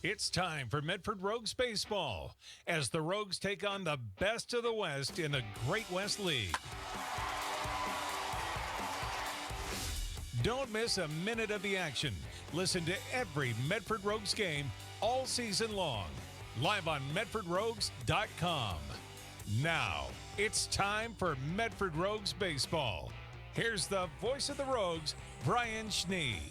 It's time for Medford Rogues baseball as the Rogues take on the best of the West in the Great West League. Don't miss a minute of the action. Listen to every Medford Rogues game all season long, live on MedfordRogues.com. Now, it's time for Medford Rogues baseball. Here's the voice of the Rogues, Brian Schnee.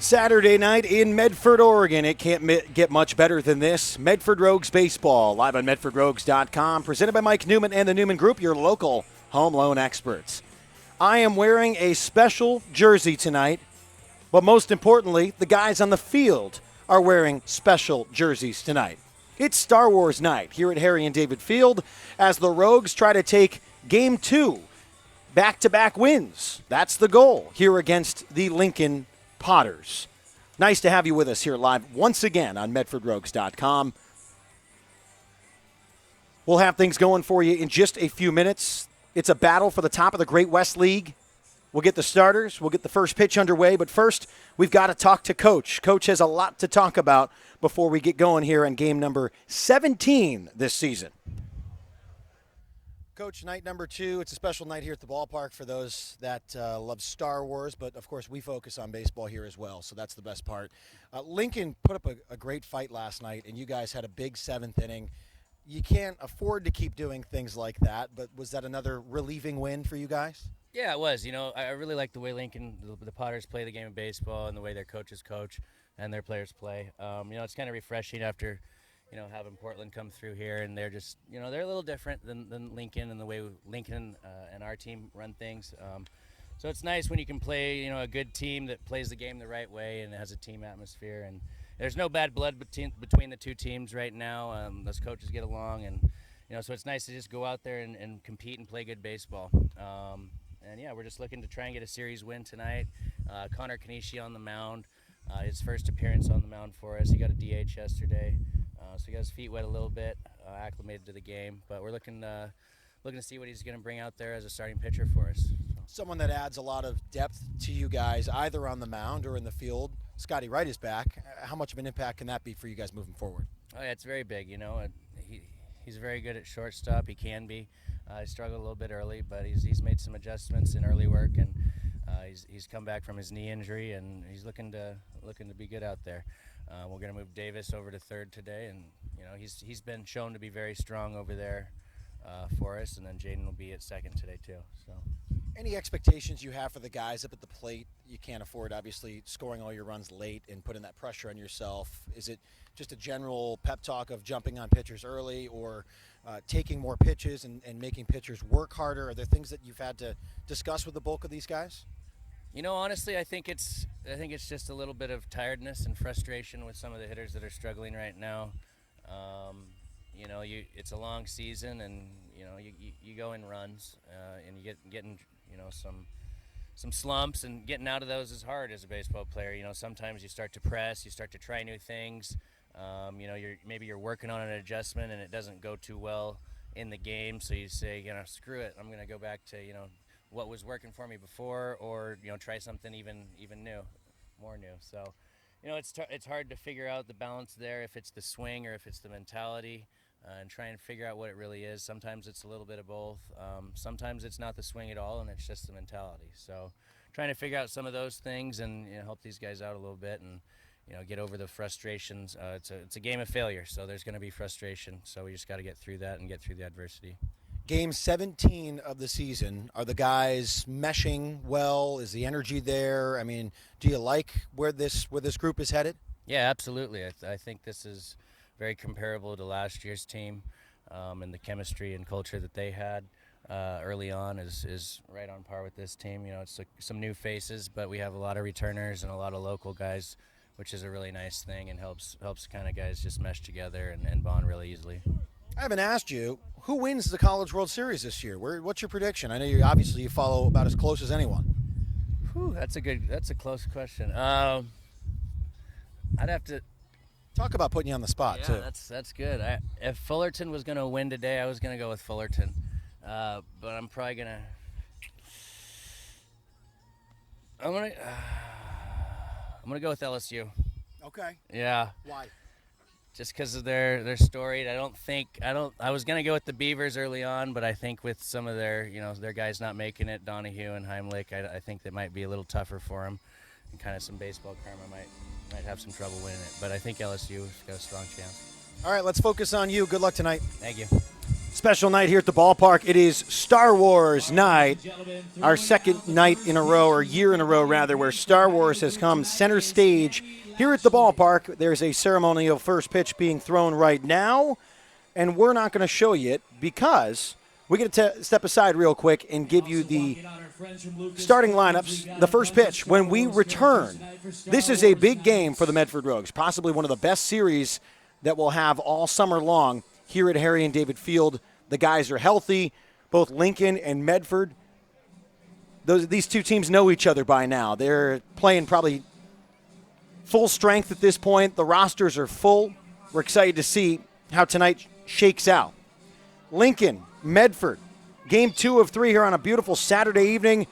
Saturday night in Medford, Oregon. It can't get much better than this. Medford Rogues Baseball, live on MedfordRogues.com, presented by Mike Newman and the Newman Group, your local home loan experts. I am wearing a special jersey tonight, but most importantly, the guys on the field are wearing special jerseys tonight. It's Star Wars night here at Harry and David Field as the Rogues try to take Game 2, back-to-back wins. That's the goal here against the Lincoln Potters. Nice to have you with us here live once again on MedfordRogues.com. We'll have things going for you in just a few minutes. It's a battle for the top of the Great West League. We'll get the starters. We'll get the first pitch underway. But first, we've got to talk to Coach. Coach has a lot to talk about before we get going here on game number 17 this season. Coach, night number 2, it's a special night here at the ballpark for those that love Star Wars, but of course we focus on baseball here as well, so that's the best part. Lincoln put up a great fight last night, and you guys had a big 7th inning. You can't afford to keep doing things like that, but was that another relieving win for you guys? Yeah, it was. You know, I really like the way Lincoln, the Potters play the game of baseball and the way their coaches coach and their players play. It's kind of refreshing after having Portland come through here, and they're just, they're a little different than Lincoln and the way Lincoln and our team run things. So it's nice when you can play, a good team that plays the game the right way and has a team atmosphere. And there's no bad blood between the two teams right now. Those coaches get along, and, so it's nice to just go out there and compete and play good baseball. We're just looking to try and get a series win tonight. Connor Kanishi on the mound, his first appearance on the mound for us. He got a DH yesterday. So he got his feet wet a little bit, acclimated to the game. But we're looking to see what he's going to bring out there as a starting pitcher for us. Someone that adds a lot of depth to you guys, either on the mound or in the field. Scotty Wright is back. How much of an impact can that be for you guys moving forward? Oh, yeah, it's very big. He's very good at shortstop. He can be. He struggled a little bit early, but he's made some adjustments in early work, and he's come back from his knee injury, and he's looking to be good out there. We're going to move Davis over to third today, and he's been shown to be very strong over there for us, and then Jaden will be at second today too. So, any expectations you have for the guys up at the plate? You can't afford obviously scoring all your runs late and putting that pressure on yourself. Is it just a general pep talk of jumping on pitchers early, or taking more pitches and making pitchers work harder? Are there things that you've had to discuss with the bulk of these guys? Honestly, I think it's just a little bit of tiredness and frustration with some of the hitters that are struggling right now. It's a long season, and you go in runs, and you getting some slumps, and getting out of those is hard as a baseball player. Sometimes you start to press, you start to try new things. You're working on an adjustment and it doesn't go too well in the game, so you say, screw it, I'm gonna go back to what was working for me before, or try something even more new. So it's hard to figure out the balance there, if it's the swing or if it's the mentality, and try and figure out what it really is. Sometimes it's a little bit of both. Sometimes it's not the swing at all, and it's just the mentality. So trying to figure out some of those things and help these guys out a little bit, and get over the frustrations. It's a game of failure, so there's going to be frustration. So we just got to get through that and get through the adversity. Game 17 of the season. Are the guys meshing well? Is the energy there? I mean, do you like where this group is headed? Yeah, absolutely. I think this is very comparable to last year's team, and the chemistry and culture that they had early on is right on par with this team. It's some new faces, but we have a lot of returners and a lot of local guys, which is a really nice thing, and helps kind of guys just mesh together and bond really easily. I haven't asked you, who wins the College World Series this year? What's your prediction? I know you follow about as close as anyone. That's a close question. I'd have to talk about putting you on the spot too. That's good. If Fullerton was going to win today, I was going to go with Fullerton, but I'm probably going to. I'm gonna go with LSU. Okay. Yeah. Why? Just because of their story. I was gonna go with the Beavers early on, but I think with some of their guys not making it, Donahue and Heimlich, I think they might be a little tougher for them, and kind of some baseball karma might have some trouble winning it. But I think LSU's got a strong chance. All right, let's focus on you. Good luck tonight. Thank you. Special night here at the ballpark. It is Star Wars night, our second night in a row, or year in a row rather, where Star Wars has come center stage here at the ballpark. There's a ceremonial first pitch being thrown right now, and we're not going to show you it because we're going to step aside real quick and give you the starting lineups, the first pitch. When we return, this is a big game for the Medford Rogues, possibly one of the best series that we'll have all summer long here at Harry and David Field. The guys are healthy, both Lincoln and Medford. These two teams know each other by now. They're playing probably full strength at this point. The rosters are full. We're excited to see how tonight shakes out. Lincoln, Medford, game 2 of 3 here on a beautiful Saturday evening,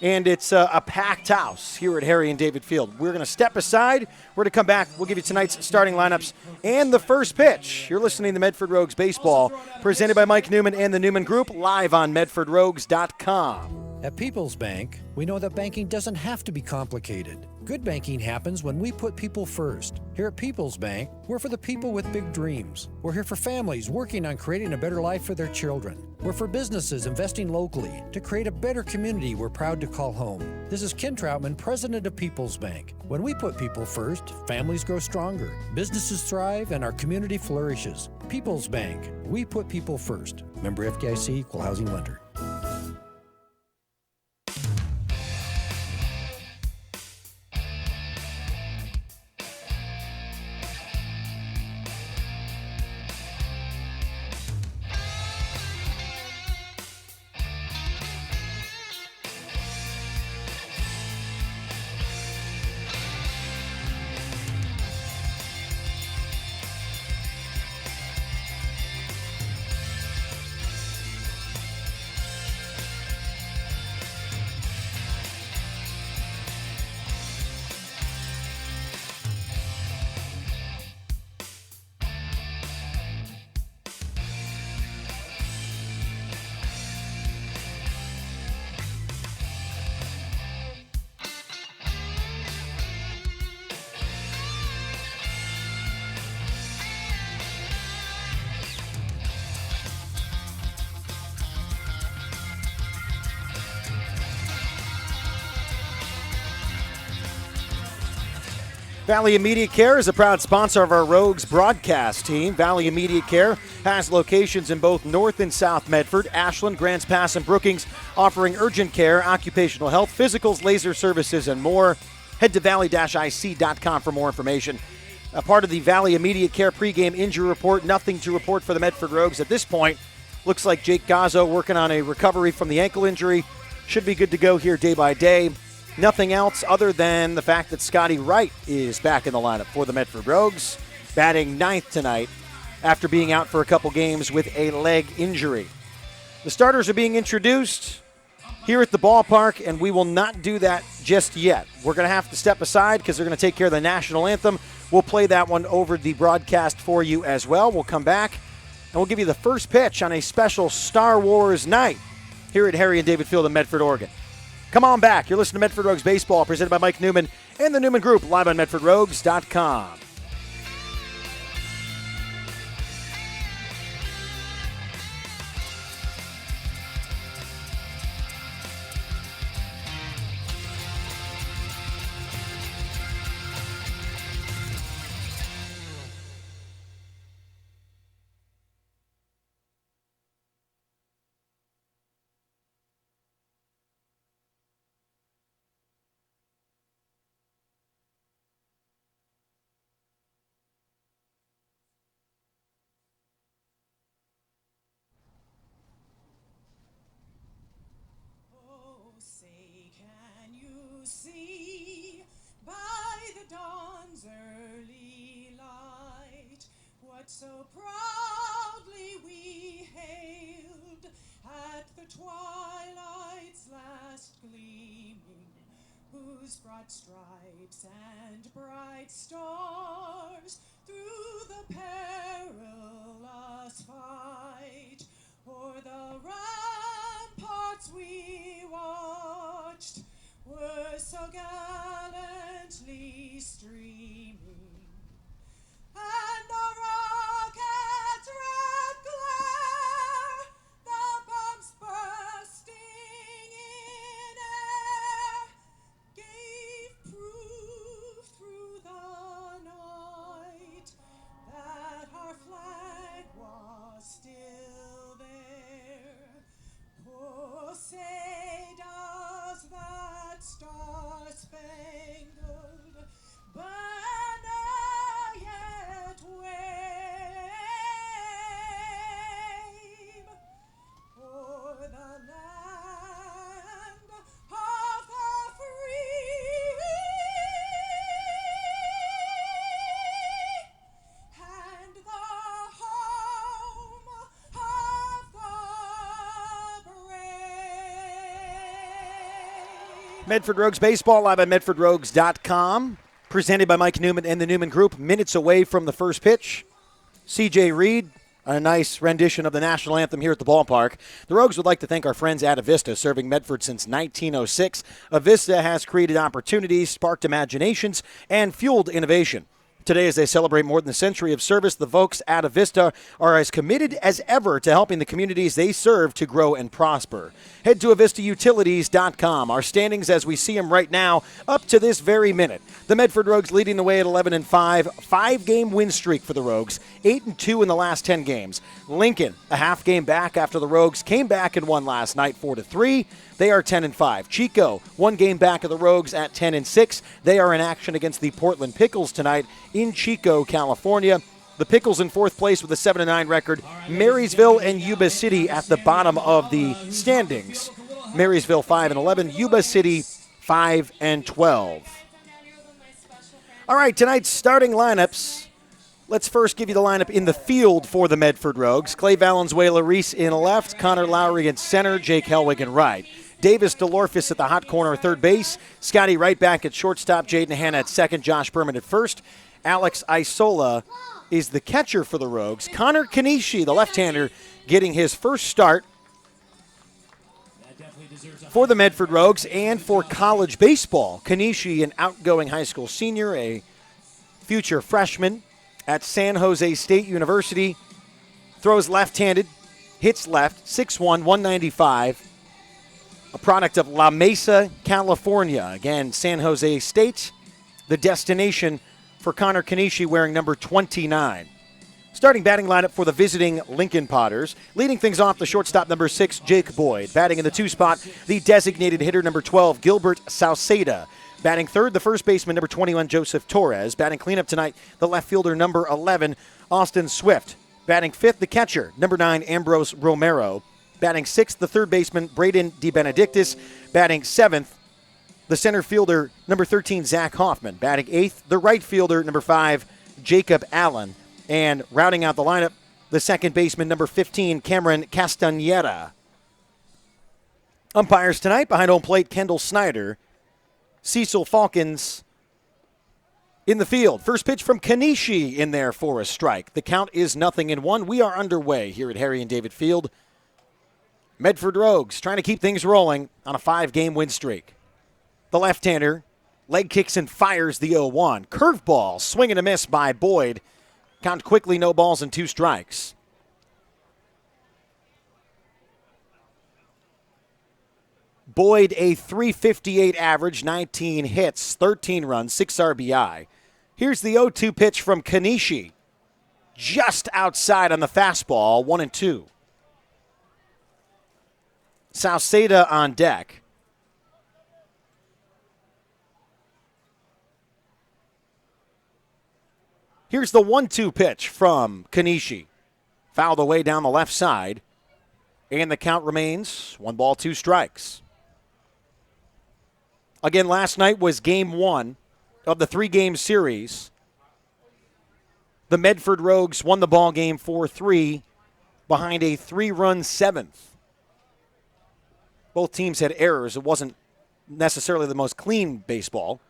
and it's a packed house here at Harry and David Field. We're going to step aside. We're going to come back. We'll give you tonight's starting lineups and the first pitch. You're listening to Medford Rogues Baseball, presented by Mike Newman and the Newman Group, live on MedfordRogues.com. At People's Bank, we know that banking doesn't have to be complicated. Good banking happens when we put people first. Here at People's Bank, we're for the people with big dreams. We're here for families working on creating a better life for their children. We're for businesses investing locally to create a better community we're proud to call home. This is Ken Troutman, president of People's Bank. When we put people first, families grow stronger, businesses thrive, and our community flourishes. People's Bank, we put people first. Member FDIC, Equal Housing Lender. Valley Immediate Care is a proud sponsor of our Rogues broadcast team. Valley Immediate Care has locations in both North and South Medford, Ashland, Grants Pass, and Brookings, offering urgent care, occupational health, physicals, laser services, and more. Head to valley-ic.com for more information. A part of the Valley Immediate Care pregame injury report. Nothing to report for the Medford Rogues at this point. Looks like Jake Gazzo working on a recovery from the ankle injury. Should be good to go here day by day. Nothing else other than the fact that Scotty Wright is back in the lineup for the Medford Rogues, batting ninth tonight after being out for a couple games with a leg injury. The starters are being introduced here at the ballpark, and we will not do that just yet. We're going to have to step aside because they're going to take care of the national anthem. We'll play that one over the broadcast for you as well. We'll come back, and we'll give you the first pitch on a special Star Wars night here at Harry and David Field in Medford, Oregon. Come on back. You're listening to Medford Rogues Baseball, presented by Mike Newman and the Newman Group, live on MedfordRogues.com. So proudly we hailed at the twilight's last gleaming, whose broad stripes and bright stars the perilous fight, o'er the ramparts we watched, were so gallantly streaming, and the rocket's red glare, the bombs bursting in air, gave proof through the night that our flag was still there. Oh, say does that star-spangled banner yet wave o'er the land of the free and the home of the brave. Medford Rogues Baseball, live on MedfordRogues.com. Presented by Mike Newman and the Newman Group. Minutes away from the first pitch. C.J. Reed, a nice rendition of the national anthem here at the ballpark. The Rogues would like to thank our friends at Avista, serving Medford since 1906. Avista has created opportunities, sparked imaginations, and fueled innovation. Today, as they celebrate more than a century of service, the folks at Avista are as committed as ever to helping the communities they serve to grow and prosper. Head to avistautilities.com. Our standings as we see them right now up to this very minute. The Medford Rogues leading the way at 11-5, 5-game win streak for the Rogues, 8-2 in the last 10 games. Lincoln, a half game back after the Rogues came back and won last night 4-3. They are 10-5. Chico, 1 game back of the Rogues at 10-6. They are in action against the Portland Pickles tonight in Chico, California. The Pickles in 4th place with a 7-9 record. Marysville and Yuba City at the bottom of the standings. Marysville 5-11, Yuba City 5-12. All right, tonight's starting lineups. Let's first give you the lineup in the field for the Medford Rogues. Clay Valenzuela Reese in left, Connor Lowry in center, Jake Helwig in right. Davis DeLorfis at the hot corner, third base. Scotty right back at shortstop, Jaden Hanna at second, Josh Berman at first. Alex Isola is the catcher for the Rogues. Connor Kanishi, the left-hander, getting his first start for the Medford Rogues and for college baseball. Kanishi, an outgoing high school senior, a future freshman at San Jose State University, throws left-handed, hits left, 6'1", 195, a product of La Mesa, California. Again, San Jose State, the destination for Connor Kanishi, wearing number 29. Starting batting lineup for the visiting Lincoln Potters. Leading things off, the shortstop, number 6, Jake Boyd. Batting in the 2 spot, the designated hitter, number 12, Gilbert Sauceda. Batting third, the first baseman, number 21, Joseph Torres. Batting cleanup tonight, the left fielder, number 11, Austin Swift. Batting fifth, the catcher, number 9, Ambrose Romero. Batting sixth, the third baseman, Braden DeBenedictis. Batting seventh, the center fielder, number 13, Zach Hoffman. Batting eighth, the right fielder, number 5, Jacob Allen. And rounding out the lineup, the second baseman, number 15, Cameron Castaneda. Umpires tonight, behind home plate, Kendall Snyder. Cecil Falcons in the field. First pitch from Kanishi in there for a strike. The count is 0-1. We are underway here at Harry and David Field. Medford Rogues trying to keep things rolling on a 5-game win streak. The left-hander leg kicks and fires the 0-1. Curveball, swing and a miss by Boyd. Count quickly, no balls and 2 strikes. Boyd, a .358 average, 19 hits, 13 runs, 6 RBI. Here's the 0-2 pitch from Kanishi. Just outside on the fastball, 1-2. Sauceda on deck. Here's the 1-2 pitch from Kanishi. Fouled away down the left side. And the count remains 1 ball, 2 strikes. Again, last night was game 1 of the 3-game series. The Medford Rogues won the ball game 4-3 behind a 3-run 7th. Both teams had errors. It wasn't necessarily the most clean baseball.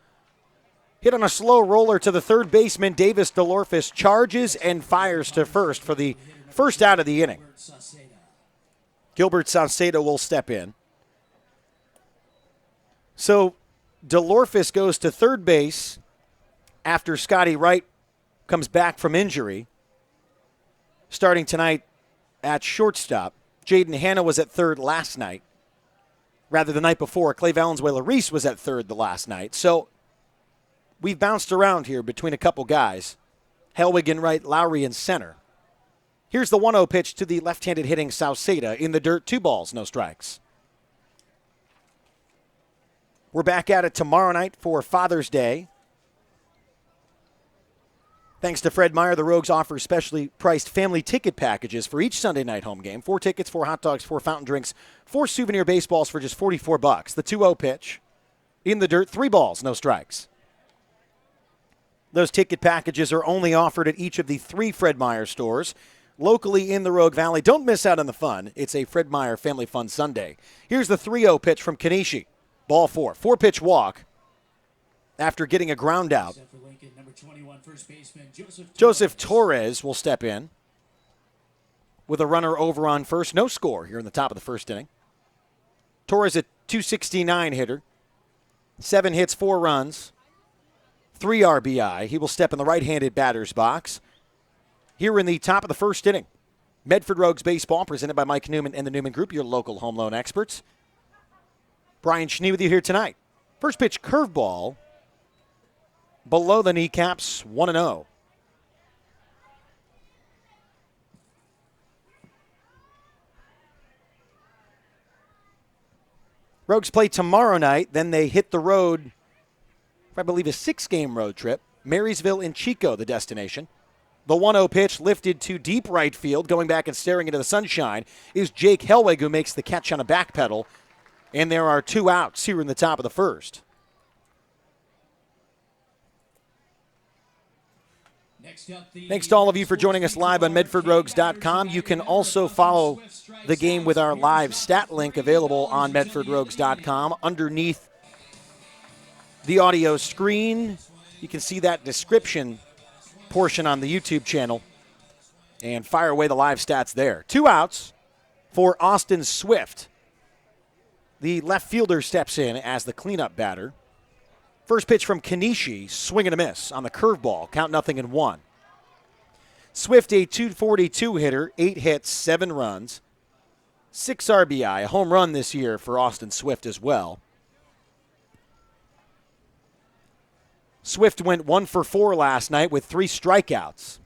Hit on a slow roller to the third baseman, Davis DeLorfis charges and fires to first for the first out of the inning. Gilbert Saucedo will step in. So DeLorfis goes to third base after Scotty Wright comes back from injury. Starting tonight at shortstop. Jaden Hanna was at third last night. Rather, the night before, Clay Valenzuela-Reese was at third the last night. So we've bounced around here between a couple guys. Helwig in right, Lowry in center. Here's the 1-0 pitch to the left-handed hitting Saucedo in the dirt. 2 balls, no strikes. We're back at it tomorrow night for Father's Day. Thanks to Fred Meyer, the Rogues offer specially priced family ticket packages for each Sunday night home game. 4 tickets, 4 hot dogs, 4 fountain drinks, 4 souvenir baseballs for just $44. The 2-0 pitch in the dirt. 3 balls, no strikes. Those ticket packages are only offered at each of the 3 Fred Meyer stores locally in the Rogue Valley. Don't miss out on the fun. It's a Fred Meyer Family Fun Sunday. Here's the 3-0 pitch from Kanishi. Ball 4. 4-pitch walk after getting a ground out. Joseph Torres will step in with a runner over on first. No score here in the top of the first inning. Torres a .269 hitter. 7 hits, 4 runs, 3 RBI. He will step in the right-handed batter's box here in the top of the first inning. Medford Rogues Baseball presented by Mike Newman and the Newman Group, your local home loan experts. Brian Schnee with you here tonight. First pitch curveball. Below the kneecaps, 1-0. Rogues play tomorrow night. Then they hit the road for, I believe, a 6-game road trip. Marysville and Chico, the destination. The 1-0 pitch lifted to deep right field. Going back and staring into the sunshine is Jake Helwig, who makes the catch on a back pedal. And there are 2 outs here in the top of the first. Thanks to all of you for joining us live on MedfordRogues.com. You can also follow the game with our live stat link available on MedfordRogues.com. Underneath the audio screen, you can see that description portion on the YouTube channel and fire away the live stats there. 2 outs for Austin Swift. The left fielder steps in as the cleanup batter. First pitch from Kanishi, swing and a miss on the curveball. Count 0-1. Swift, a .242 hitter, 8 hits, 7 runs, 6 RBI. A home run this year for Austin Swift as well. Swift went 1 for 4 last night with 3 strikeouts.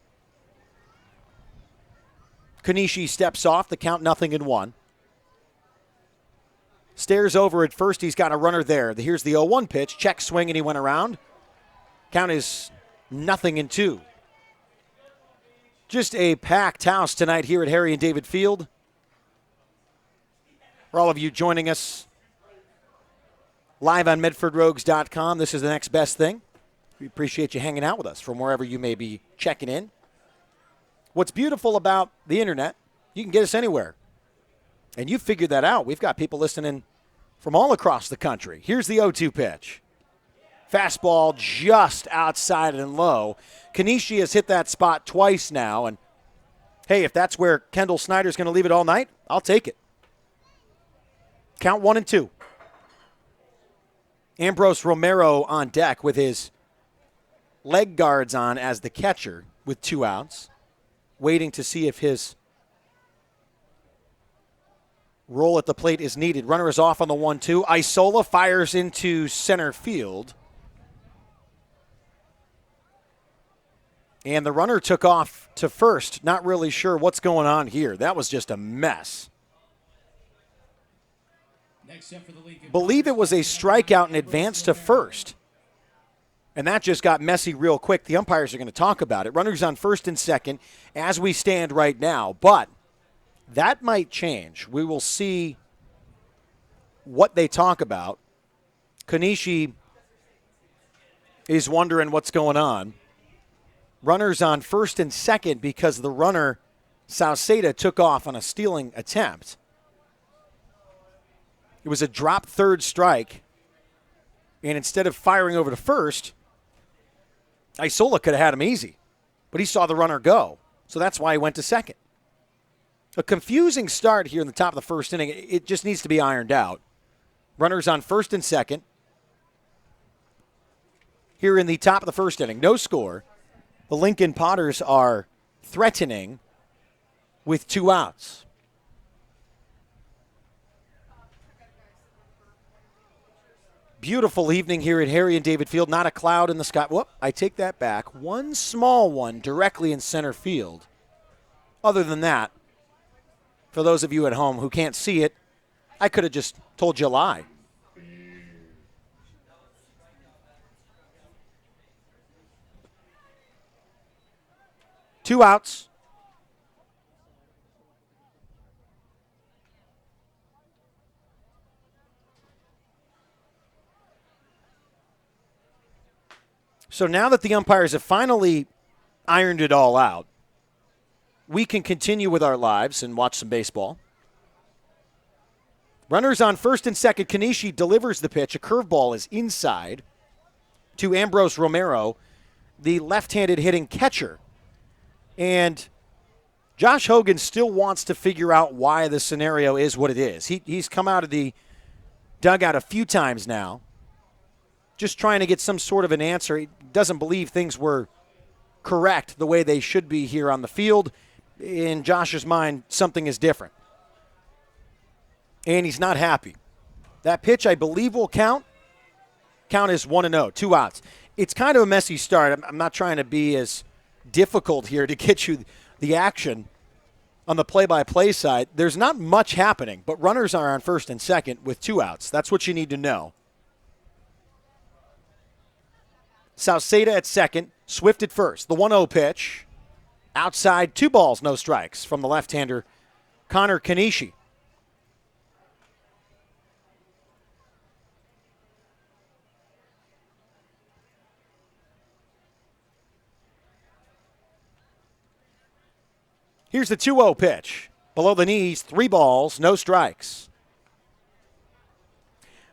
Kanishi steps off, the count 0-1. Stares over at first. He's got a runner there. Here's the 0-1 pitch. Check swing, and he went around. Count is 0-2. Just a packed house tonight here at Harry and David Field. For all of you joining us live on MedfordRogues.com, this is the next best thing. We appreciate you hanging out with us from wherever you may be checking in. What's beautiful about the internet, you can get us anywhere. And you figured that out. We've got people listening from all across the country. Here's the 0-2 pitch. Fastball just outside and low. Kanishi has hit that spot twice now. And, hey, if that's where Kendall Snyder's going to leave it all night, I'll take it. Count 1-2. Ambrose Romero on deck with his leg guards on as the catcher with 2 outs, waiting to see if his roll at the plate is needed. Runner is off on the 1-2. Isola fires into center field. And the runner took off to first. Not really sure what's going on here. That was just a mess. Believe it was a strikeout in advance to first. And that just got messy real quick. The umpires are going to talk about it. Runners on first and second as we stand right now. But that might change. We will see what they talk about. Kanishi is wondering what's going on. Runners on first and second because the runner, Saucedo, took off on a stealing attempt. It was a drop third strike. And instead of firing over to first, Isola could have had him easy, but he saw the runner go, so that's why he went to second. A confusing start here in the top of the first inning. It just needs to be ironed out. Runners on first and second. Here in the top of the first inning, no score. The Lincoln Potters are threatening with 2 outs. Beautiful evening here at Harry and David Field. Not a cloud in the sky. Whoop, I take that back. One small one directly in center field. Other than that, for those of you at home who can't see it, I could have just told you a lie. Two outs. So now that the umpires have finally ironed it all out, we can continue with our lives and watch some baseball. Runners on first and second. Kanishi delivers the pitch. A curveball is inside to Ambrose Romero, the left-handed hitting catcher. And Josh Hogan still wants to figure out why the scenario is what it is. He's come out of the dugout a few times now, just trying to get some sort of an answer. He doesn't believe things were correct the way they should be here on the field. In Josh's mind, something is different. And he's not happy. That pitch, I believe, will count. Count is 1-0, 2 outs. It's kind of a messy start. I'm not trying to be as difficult here to get you the action on the play-by-play side. There's not much happening, but runners are on first and second with 2 outs. That's what you need to know. Sauceda at second, Swift at first. The 1-0 pitch. Outside, 2 balls, no strikes from the left-hander, Connor Kanishi. Here's the 2-0 pitch. Below the knees, 3 balls, no strikes.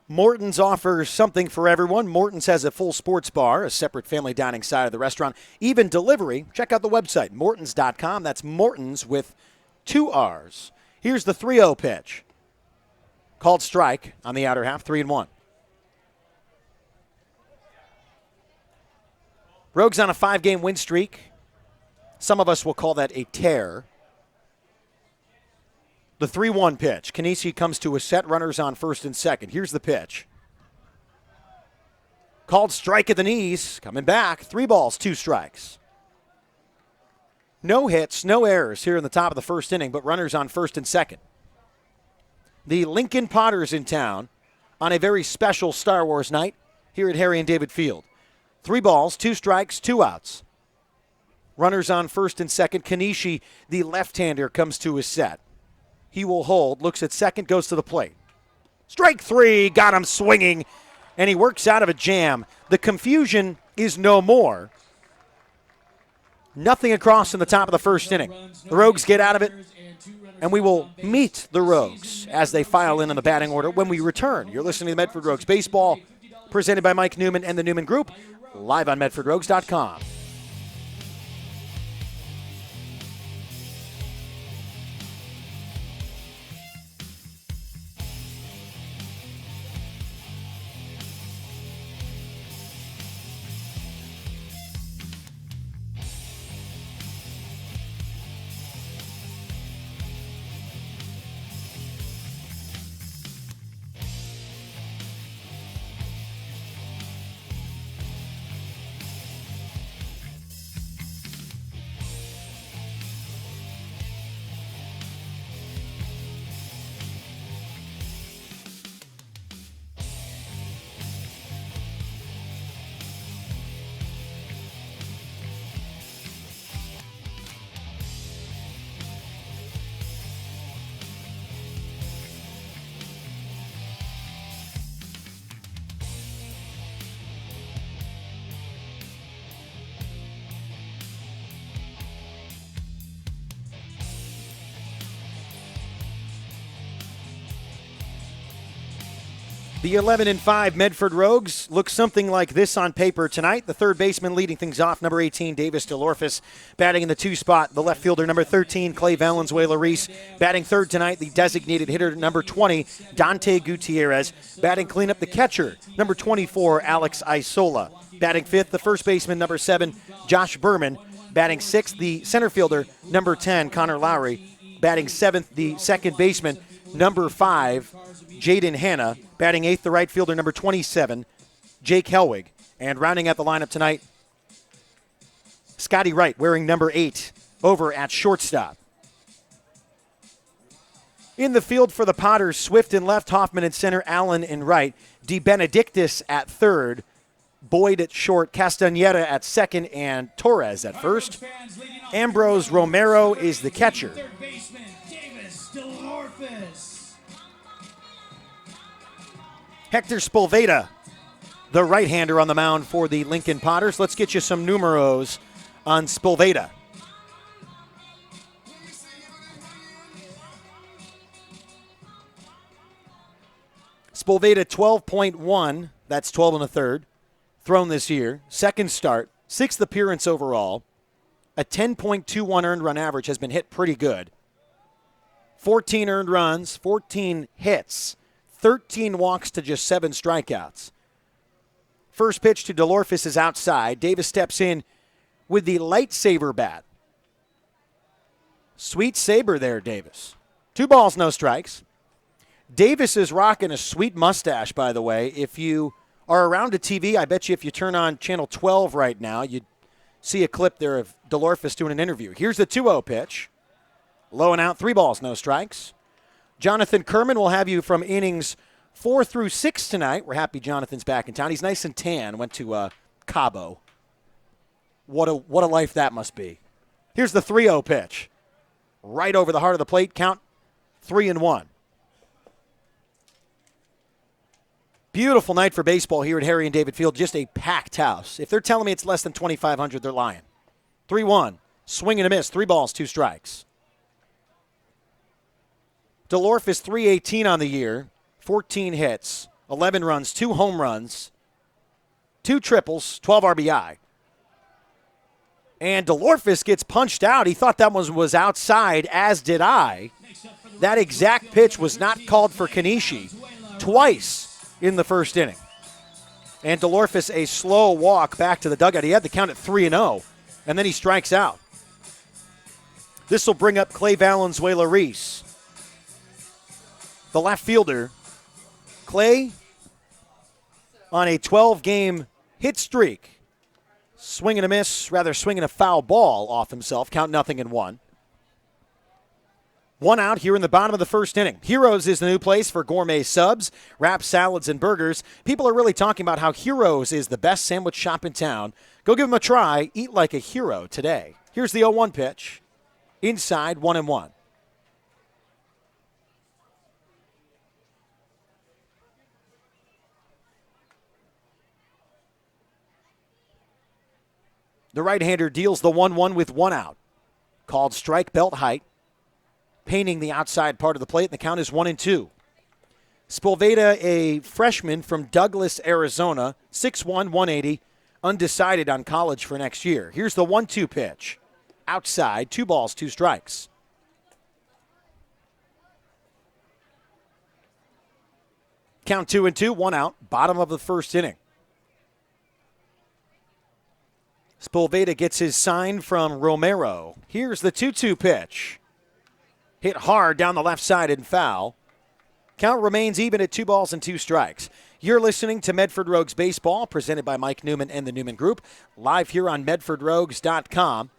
Morton's offers something for everyone. Morton's has a full sports bar, a separate family dining side of the restaurant, even delivery. Check out the website, mortons.com. That's Morton's with 2 R's. Here's the 3-0 pitch. Called strike on the outer half, 3-1. Rogues on a 5-game win streak. Some of us will call that a tear. The 3-1 pitch. Kanishi comes to a set, runners on first and second. Here's the pitch. Called strike at the knees. Coming back. 3 balls, 2 strikes. No hits, no errors here in the top of the first inning, but runners on first and second. The Lincoln Potters in town on a very special Star Wars night here at Harry and David Field. 3 balls, 2 strikes, 2 outs. Runners on first and second. Kanishi, the left-hander, comes to his set. He will hold, looks at second, goes to the plate. Strike 3, got him swinging, and he works out of a jam. The confusion is no more. Nothing across in the top of the first inning. The Rogues get out of it, and we will meet the Rogues as they file in on the batting order when we return. You're listening to Medford Rogues Baseball, presented by Mike Newman and the Newman Group, live on MedfordRogues.com. The 11-5 Medford Rogues look something like this on paper tonight. The third baseman leading things off, number 18, Davis DeLorphis, batting in the 2 spot. The left fielder, number 13, Clay Valenzuela-Reese, batting third tonight. The designated hitter, number 20, Dante Gutierrez, batting cleanup. The catcher, number 24, Alex Isola, batting fifth. The first baseman, number 7, Josh Berman, batting sixth. The center fielder, number 10, Connor Lowry, batting seventh. The second baseman, number 5, Jaden Hanna, batting eighth. The right fielder, number 27, Jake Helwig. And rounding out the lineup tonight, Scotty Wright, wearing number 8, over at shortstop. In the field for the Potters, Swift in left, Hoffman in center, Allen in right, De Benedictis at third, Boyd at short, Castaneda at second, and Torres at first. Ambrose Romero is the catcher. Third baseman, Davis DeLorphis. Hector Spolveda, the right-hander on the mound for the Lincoln Potters. Let's get you some numeros on Spolveda. Spolveda 12.1, that's 12 and a third, thrown this year. Second start, 6th appearance overall. A 10.21 earned run average, has been hit pretty good. 14 earned runs, 14 hits, 13 walks to just 7 strikeouts. First pitch to DeLorphis is outside. Davis steps in with the lightsaber bat. Sweet saber there, Davis. 2 balls, no strikes. Davis is rocking a sweet mustache, by the way. If you are around a TV, I bet you if you turn on channel 12 right now, you'd see a clip there of DeLorphis doing an interview. Here's the 2-0 pitch. Low and out, 3 balls, no strikes. Jonathan Kerman will have you from innings 4 through 6 tonight. We're happy Jonathan's back in town. He's nice and tan. Went to Cabo. What a life that must be. Here's the 3-0 pitch. Right over the heart of the plate. Count 3-1. Beautiful night for baseball here at Harry and David Field. Just a packed house. If they're telling me it's less than 2,500, they're lying. 3-1. Swing and a miss. 3 balls, 2 strikes. DeLorphis 318 on the year, 14 hits, 11 runs, 2 home runs, 2 triples, 12 RBI. And DeLorphis gets punched out. He thought that one was outside, as did I. That exact pitch was not called for Kanishi twice in the first inning. And DeLorphis a slow walk back to the dugout. He had the count at 3-0, and then he strikes out. This will bring up Clay Valenzuela-Reese, the left fielder. Clay on a 12-game hit streak. Swing and a miss, rather swinging a foul ball off himself. Count 0-1. 1 out here in the bottom of the first inning. Heroes is the new place for gourmet subs, wraps, salads, and burgers. People are really talking about how Heroes is the best sandwich shop in town. Go give them a try. Eat like a hero today. Here's the 0-1 pitch. Inside, 1-1. The right-hander deals the 1-1 with 1 out. Called strike belt height. Painting the outside part of the plate, and the count is 1-2. Spolveda, a freshman from Douglas, Arizona, 6'1", 180, undecided on college for next year. Here's the 1-2 pitch. Outside, 2 balls, 2 strikes. Count 2-2, 1 out, bottom of the first inning. Spolveda gets his sign from Romero. Here's the 2-2 pitch. Hit hard down the left side and foul. Count remains even at 2 balls and 2 strikes. You're listening to Medford Rogues Baseball, presented by Mike Newman and the Newman Group, live here on MedfordRogues.com.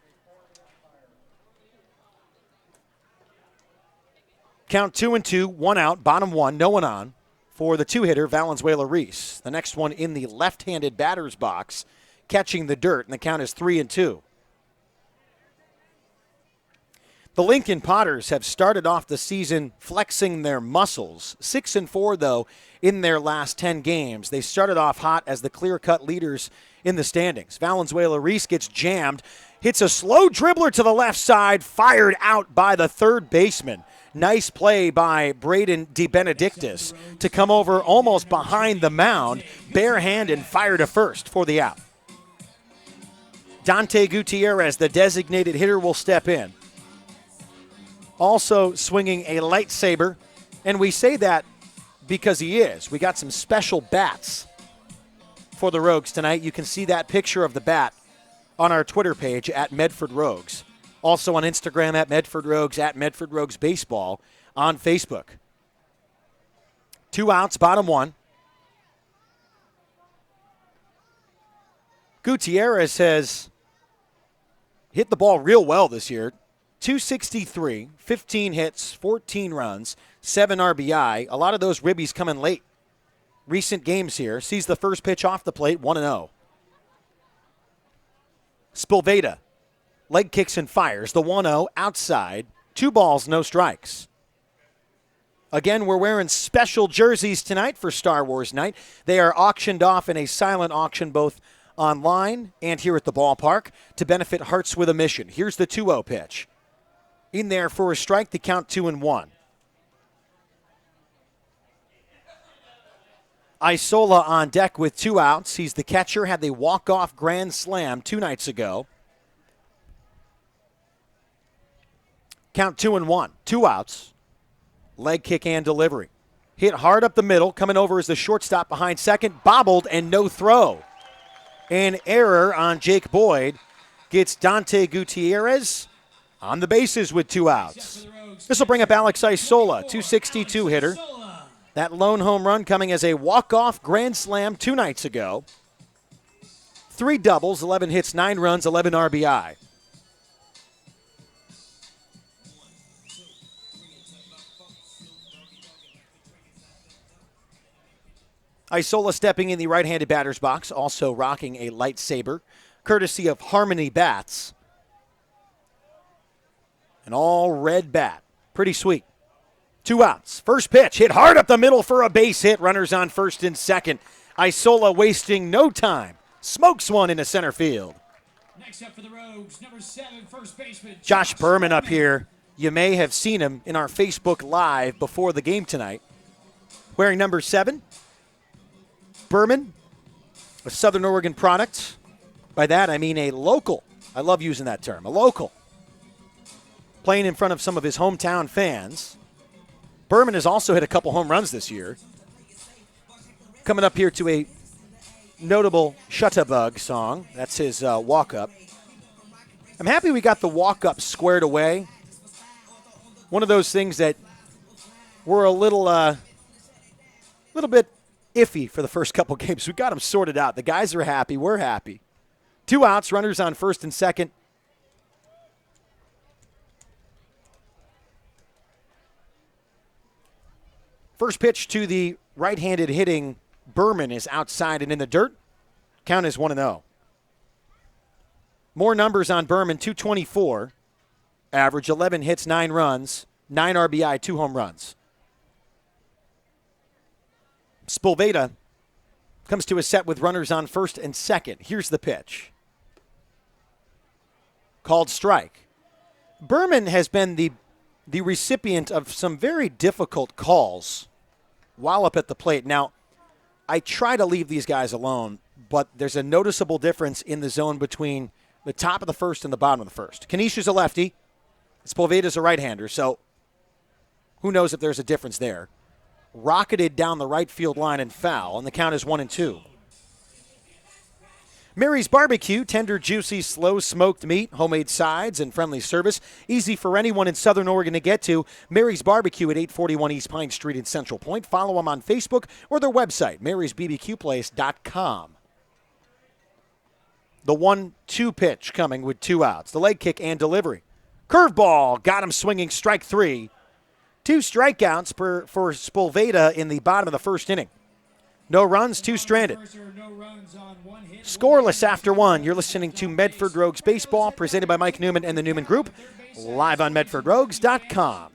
Count 2-2, 1 out, bottom 1, no one on for the 2-hitter, Valenzuela-Reese. The next one in the left-handed batter's box, catching the dirt, and the count is 3-2. The Lincoln Potters have started off the season flexing their muscles. 6-4, though, in their last 10 games. They started off hot as the clear-cut leaders in the standings. Valenzuela-Reese gets jammed, hits a slow dribbler to the left side, fired out by the third baseman. Nice play by Braden DeBenedictis to come over almost behind the mound, barehanded and fire to first for the out. Dante Gutierrez, the designated hitter, will step in. Also swinging a lightsaber, and we say that because he is. We got some special bats for the Rogues tonight. You can see that picture of the bat on our Twitter page at Medford Rogues. Also on Instagram at Medford Rogues, at Medford Rogues Baseball on Facebook. 2 outs, bottom 1. Gutierrez has hit the ball real well this year. 263, 15 hits, 14 runs, 7 RBI. A lot of those ribbies coming late. Recent games here. Sees the first pitch off the plate, 1-0. Spolveda, leg kicks and fires. The 1-0 outside. 2 balls, no strikes. Again, we're wearing special jerseys tonight for Star Wars night. They are auctioned off in a silent auction both online and here at the ballpark to benefit Hearts with a Mission. Here's the 2-0 pitch. In there for a strike, the count 2-1. Isola on deck with 2 outs. He's the catcher, had the walk-off grand slam 2 nights ago. Count 2-1, 2 outs. Leg kick and delivery. Hit hard up the middle, coming over as the shortstop behind second, bobbled and no throw. An error on Jake Boyd gets Dante Gutierrez on the bases with 2 outs. This will bring up Alex Isola, 262 hitter. That lone home run coming as a walk-off grand slam 2 nights ago. 3 doubles, 11 hits, 9 runs, 11 RBI. Isola stepping in the right-handed batter's box, also rocking a lightsaber, courtesy of Harmony Bats. An all-red bat. Pretty sweet. 2 outs. First pitch, hit hard up the middle for a base hit. Runners on first and second. Isola wasting no time. Smokes one into center field. Next up for the Rogues, number 7, first baseman Josh Berman up here. You may have seen him in our Facebook Live before the game tonight. Wearing number 7. Berman, a Southern Oregon product. By that, I mean a local. I love using that term, a local. Playing in front of some of his hometown fans. Berman has also hit a couple home runs this year. Coming up here to a notable Shutterbug song. That's his walk-up. I'm happy we got the walk-up squared away. One of those things that were a little bit iffy for the first couple games. We got them sorted out. The guys are happy. We're happy. 2 outs, runners on first and second. First pitch to the right-handed hitting Berman is outside and in the dirt. Count is 1-0. More numbers on Berman, 224. Average, 11 hits, 9 runs, 9 RBI, 2 home runs. Spolveda comes to a set with runners on first and second. Here's the pitch. Called strike. Berman has been the recipient of some very difficult calls while up at the plate. Now, I try to leave these guys alone, but there's a noticeable difference in the zone between the top of the first and the bottom of the first. Kanisha's a lefty. Spolveda's a right-hander, so who knows if there's a difference there. Rocketed down the right field line and foul, and the count is 1-2. Mary's Barbecue, tender, juicy, slow smoked meat, homemade sides, and friendly service. Easy for anyone in Southern Oregon to get to. Mary's Barbecue at 841 East Pine Street in Central Point. Follow them on Facebook or their website, marysbbqplace.com. The 1-2 pitch coming with 2 outs. The leg kick and delivery. Curveball, got him swinging, strike 3. 2 strikeouts for Spolveda in the bottom of the first inning. No runs, 2 stranded. Scoreless after 1. You're listening to Medford Rogues Baseball, presented by Mike Newman and the Newman Group, live on MedfordRogues.com.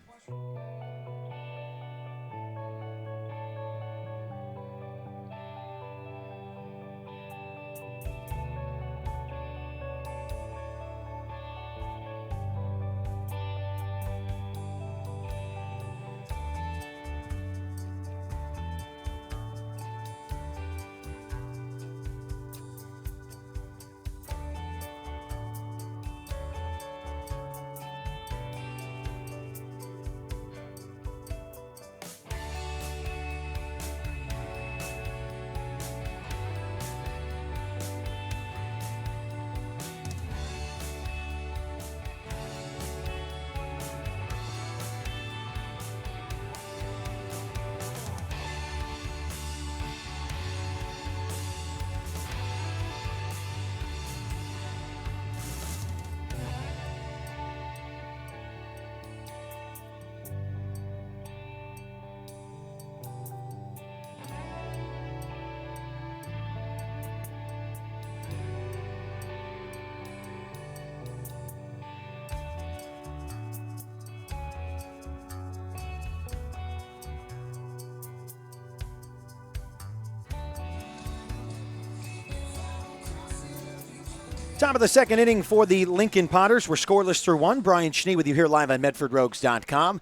Top of the second inning for the Lincoln Potters. We're scoreless through one. Brian Schnee with you here live on MedfordRogues.com.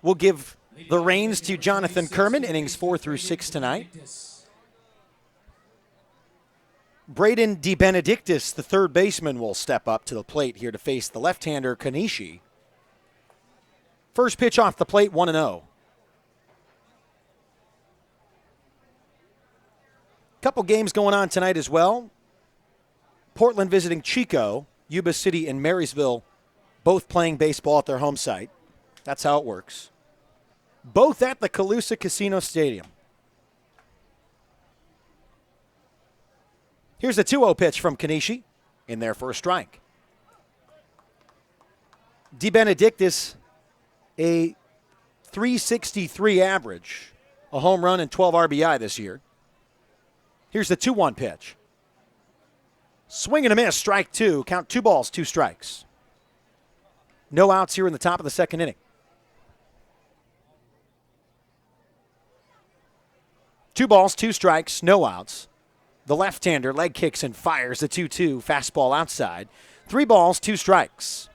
We'll give the reins to Jonathan Kerman, innings 4 through 6 tonight. Braden DeBenedictis, the third baseman, will step up to the plate here to face the left-hander Kanishi. First pitch off the plate, 1-0. Couple games going on tonight as well. Portland visiting Chico, Yuba City and Marysville, both playing baseball at their home site. That's how it works. Both at the Calusa Casino Stadium. Here's a 2-0 pitch from Kanishi in there for a strike. DeBenedictis, a 363 average, a home run and 12 RBI this year. Here's the 2-1 pitch. Swing and a miss, strike two. Count 2 balls, 2 strikes. No outs here in the top of the second inning. 2 balls, 2 strikes, no outs. The left-hander leg kicks and fires the 2-2 fastball outside. 3 balls, 2 strikes.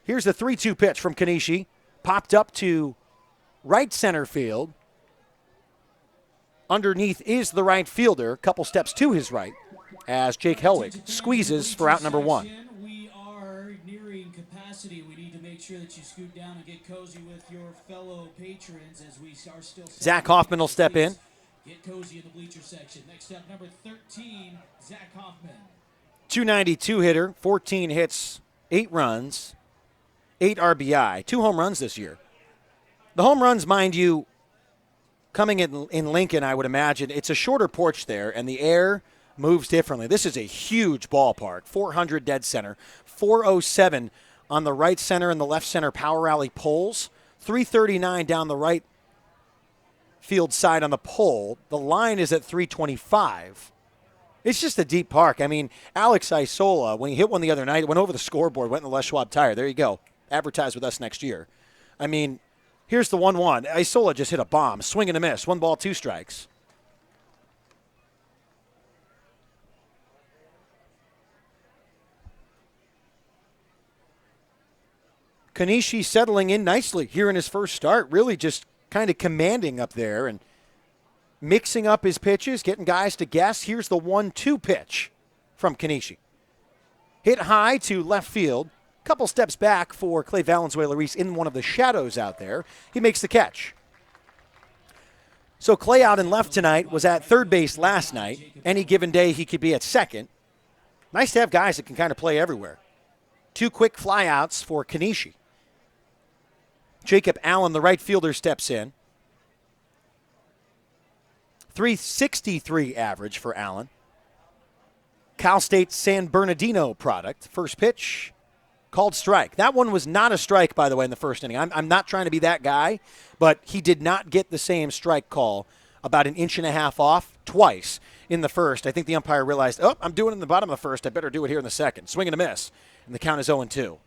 Here's the 3-2 pitch from Kanishi. Popped up to right center field. Underneath is the right fielder. Couple steps to his right as Jake Helwig squeezes for out number 1. We are nearing capacity. We need to make sure that you scoot down and get cozy with your fellow patrons as we are still. Zach Hoffman will step in. Get cozy in the bleacher section. Next up, number 13, Zach Hoffman. 292 hitter, 14 hits, 8 runs. 8 RBI, 2 home runs this year. The home runs, mind you, coming in Lincoln, I would imagine, it's a shorter porch there, and the air moves differently. This is a huge ballpark, 400 dead center, 407 on the right center and the left center power alley poles, 339 down the right field side on the pole. The line is at 325. It's just a deep park. I mean, Alex Isola, when he hit one the other night, went over the scoreboard, went in the Les Schwab tire. There you go. Advertise with us next year. I mean, here's the 1-1. Isola just hit a bomb. Swing and a miss. 1 ball, 2 strikes. Kanishi settling in nicely here in his first start. Really just kind of commanding up there and mixing up his pitches, getting guys to guess. Here's the 1-2 pitch from Kanishi. Hit high to left field. Couple steps back for Clay Valenzuela-Reese in one of the shadows out there. He makes the catch. So Clay out in left tonight, was at third base last night. Any given day he could be at second. Nice to have guys that can kind of play everywhere. 2 quick flyouts for Kanishi. Jacob Allen, the right fielder, steps in. 363 average for Allen. Cal State San Bernardino product. First pitch, called strike. That one was not a strike, by the way, in the first inning. I'm not trying to be that guy, but he did not get the same strike call about 1.5 inches off twice in the first. I think the umpire realized, oh, I'm doing it in the bottom of the first. I better do it here in the second. Swing and a miss, and the count is 0-2.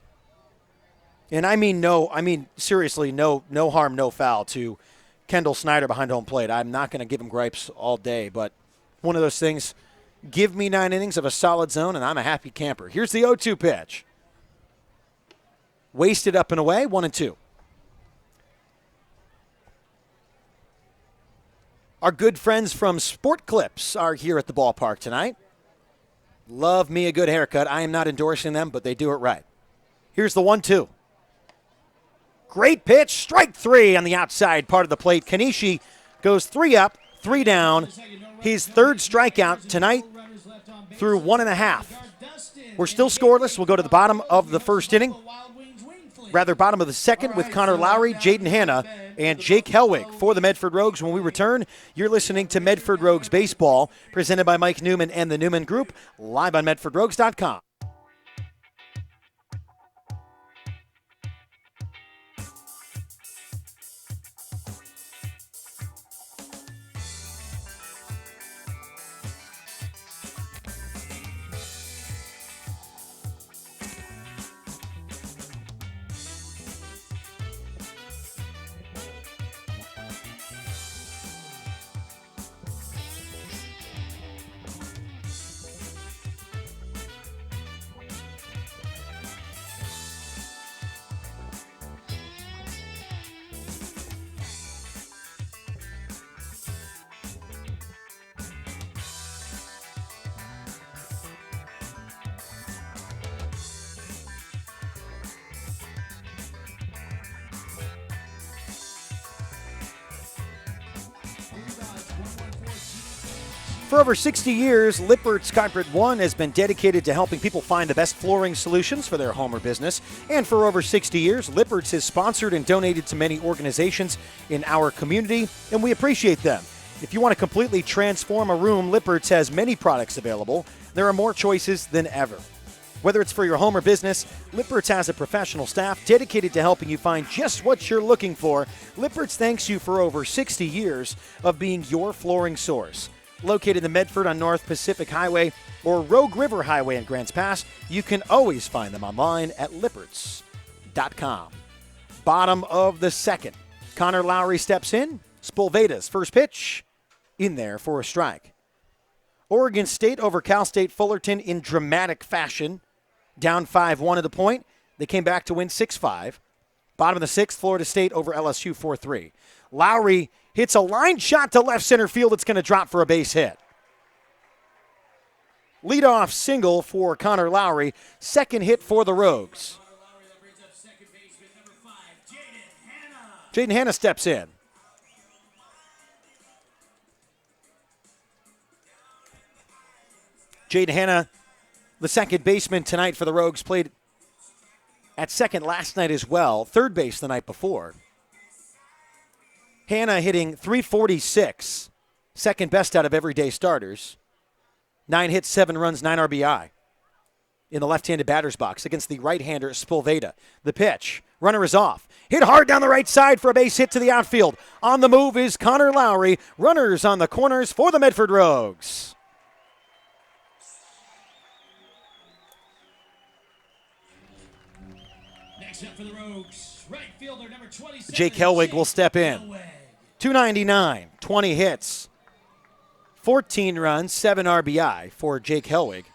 And I mean seriously, no harm, no foul to Kendall Snyder behind home plate. I'm not going to give him gripes all day, but one of those things, give me 9 innings of a solid zone, and I'm a happy camper. Here's the 0-2 pitch. Wasted up and away, 1-2. Our good friends from Sport Clips are here at the ballpark tonight. Love me a good haircut. I am not endorsing them, but they do it right. Here's the 1-2. Great pitch, strike 3 on the outside part of the plate. Kanishi goes 3 up, 3 down. His third strikeout tonight through 1.5. We're still scoreless. We'll go to the bottom of the first inning. Rather, bottom of the second with Connor Lowry, Jaden Hanna, and Jake Helwig for the Medford Rogues. When we return, you're listening to Medford Rogues Baseball, presented by Mike Newman and the Newman Group, live on MedfordRogues.com. For over 60 years, Lippert's Carpet One has been dedicated to helping people find the best flooring solutions for their home or business. And for over 60 years, Lippert's has sponsored and donated to many organizations in our community, and we appreciate them. If you want to completely transform a room, Lippert's has many products available. There are more choices than ever. Whether it's for your home or business, Lippert's has a professional staff dedicated to helping you find just what you're looking for. Lippert's thanks you for over 60 years of being your flooring source. Located in Medford on North Pacific Highway or Rogue River Highway in Grants Pass, you can always find them online at lipperts.com. Bottom of the second. Connor Lowry steps in. Spolveda's first pitch in there for a strike. Oregon State over Cal State Fullerton in dramatic fashion. Down 5-1 at the point. They came back to win 6-5. Bottom of the sixth, Florida State over LSU 4-3. Lowry hits a line shot to left center field. It's going to drop for a base hit. Leadoff single for Connor Lowry. Second hit for the Rogues. Jaden Hanna steps in. Jaden Hanna, the second baseman tonight for the Rogues, played at second last night as well. Third base the night before. Hanna hitting .346, second best out of everyday starters. 9 hits, 7 runs, 9 RBI in the left-handed batter's box against the right-hander Spolveda. The pitch, runner is off. Hit hard down the right side for a base hit to the outfield. On the move is Connor Lowry. Runners on the corners for the Medford Rogues. Next up for the Rogues, right fielder number 27. Jake Helwig will step in. 299, 20 hits, 14 runs, 7 RBI for Jake Helwig.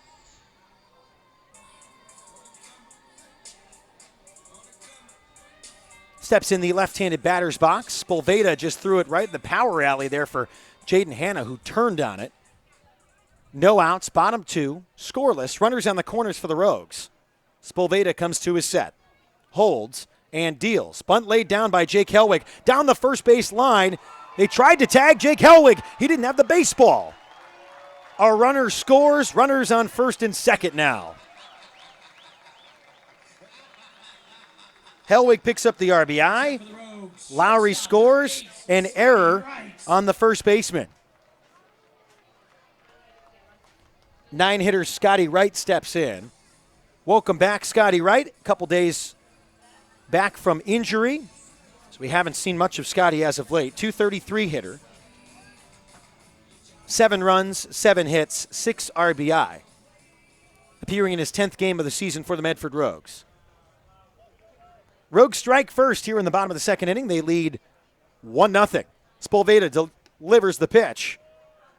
Steps in the left-handed batter's box. Spolveda just threw it right in the power alley there for Jaden Hanna, who turned on it. No outs, bottom 2, scoreless. Runners on the corners for the Rogues. Spolveda comes to his set. Holds and deals. Bunt laid down by Jake Helwig. Down the first base line. They tried to tag Jake Helwig. He didn't have the baseball. A runner scores. Runners on first and second now. Helwig picks up the RBI. Lowry scores. An error on the first baseman. 9-hitter Scotty Wright steps in. Welcome back, Scotty Wright. A couple days back from injury, so we haven't seen much of Scotty as of late. .233 hitter. 7 runs, 7 hits, 6 RBI. Appearing in his 10th game of the season for the Medford Rogues. Rogues strike first here in the bottom of the second inning. They lead 1-0. Spolveda delivers the pitch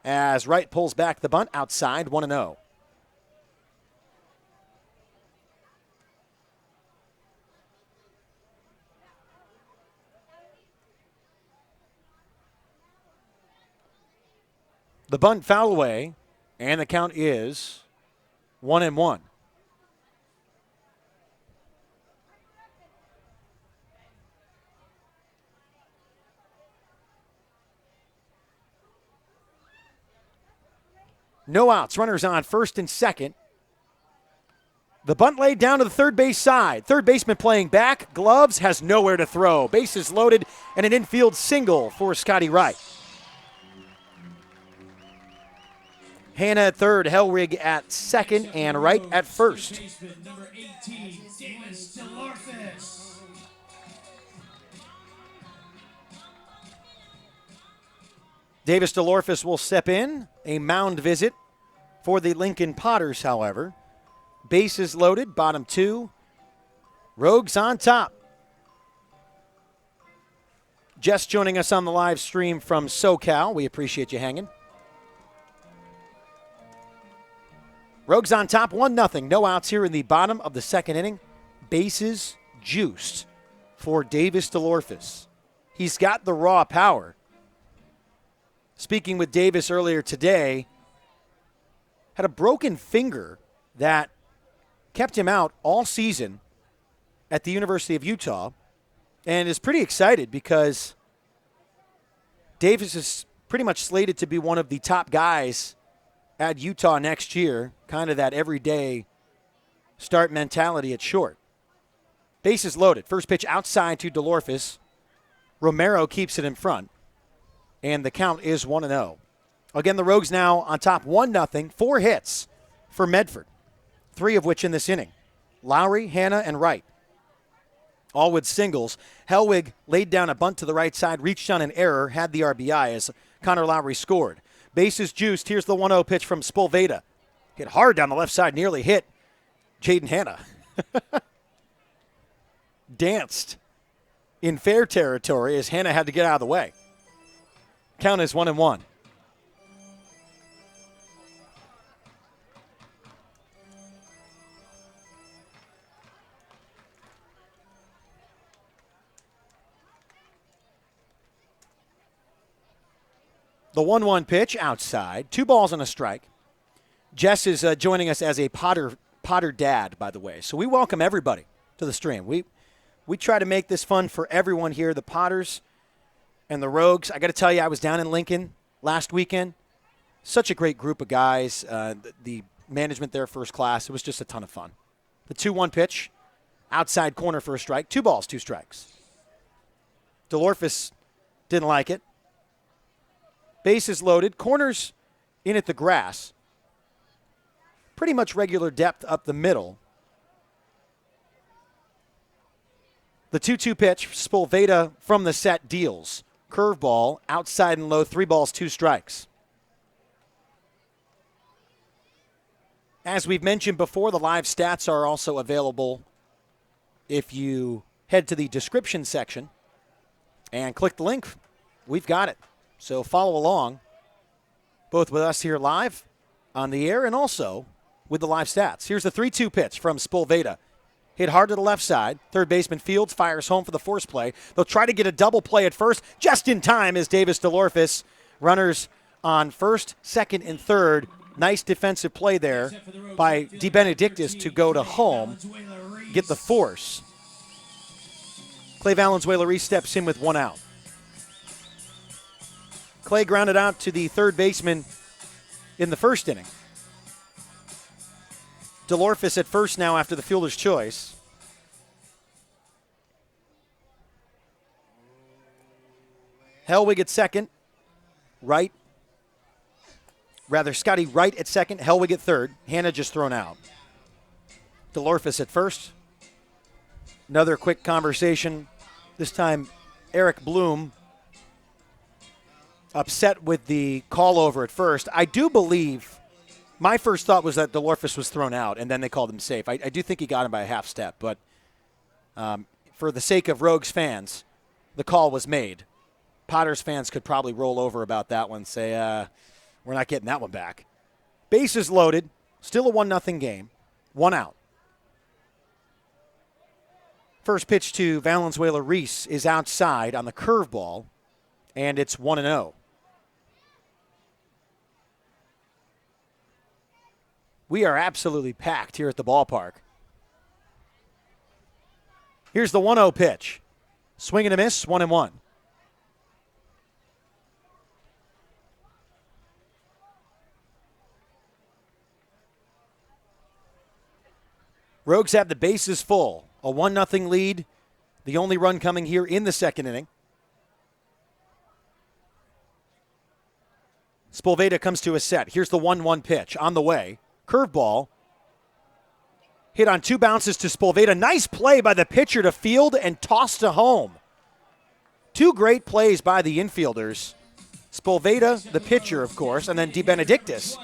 as Wright pulls back the bunt outside, 1-0. The bunt foul away, and the count is 1-1. No outs. Runners on first and second. The bunt laid down to the third base side. Third baseman playing back. Gloves, has nowhere to throw. Bases loaded, and an infield single for Scotty Wright. Hanna at third, Helwig at second, and Wright at first. Number 18, Davis DeLorfis. Davis DeLorfis will step in. A mound visit for the Lincoln Potters, however. Bases loaded, bottom 2. Rogues on top. Jess joining us on the live stream from SoCal. We appreciate you hanging. Rogues on top, 1-0. No outs here in the bottom of the second inning. Bases juiced for Davis DeLorfis. He's got the raw power. Speaking with Davis earlier today, had a broken finger that kept him out all season at the University of Utah, and is pretty excited because Davis is pretty much slated to be one of the top guys at Utah next year, kind of that everyday start mentality at short. Bases loaded. First pitch outside to DeLorphis. Romero keeps it in front, and the count is 1-0. Again, the Rogues now on top 1-0. 4 hits for Medford, 3 of which in this inning. Lowry, Hanna, and Wright, all with singles. Hellwig laid down a bunt to the right side, reached on an error, had the RBI as Connor Lowry scored. Bases juiced. Here's the 1-0 pitch from Spolveda. Hit hard down the left side, nearly hit Jaden Hanna. Danced in fair territory as Hanna had to get out of the way. Count is 1-1. The 1-1 pitch outside. 2 balls and a strike. Jess is joining us as a Potter dad, by the way. So we welcome everybody to the stream. We try to make this fun for everyone here, the Potters and the Rogues. I got to tell you, I was down in Lincoln last weekend. Such a great group of guys. The management there, first class. It was just a ton of fun. The 2-1 pitch, outside corner for a strike. 2 balls, 2 strikes. DeLorphis didn't like it. Bases loaded. Corners in at the grass. Pretty much regular depth up the middle. The 2-2 pitch, Spolveda from the set deals. Curveball, outside and low, 3 balls, 2 strikes. As we've mentioned before, the live stats are also available if you head to the description section and click the link. We've got it. So follow along, both with us here live on the air and also with the live stats. Here's the 3-2 pitch from Spolveda. Hit hard to the left side. Third baseman Fields fires home for the force play. They'll try to get a double play at first. Just in time is Davis DeLorphis. Runners on first, second, and third. Nice defensive play there by DeBenedictis to go to home, get the force. Clay Valenzuela steps in with 1 out. Clay grounded out to the third baseman in the first inning. DeLorphis at first now after the fielder's choice. Hellwig at second. Scotty Wright at second. Hellwig at third. Hanna just thrown out. DeLorphis at first. Another quick conversation. This time Eric Bloom upset with the call over at first. I do believe, my first thought was that DeLorphis was thrown out, and then they called him safe. I do think he got him by a half step, but for the sake of Rogues fans, the call was made. Potters fans could probably roll over about that one, say, we're not getting that one back. Bases loaded, still a 1-0 game, 1 out. First pitch to Valenzuela Reese is outside on the curveball, and it's 1-0. We are absolutely packed here at the ballpark. Here's the 1-0 pitch. Swing and a miss, 1-1. Rogues have the bases full. A 1-0 lead. The only run coming here in the second inning. Spolveda comes to a set. Here's the 1-1 pitch on the way. Curveball. Hit on 2 bounces to Spolveda. Nice play by the pitcher to field and toss to home. 2 great plays by the infielders. Spolveda, the pitcher, of course, and then DeBenedictis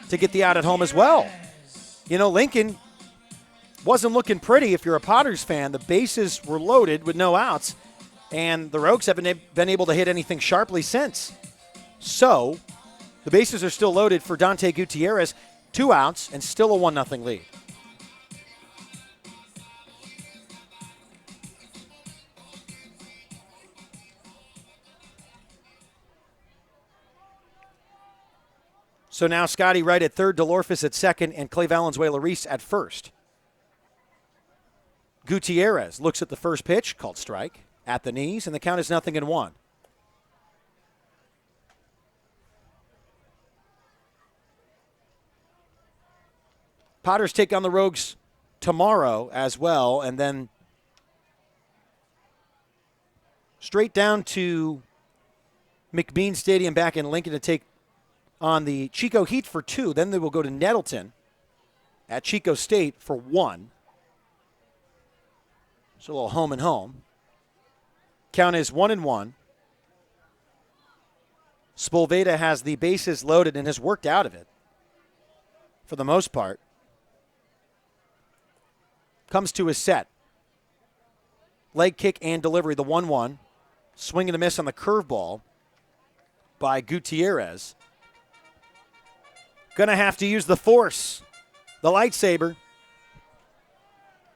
to get the out at home as well. You know, Lincoln wasn't looking pretty if you're a Potters fan. The bases were loaded with no outs, and the Rogues haven't been able to hit anything sharply since. So, the bases are still loaded for Dante Gutierrez. 2 outs and still a 1-0 lead. So now Scotty Wright at third, DeLorphis at second, and Clay Valenzuela Reese at first. Gutierrez looks at the first pitch, called strike, at the knees, and the count is 0-1. Potters take on the Rogues tomorrow as well, and then straight down to McBean Stadium back in Lincoln to take on the Chico Heat for 2. Then they will go to Nettleton at Chico State for 1. So a little home and home. Count is 1-1. Spolveda has the bases loaded and has worked out of it for the most part. Comes to his set. Leg kick and delivery, the 1-1. Swing and a miss on the curveball by Gutierrez. Gonna have to use the force, the lightsaber.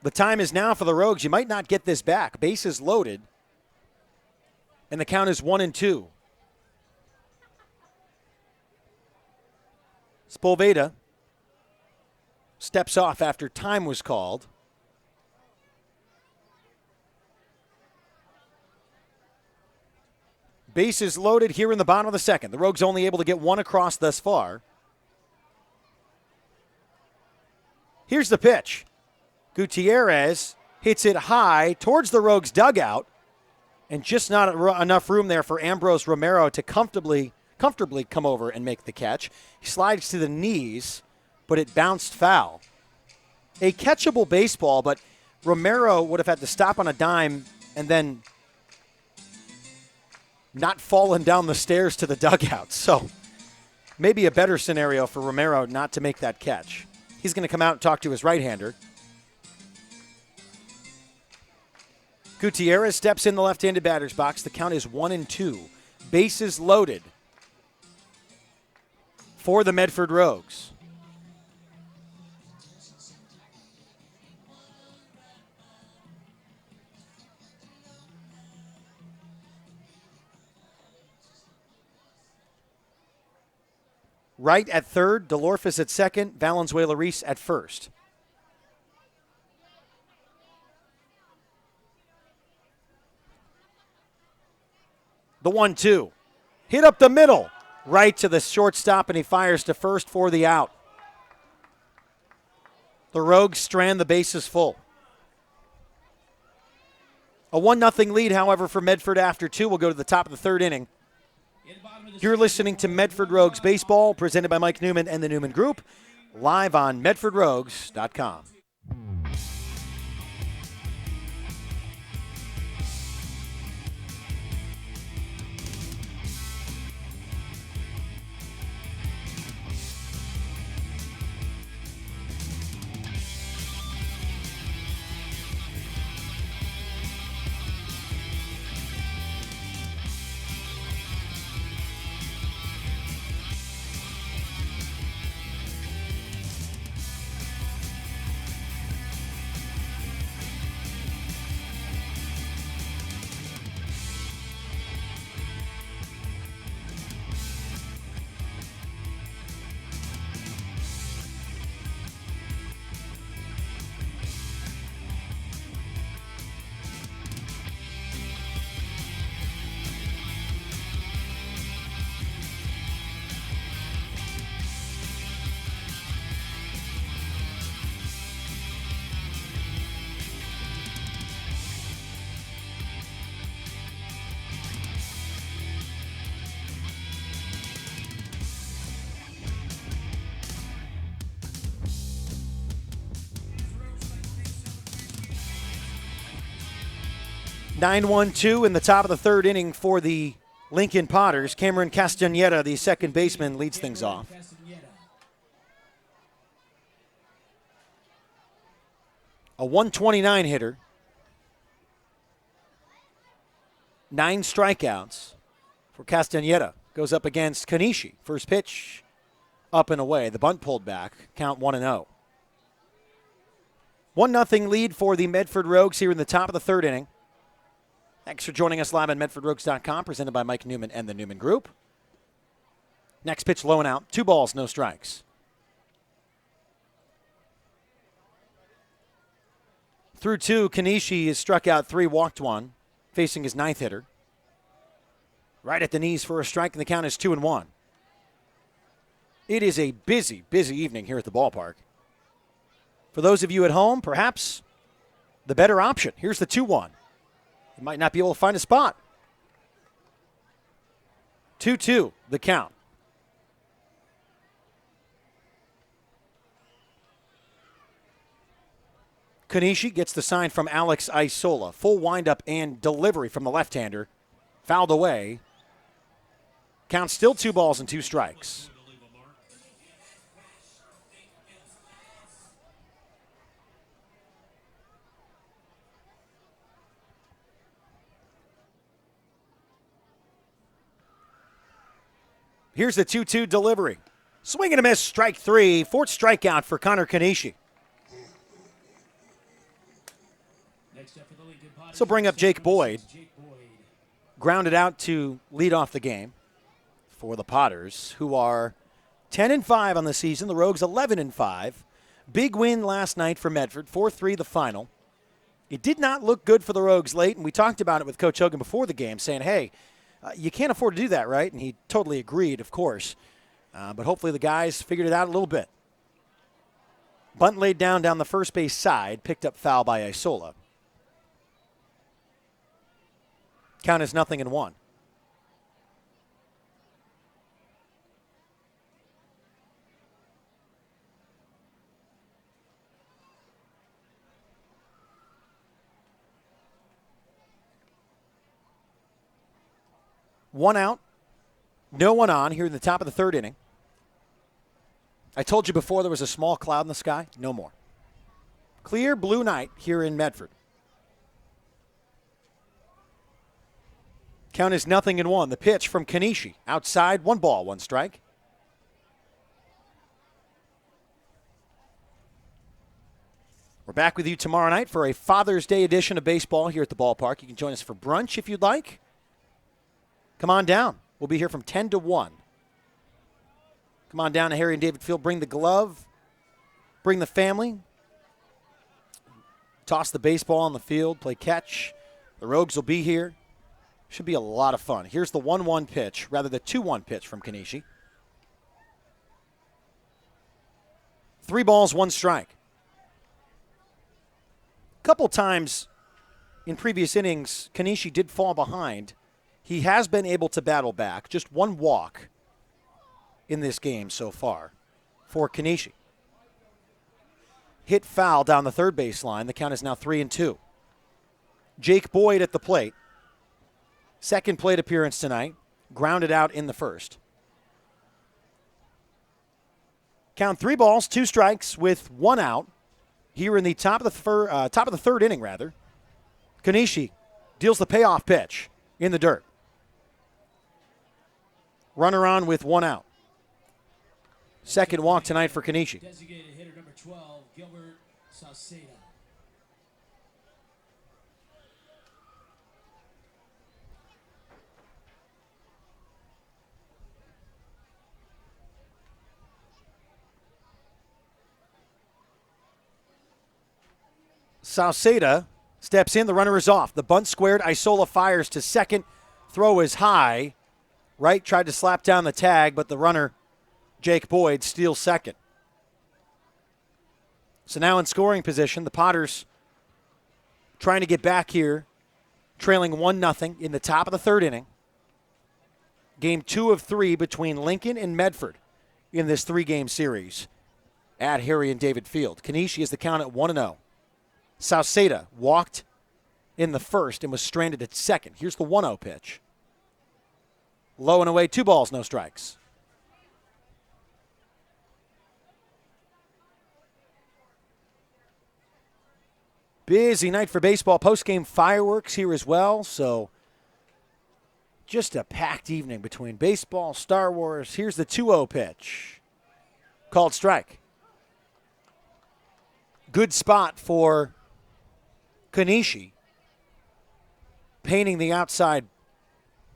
The time is now for the Rogues. You might not get this back. Bases loaded. And the count is 1-2. Spolveda steps off after time was called. Bases loaded here in the bottom of the second. The Rogues only able to get one across thus far. Here's the pitch. Gutierrez hits it high towards the Rogues' dugout, and just not enough room there for Ambrose Romero to comfortably come over and make the catch. He slides to the knees, but it bounced foul. A catchable baseball, but Romero would have had to stop on a dime and then not fallen down the stairs to the dugout. So maybe a better scenario for Romero not to make that catch. He's going to come out and talk to his right-hander. Gutierrez steps in the left-handed batter's box. The count is 1-2. Bases loaded for the Medford Rogues. Wright at third, DeLorfis at second, Valenzuela-Reese at first. The 1-2. Hit up the middle. Right to the shortstop, and he fires to first for the out. The Rogues strand the bases full. A 1-0 lead, however, for Medford after 2. We'll go to the top of the third inning. You're listening to Medford Rogues Baseball, presented by Mike Newman and the Newman Group, live on MedfordRogues.com. (9-1-2) in the top of the third inning for the Lincoln Potters. Cameron Castaneda, the second baseman, leads things off. A 129 hitter. 9 strikeouts for Castaneda. Goes up against Kanishi. First pitch, up and away. The bunt pulled back. Count 1-0. 1-0 lead for the Medford Rogues here in the top of the third inning. Thanks for joining us live on MedfordRogues.com, presented by Mike Newman and the Newman Group. Next pitch low and out. 2 balls, no strikes. Through 2, Kanishi has struck out 3, walked 1, facing his 9th hitter. Right at the knees for a strike, and the count is 2-1. It is a busy, busy evening here at the ballpark. For those of you at home, perhaps the better option. Here's the 2-1. You might not be able to find a spot. 2-2, the count. Kanishi gets the sign from Alex Isola. Full windup and delivery from the left-hander. Fouled away. Count still 2 balls and 2 strikes. Here's the 2-2 delivery. Swing and a miss, strike 3. 4th strikeout for Connor Kanishi. So bring up Jake Boyd. Grounded out to lead off the game for the Potters, who are 10-5 on the season. The Rogues 11-5. Big win last night for Medford, 4-3 the final. It did not look good for the Rogues late, and we talked about it with Coach Hogan before the game, saying, hey, you can't afford to do that, right? And he totally agreed, of course. But hopefully the guys figured it out a little bit. Bunt laid down the first base side, picked up foul by Isola. Count is 0-1. One out, no one on here in the top of the 3rd inning. I told you before there was a small cloud in the sky. No more. Clear blue night here in Medford. Count is 0-1. The pitch from Kanishi. Outside, 1 ball, 1 strike. We're back with you tomorrow night for a Father's Day edition of baseball here at the ballpark. You can join us for brunch if you'd like. Come on down. We'll be here from 10 to 1. Come on down to Harry and David Field. Bring the glove. Bring the family. Toss the baseball on the field. Play catch. The Rogues will be here. Should be a lot of fun. Here's the 1-1 pitch, rather the 2-1 pitch from Kanishi. 3 balls, 1 strike. A couple times in previous innings, Kanishi did fall behind. He has been able to battle back. Just 1 walk in this game so far for Kanishi. Hit foul down the 3rd baseline. The count is now 3-2. Jake Boyd at the plate. 2nd plate appearance tonight. Grounded out in the 1st. Count 3 balls, 2 strikes with 1 out. Here in the top of the 3rd inning, rather. Kanishi deals the payoff pitch in the dirt. Runner on with 1 out. 2nd walk tonight for Kanishi. Designated hitter number 12, Gilbert Sauceda. Sauceda steps in. The runner is off. The bunt squared. Isola fires to 2nd. Throw is high. Wright tried to slap down the tag, but the runner, Jake Boyd, steals 2nd. So now in scoring position, the Potters trying to get back here, trailing 1-0 in the top of the 3rd inning. Game 2 of 3 between Lincoln and Medford in this 3-game series at Harry and David Field. Kanishi is the count at 1-0. Sauceda walked in the 1st and was stranded at 2nd. Here's the 1-0 pitch. Low and away, 2 balls, no strikes. Busy night for baseball. Post-game fireworks here as well. So just a packed evening between baseball, Star Wars. Here's the 2-0 pitch. Called strike. Good spot for Kanishi. Painting the outside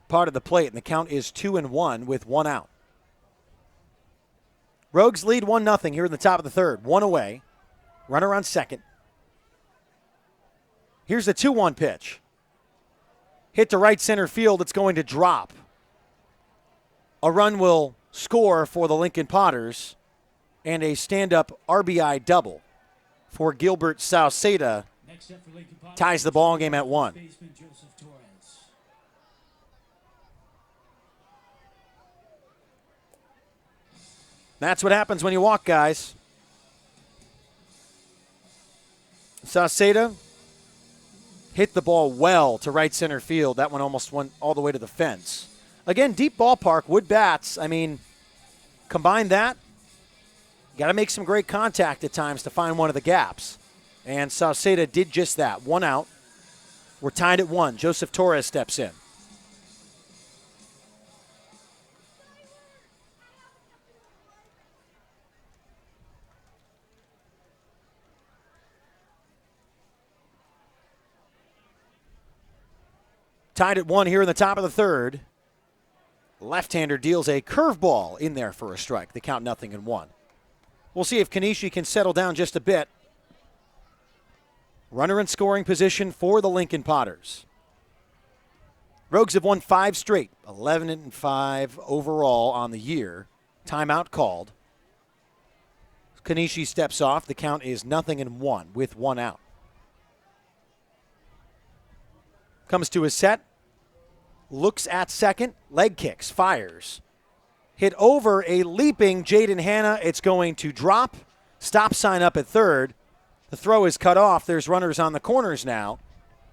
part of the plate, and the count is 2-1 with 1 out. Rogues lead 1-0 here in the top of the 3rd. 1 away. Runner on 2nd. Here's the 2-1 pitch. Hit to right center field. It's going to drop. A run will score for the Lincoln Potters and a stand-up RBI double for Gilbert Sauceda Next up for Lincoln Potter, ties the ball game at 1. baseman Joseph Torres. That's what happens when you walk, guys. Sauceda hit the ball well to right center field. That one almost went all the way to the fence. Again, deep ballpark, wood bats. I mean, combine that, you got to make some great contact at times to find one of the gaps. And Sauceda did just that. 1 out. We're tied at 1. Joseph Torres steps in. Tied at 1 here in the top of the third. Left-hander deals a curveball in there for a strike. The count 0-1. We'll see if Kanishi can settle down just a bit. Runner in scoring position for the Lincoln Potters. Rogues have won 5 straight, 11-5 overall on the year. Timeout called. Kanishi steps off. The count is 0-1 with 1 out. Comes to his set. Looks at second. Leg kicks. Fires. Hit over a leaping Jaden Hanna. It's going to drop. Stop sign up at third. The throw is cut off. There's runners on the corners now.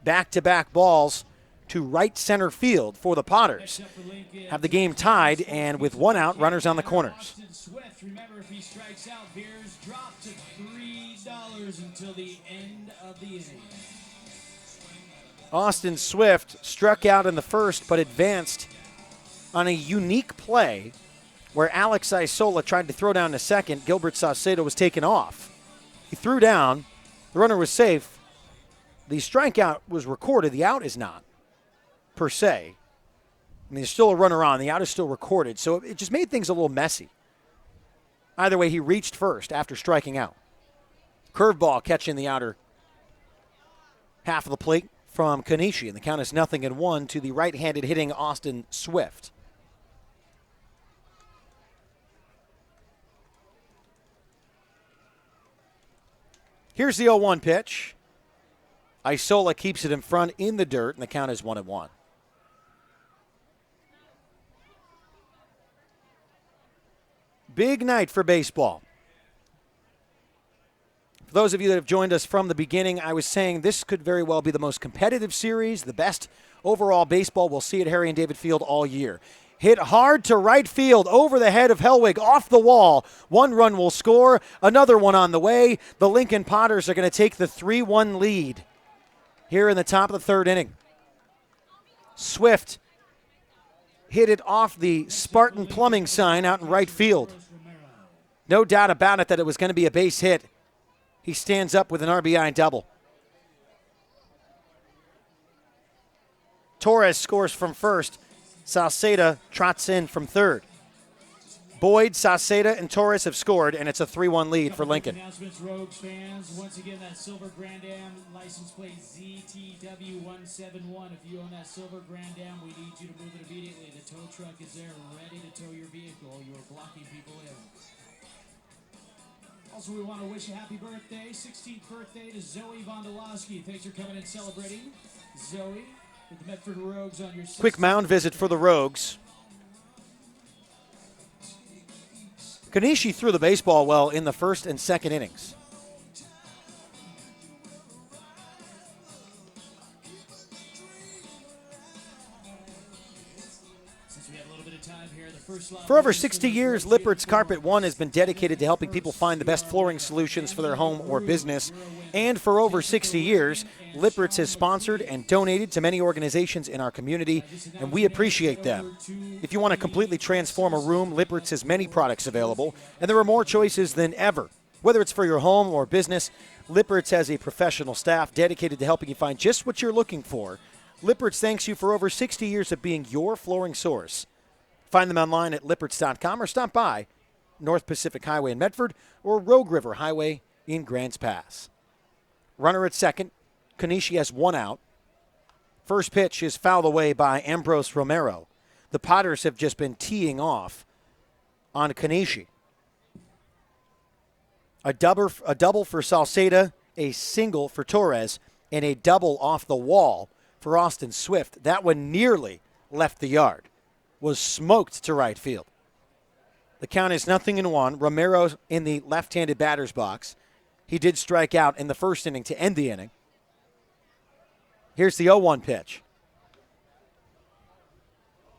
Back-to-back balls to right center field for the Potters. Have the game tied, and with 1 out, runners on the corners. Austin Swift, remember, if he strikes out, beers drop to $3 until the end of the inning. Austin Swift struck out in the first, but advanced on a unique play where Alex Isola tried to throw down to second. Gilbert Sauceda was taken off. He threw down. The runner was safe. The strikeout was recorded. The out is not, per se. I mean, there's still a runner on. The out is still recorded. So it just made things a little messy. Either way, he reached first after striking out. Curveball catching the outer half of the plate from Kanishi, and the count is 0-1 to the right-handed hitting Austin Swift. Here's the 0-1 pitch. Isola keeps it in front in the dirt, and the count is 1-1. Big night for baseball. For those of you that have joined us from the beginning, I was saying this could very well be the most competitive series, the best overall baseball we'll see at Harry and David Field all year. Hit hard to right field over the head of Hellwig, off the wall. 1 run will score, another one on the way. The Lincoln Potters are going to take the 3-1 lead here in the top of the third inning. Swift hit it off the Spartan Plumbing sign out in right field. No doubt about it that it was going to be a base hit. He stands up with an RBI double. Torres scores from first. Sauceda trots in from third. Boyd, Sauceda, and Torres have scored, and it's a 3-1 lead for Lincoln. Announcements, Rogues fans. Once again, that silver Grand Am license plate ZTW171. If you own that silver Grand Am, we need you to move it immediately. The tow truck is there, ready to tow your vehicle. You are blocking people in. Also, we want to wish a happy birthday, 16th birthday to Zoe Vondolowski. Thanks for coming and celebrating. Zoe, with the Medford Rogues on your Quick mound visit for the Rogues. Kanishi threw the baseball well in the first and second innings. For over 60 years, Lippert's Carpet One has been dedicated to helping people find the best flooring solutions for their home or business. And for over 60 years, Lippert's has sponsored and donated to many organizations in our community, and we appreciate them. If you want to completely transform a room, Lippert's has many products available, and there are more choices than ever. Whether it's for your home or business, Lippert's has a professional staff dedicated to helping you find just what you're looking for. Lippert's thanks you for over 60 years of being your flooring source. Find them online at lipperts.com or stop by North Pacific Highway in Medford or Rogue River Highway in Grants Pass. Runner at second. Kanishi has 1 out. First pitch is fouled away by Ambrose Romero. The Potters have just been teeing off on Kanishi. A double for Salceda, a single for Torres, and a double off the wall for Austin Swift. That one nearly left the yard. Was smoked to right field. The count is 0-1. Romero in the left-handed batter's box. He did strike out in the first inning to end the inning. Here's the 0-1 pitch.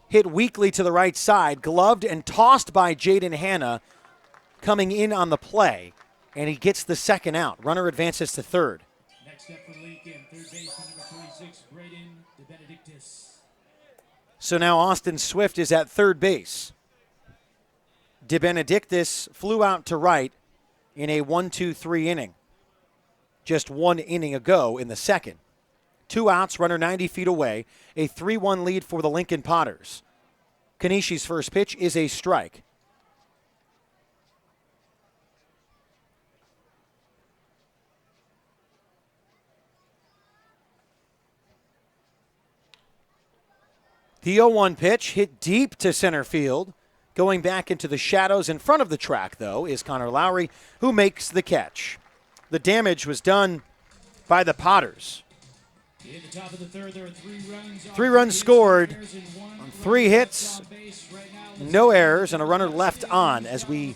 Hit weakly to the right side, gloved and tossed by Jaden Hanna coming in on the play, and he gets the second out. Runner advances to third. Next up for Lincoln, third baseman number 26, Braden DeBenedictis. So now Austin Swift is at third base. DeBenedictis flew out to right in a 1-2-3 inning. Just 1 inning ago in the second. 2 outs, runner 90 feet away. A 3-1 lead for the Lincoln Potters. Kanishi's first pitch is a strike. The 0-1 pitch hit deep to center field. Going back into the shadows in front of the track, though, is Connor Lowry, who makes the catch. The damage was done by the Potters. In the top of the third, there are 3 runs. 3 runs scored on 3 hits, no errors, and a runner left on as we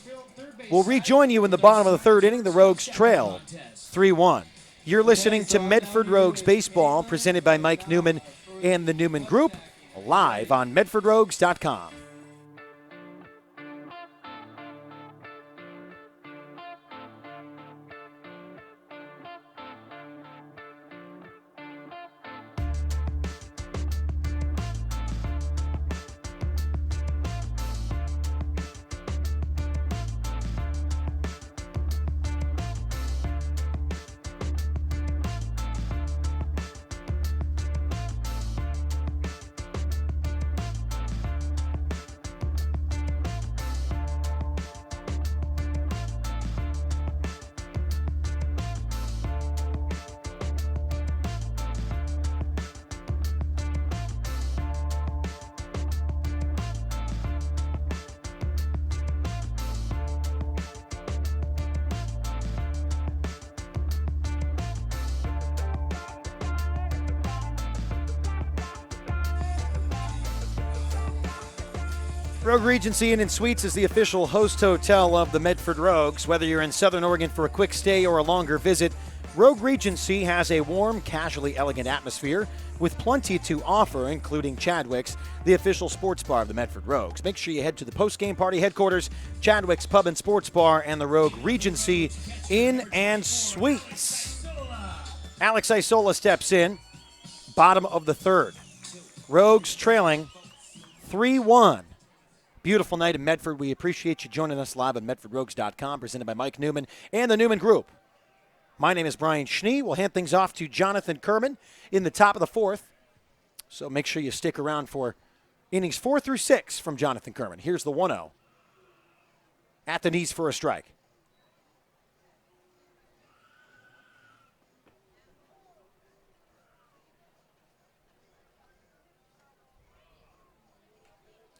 will rejoin you in the bottom of the third inning. The Rogues trail 3-1. You're listening to Medford Rogues Baseball, presented by Mike Newman and the Newman Group, live on MedfordRogues.com. Rogue Regency Inn and Suites is the official host hotel of the Medford Rogues. Whether you're in Southern Oregon for a quick stay or a longer visit, Rogue Regency has a warm, casually elegant atmosphere with plenty to offer, including Chadwick's, the official sports bar of the Medford Rogues. Make sure you head to the post-game party headquarters, Chadwick's Pub and Sports Bar, and the Rogue Regency Inn and Suites. Alex Isola steps in, bottom of the third. Rogues trailing 3-1. Beautiful night in Medford. We appreciate you joining us live on MedfordRogues.com, presented by Mike Newman and the Newman Group. My name is Brian Schnee. We'll hand things off to Jonathan Kerman in the top of the fourth. So make sure you stick around for innings 4 through 6 from Jonathan Kerman. Here's the 1-0. At the knees for a strike.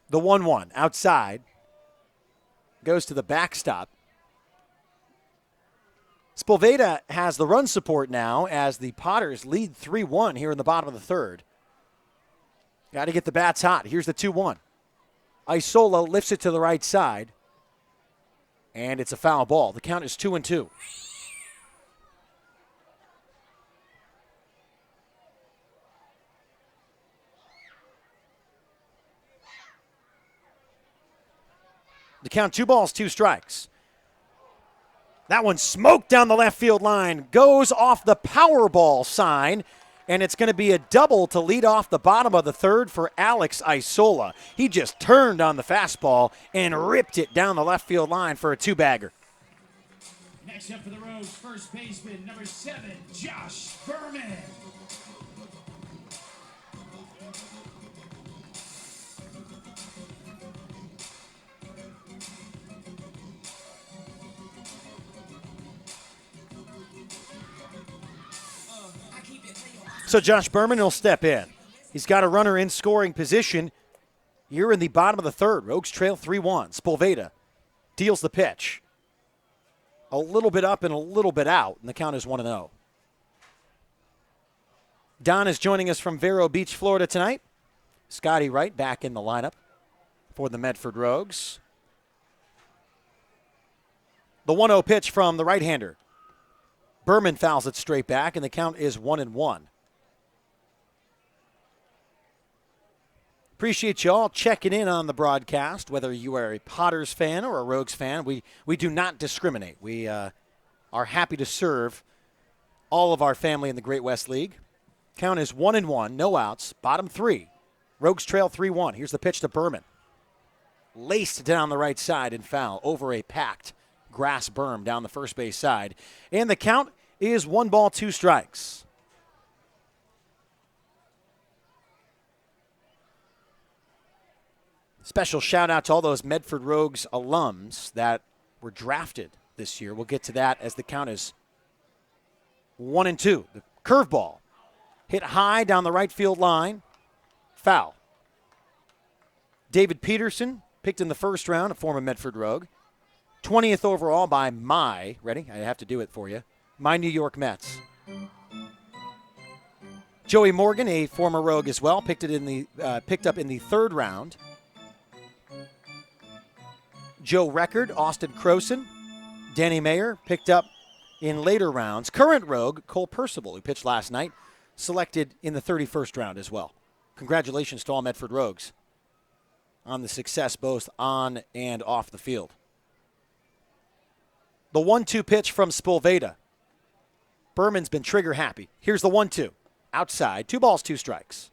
The 1-1 outside goes to the backstop. Sepulveda has the run support now as the Potters lead 3-1 here in the bottom of the third. Got to get the bats hot. Here's the 2-1. Isola lifts it to the right side, and it's a foul ball. The count is 2-2. The count 2 balls, 2 strikes. That one smoked down the left field line, goes off the Powerball sign, and it's going to be a double to lead off the bottom of the third for Alex Isola. He just turned on the fastball and ripped it down the left field line for a 2-bagger. Next up for the Rogues, first baseman, number 7, Josh Berman. So Josh Berman will step in. He's got a runner in scoring position. You're in the bottom of the third. Rogues trail 3-1. Sepulveda deals the pitch. a little bit up and a little bit out, and the count is 1-0. Don is joining us from Vero Beach, Florida tonight. Scotty Wright back in the lineup for the Medford Rogues. The 1-0 pitch from the right-hander. Berman fouls it straight back, and the count is 1-1. Appreciate you all checking in on the broadcast, whether you are a Potters fan or a Rogues fan. We do not discriminate. We are happy to serve all of our family in the Great West League. Count is 1-1, no outs, bottom 3. Rogues trail 3-1. Here's the pitch to Berman. Laced down the right side and foul over a packed grass berm down the first base side. And the count is 1 ball, 2 strikes. Special shout out to all those Medford Rogues alums that were drafted this year. We'll get to that as the count is 1-2. The curveball hit high down the right field line. Foul. David Peterson, picked in the first round, a former Medford Rogue. 20th overall by ready? I have to do it for you. My New York Mets. Joey Morgan, a former Rogue as well, picked up in the 3rd round. Joe Record, Austin Croson, Danny Mayer, picked up in later rounds. Current Rogue, Cole Percival, who pitched last night, selected in the 31st round as well. Congratulations to all Medford Rogues on the success both on and off the field. The 1-2 pitch from Spolveda. Berman's been trigger happy. Here's the 1-2. Outside, 2 balls, 2 strikes.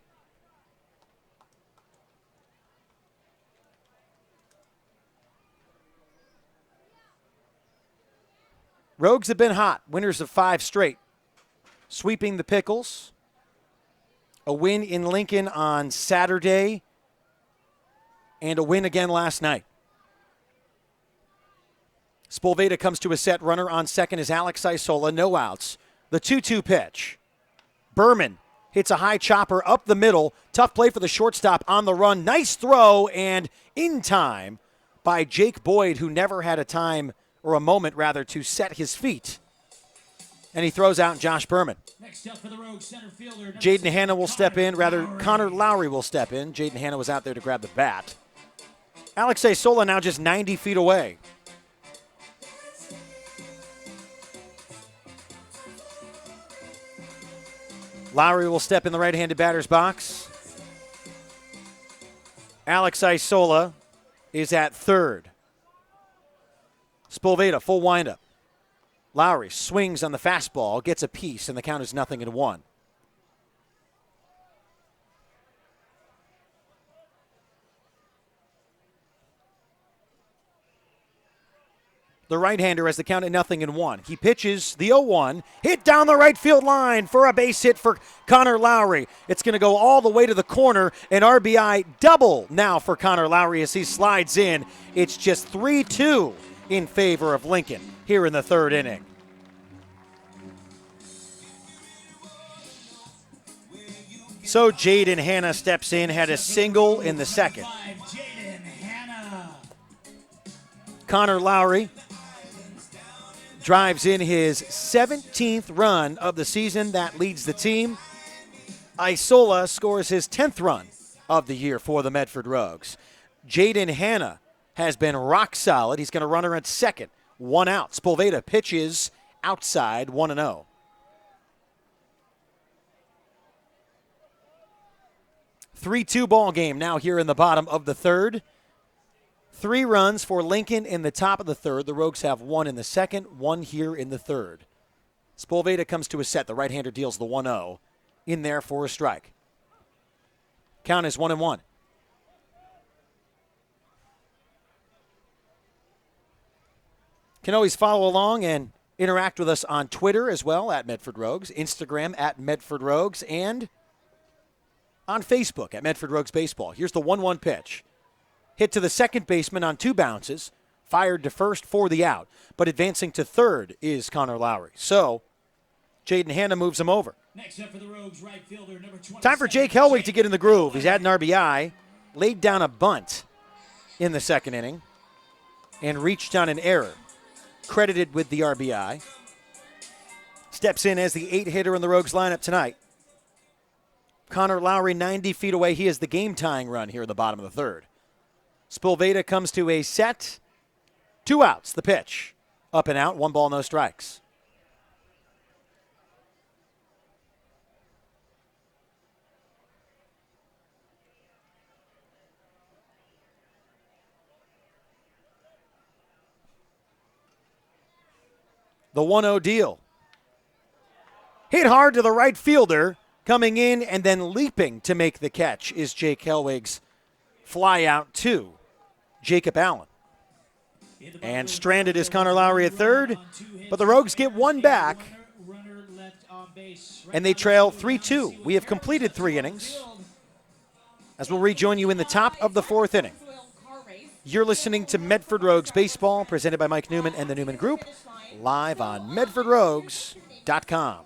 Rogues have been hot, winners of 5 straight. Sweeping the Pickles. A win in Lincoln on Saturday. And a win again last night. Spolveda comes to a set. Runner on second is Alex Isola. No outs. The 2-2 pitch. Berman hits a high chopper up the middle. Tough play for the shortstop on the run. Nice throw and in time by Jake Boyd, who never had a time or a moment, rather, to set his feet. And he throws out Josh Berman. Next up for the Rogues, center fielder, Jaden Hanna will step in. Connor Lowry will step in. Jaden Hanna was out there to grab the bat. Alex Isola now just 90 feet away. Lowry will step in the right-handed batter's box. Alex Isola is at third. Spolveda, full windup. Lowry swings on the fastball, gets a piece, and the count is 0-1. The right-hander has the count at 0-1. He pitches the 0-1, hit down the right field line for a base hit for Connor Lowry. It's going to go all the way to the corner, an RBI double now for Connor Lowry as he slides in. It's just 3-2 in favor of Lincoln here in the 3rd inning. So Jaden Hanna steps in, had a single in the 2nd. Connor Lowry drives in his 17th run of the season. That leads the team. Isola scores his 10th run of the year for the Medford Rogues. Jaden Hanna has been rock solid. He's going to run her at second. 1 out. Spolveda pitches outside, 1-0. A 3-2 ball game now here in the bottom of the 3rd. 3 runs for Lincoln in the top of the 3rd. The Rogues have 1 in the 2nd, 1 here in the 3rd. Spolveda comes to a set. The right-hander deals the 1-0. In there for a strike. Count is 1-1. Can always follow along and interact with us on Twitter as well, at Medford Rogues, Instagram at Medford Rogues, and on Facebook at Medford Rogues Baseball. Here's the 1-1 pitch. Hit to the second baseman on 2 bounces, fired to first for the out, but advancing to third is Connor Lowry. So Jaden Hanna moves him over. Next up for the Rogues, right fielder, number 27. Time for Jake Helwig to get in the groove. He's had an RBI, laid down a bunt in the 2nd inning, and reached on an error. credited with the RBI. Steps in as the 8-hitter in the Rogues lineup tonight. Connor Lowry 90 feet away. He has the game-tying run here in the bottom of the third. Spolveda comes to a set. 2 outs. The pitch. Up and out. 1 ball, no strikes. The 1-0 deal. Hit hard to the right fielder. Coming in and then leaping to make the catch is Jake Helwig's fly out to Jacob Allen. And stranded is Connor Lowry at third, but the Rogues get 1 back, and they trail 3-2. We have completed 3 innings, as we'll rejoin you in the top of the 4th inning. You're listening to Medford Rogues Baseball, presented by Mike Newman and the Newman Group, live on MedfordRogues.com.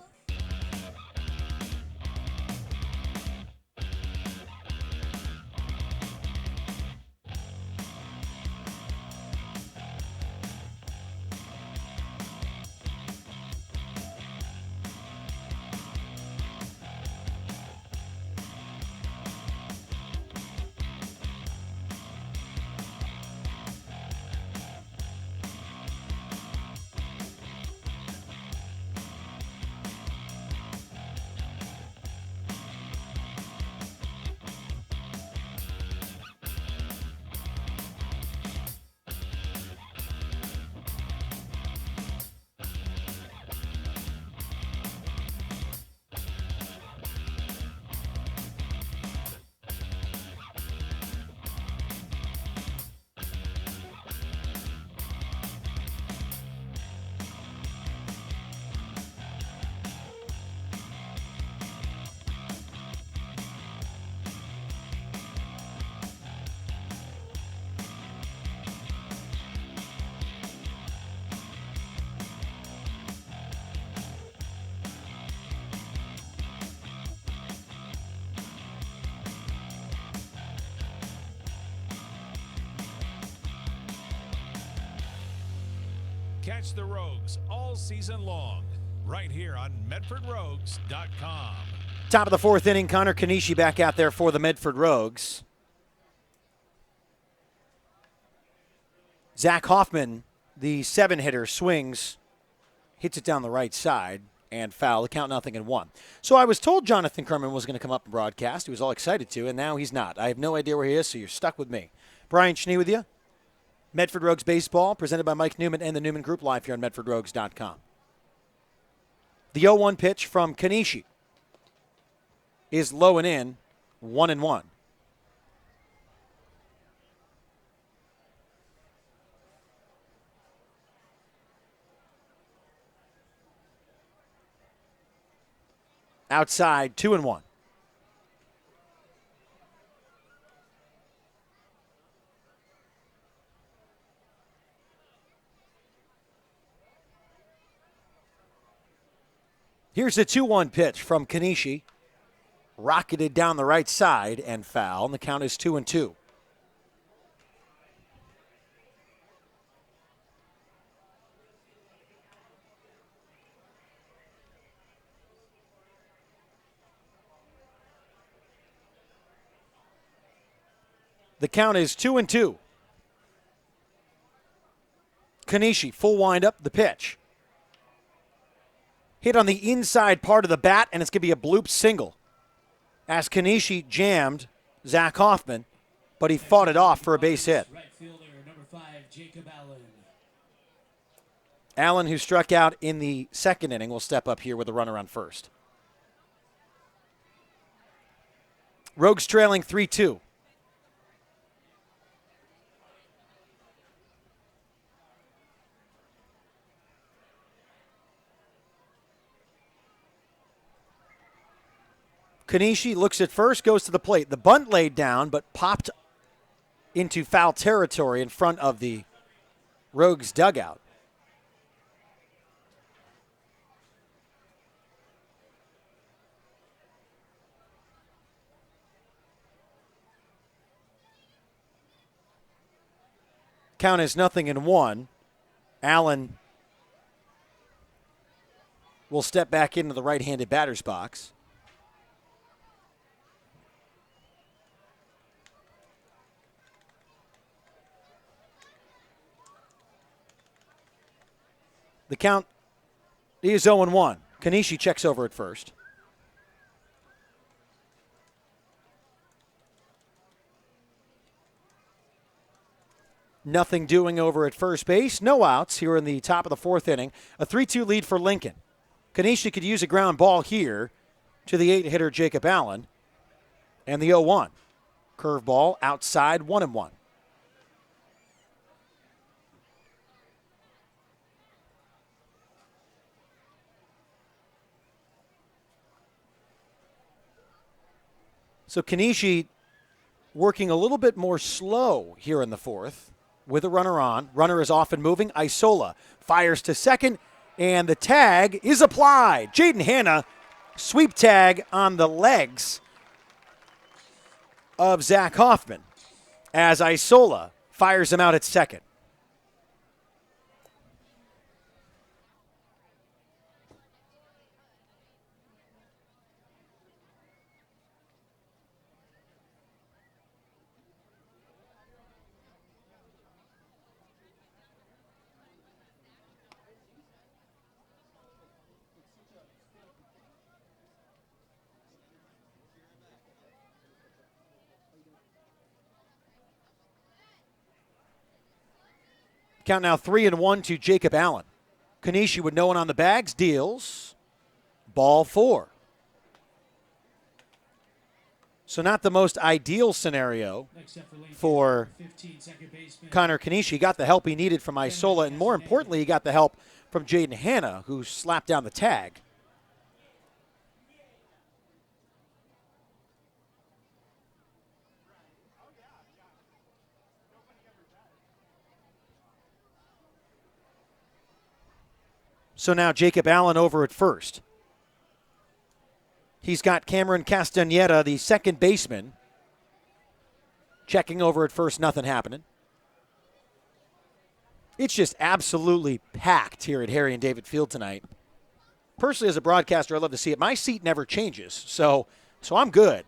Catch the Rogues all season long, right here on MedfordRogues.com. Top of the 4th inning, Connor Kanishi back out there for the Medford Rogues. Zach Hoffman, the 7-hitter, swings, hits it down the right side, and foul. The count 0-1. So I was told Jonathan Kerman was going to come up and broadcast. He was all excited to, and now he's not. I have no idea where he is, so you're stuck with me. Brian Schnee with you. Medford Rogues Baseball, presented by Mike Newman and the Newman Group, live here on MedfordRogues.com. The 0-1 pitch from Kanishi is low and in, 1-1. Outside, 2-1. Here's the 2-1 pitch from Kanishi. Rocketed down the right side and foul, and the count is 2-2. The count is 2-2. Kanishi, full windup, the pitch. Hit on the inside part of the bat, and it's going to be a bloop single. As Kanishi jammed Zach Hoffman, but he fought it off for a base hit. Right fielder, number 5, Jacob Allen. Allen, who struck out in the 2nd inning, will step up here with a runner on first. Rogues trailing 3-2. Kanishi looks at first, goes to the plate. The bunt laid down, but popped into foul territory in front of the Rogues dugout. Count is 0-1. Allen will step back into the right-handed batter's box. The count is 0-1. Kanishi checks over at first. Nothing doing over at first base. No outs here in the top of the fourth inning. A 3-2 lead for Lincoln. Kanishi could use a ground ball here to the 8-hitter Jacob Allen. And the 0-1. Curveball outside, 1-1. So Kanishi working a little bit more slow here in the fourth with a runner on. Runner is off and moving. Isola fires to second, and the tag is applied. Jaden Hanna, sweep tag on the legs of Zach Hoffman as Isola fires him out at second. Count now 3-1 to Jacob Allen. Kanishi with no one on the bags deals ball 4. So not the most ideal scenario for Connor Kanishi. He got the help he needed from Isola, and more importantly, he got the help from Jaden Hanna, who slapped down the tag. So now Jacob Allen over at first. He's got Cameron Castaneda, the second baseman, checking over at first, nothing happening. It's just absolutely packed here at Harry and David Field tonight. Personally, as a broadcaster, I love to see it. My seat never changes, so I'm good.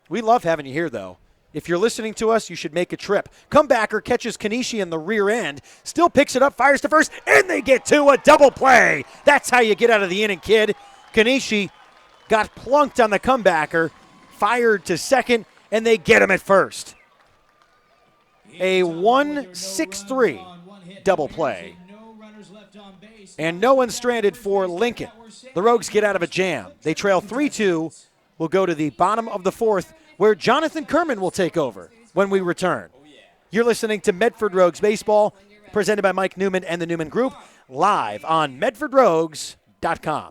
We love having you here, though. If you're listening to us, you should make a trip. Comebacker catches Kanishi in the rear end, still picks it up, fires to first, and they get to a double play. That's how you get out of the inning, kid. Kanishi got plunked on the comebacker, fired to second, and they get him at first. A 1-6-3 double play. And no one stranded for Lincoln. The Rogues get out of a jam. They trail 3-2. We'll go to the bottom of the fourth, where Jonathan Kerman will take over when we return. You're listening to Medford Rogues Baseball, presented by Mike Newman and the Newman Group, live on MedfordRogues.com.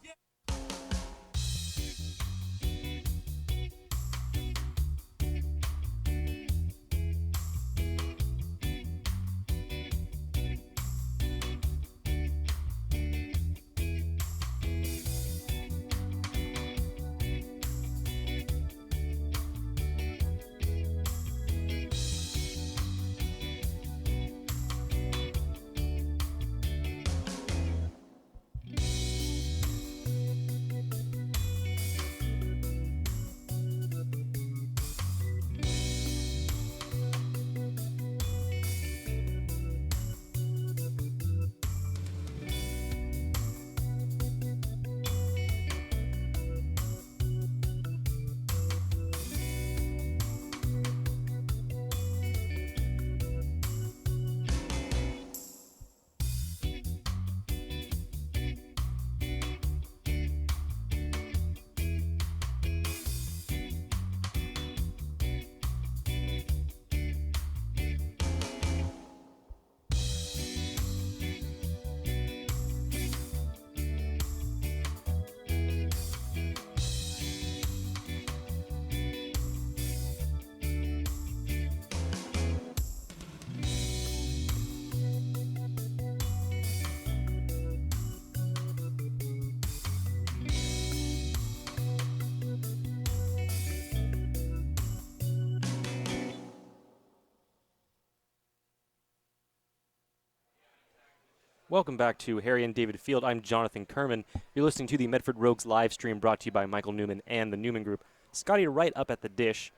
Welcome back to Harry and David Field. I'm Jonathan Kerman. You're listening to the Medford Rogues live stream brought to you by Michael Newman and the Newman Group. Scotty Wright up at the dish,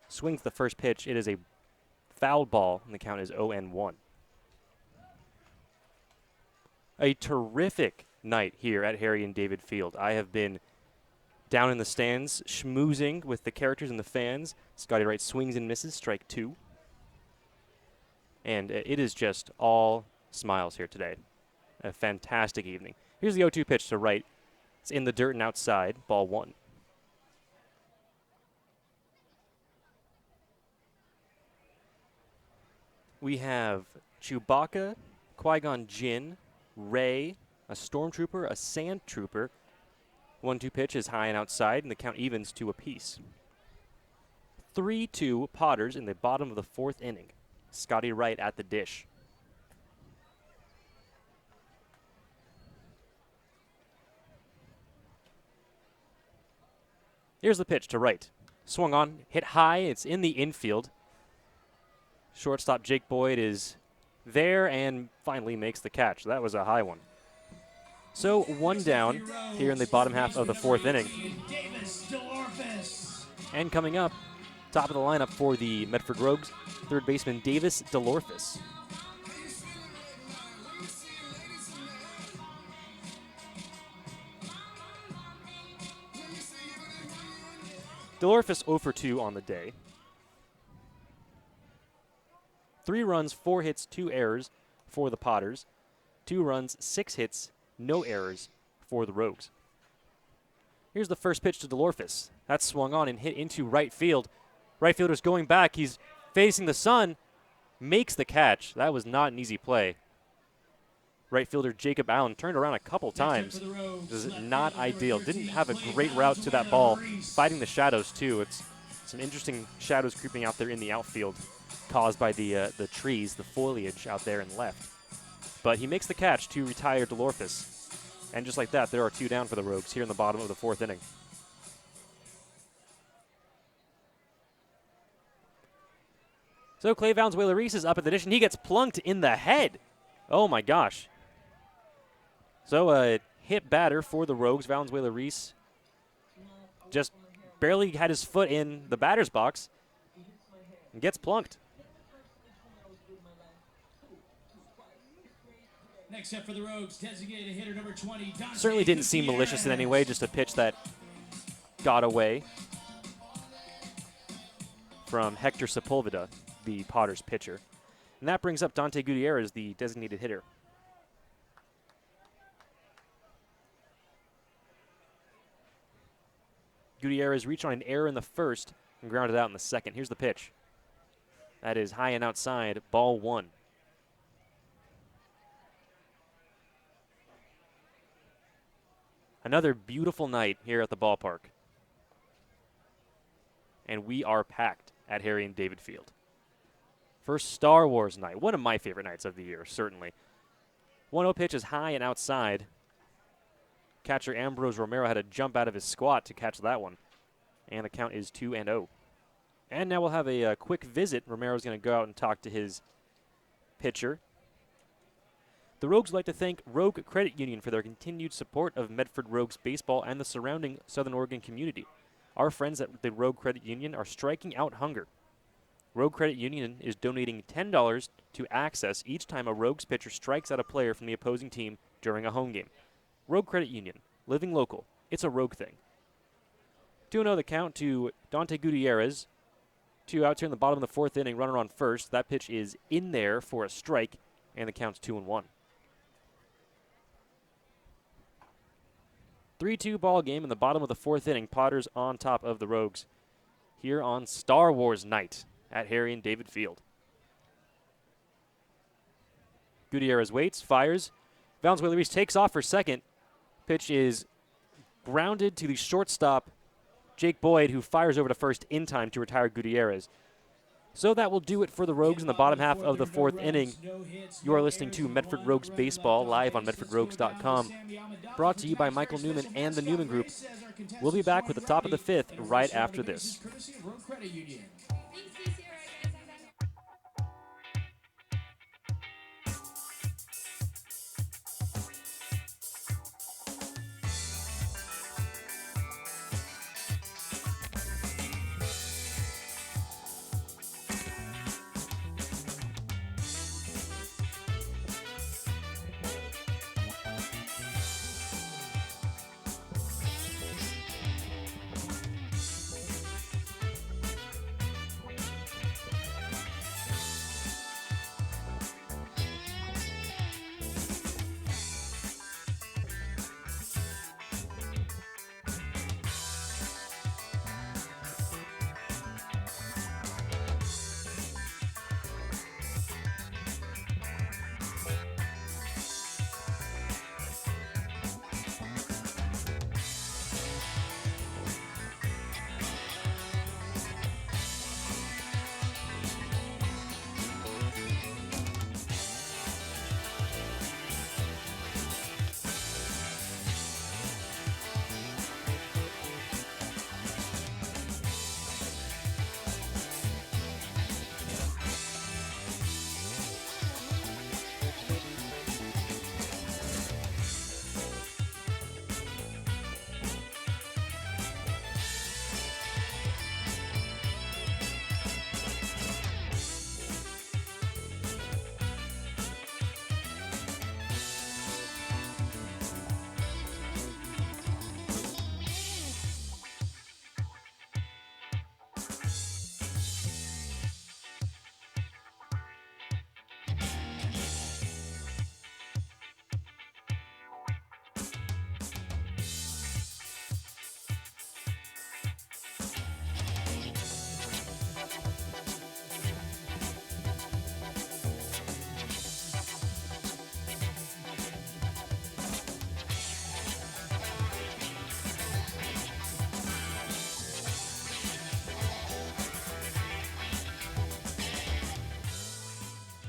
swings the first pitch. It is a foul ball, and the count is 0-1. A terrific night here at Harry and David Field. I have been down in the stands schmoozing with the characters and the fans. Scotty Wright swings and misses, strike 2. And it is just all smiles here today. A fantastic evening. Here's the 0-2 pitch to Wright. It's in the dirt and outside, ball 1. We have Chewbacca, Qui-Gon Jinn, Rey, a Stormtrooper, a Sand Trooper. 1-2 pitch is high and outside, and the count evens to apiece. 3-2 Potters in the bottom of the 4th inning. Scotty Wright at the dish. Here's the pitch to Wright. Swung on, hit high, it's in the infield. Shortstop Jake Boyd is there and finally makes the catch. That was a high one. So 1 down here in the bottom half of the 4th inning. And coming up, top of the lineup for the Medford Rogues, third baseman Davis DeLorphis. DeLorphis 0 for 2 on the day. 3 runs, 4 hits, 2 errors for the Potters. 2 runs, 6 hits, no errors for the Rogues. Here's the first pitch to DeLorphis. That's swung on and hit into right field. Right fielder's going back. He's facing the sun. Makes the catch. That was not an easy play. Right fielder Jacob Allen turned around a couple times. This is not ideal. Didn't have a great route to that ball. Fighting the shadows, too. It's some interesting shadows creeping out there in the outfield caused by the trees, the foliage out there and left. But he makes the catch to retire DeLorphis. And just like that, there are 2 down for the Rogues here in the bottom of the 4th inning. So Clay Valenzuela-Reese is up at the dish, and he gets plunked in the head. Oh, my gosh. So a hit batter for the Rogues. Valenzuela-Reese just barely had his foot in the batter's box and gets plunked. Next up for the Rogues, designated hitter number 20. Certainly didn't seem malicious in any way, just a pitch that got away from Hector Sepulveda, the Potters pitcher. And that brings up Dante Gutierrez, the designated hitter. Gutierrez reached on an error in the first and grounded out in the second. Here's the pitch. That is high and outside, ball 1. Another beautiful night here at the ballpark. And we are packed at Harry and David Field. First Star Wars night. One of my favorite nights of the year, certainly. 1-0 pitch is high and outside. Catcher Ambrose Romero had to jump out of his squat to catch that one. And the count is 2-0. And now we'll have a quick visit. Romero's going to go out and talk to his pitcher. The Rogues would like to thank Rogue Credit Union for their continued support of Medford Rogues baseball and the surrounding Southern Oregon community. Our friends at the Rogue Credit Union are striking out hunger. Rogue Credit Union is donating $10 to Access each time a Rogues pitcher strikes out a player from the opposing team during a home game. Rogue Credit Union, living local. It's a Rogue thing. 2-0 the count to Dante Gutierrez. 2 outs here in the bottom of the 4th inning, runner on first. That pitch is in there for a strike, and the count's 2-1. 3-2 ball game in the bottom of the 4th inning. Potters on top of the Rogues here on Star Wars night at Harry and David Field. Gutierrez waits, fires. Valenzuela-Reese takes off for second. Pitch is grounded to the shortstop, Jake Boyd, who fires over to first in time to retire Gutierrez. So that will do it for the Rogues in the bottom half of the 4th inning. You are listening to Medford Rogues Baseball live on MedfordRogues.com. Brought to you by Michael Newman and the Newman Group. We'll be back with the top of the 5th right after this.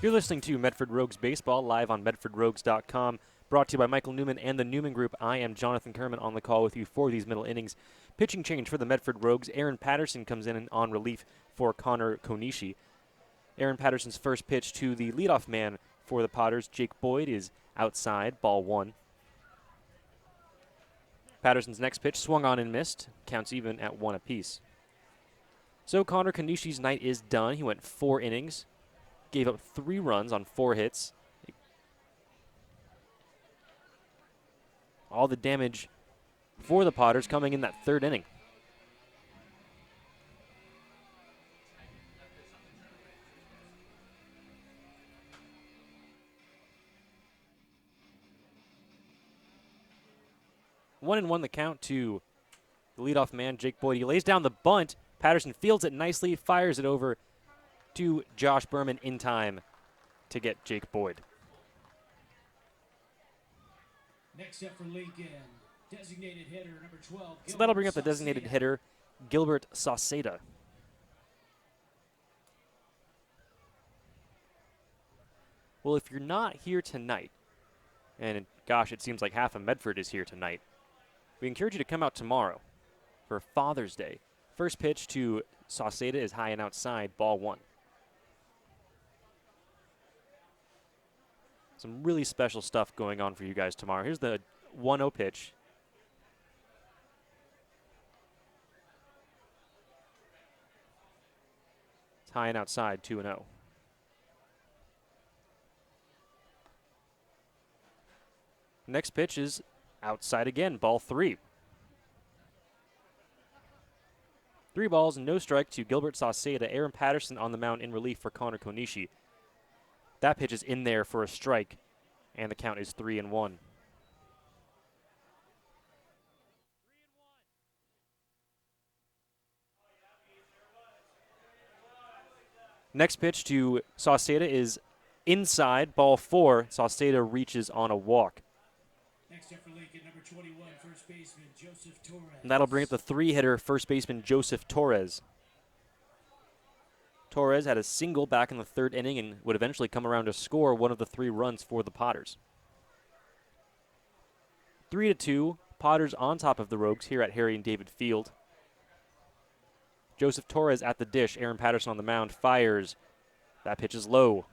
You're listening to Medford Rogues Baseball live on MedfordRogues.com, brought to you by Michael Newman and the Newman Group. I am Jonathan Kerman on the call with you for these middle innings. Pitching change for the Medford Rogues. Aaron Patterson comes in on relief for Connor Konishi. Aaron Patterson's first pitch to the leadoff man for the Potters, Jake Boyd, is outside, ball one. Patterson's next pitch swung on and missed, counts even at one apiece. So Connor Konishi's night is done. He went 4 innings. Gave up 3 runs on 4 hits. All the damage for the Potters coming in that 3rd inning. One and 1 the count to the leadoff man, Jake Boyd. He lays down the bunt. Patterson fields it nicely, fires it over to Josh Berman in time to get Jake Boyd. Next up for Lincoln, designated hitter number 12. So that'll bring up the designated hitter, Gilbert Sauceda. Well, if you're not here tonight, and gosh, it seems like half of Medford is here tonight, we encourage you to come out tomorrow for Father's Day. First pitch to Sauceda is high and outside, ball one. Some really special stuff going on for you guys tomorrow. Here's the 1-0 pitch. It's high and outside, 2-0. Next pitch is outside again, ball 3. 3 balls, no strike to Gilbert Sauceda. Aaron Patterson on the mound in relief for Connor Konishi. That pitch is in there for a strike, and the count is 3-1. Next pitch to Sauceda is inside, ball 4. Sauceda reaches on a walk. Next up for Lincoln, number 21, first baseman Joseph Torres. And that'll bring up the 3-hitter first baseman Joseph Torres. Torres had a single back in the 3rd inning and would eventually come around to score one of the 3 runs for the Potters. 3-2, Potters on top of the Rogues here at Harry and David Field. Joseph Torres at the dish. Aaron Patterson on the mound fires. That pitch is low.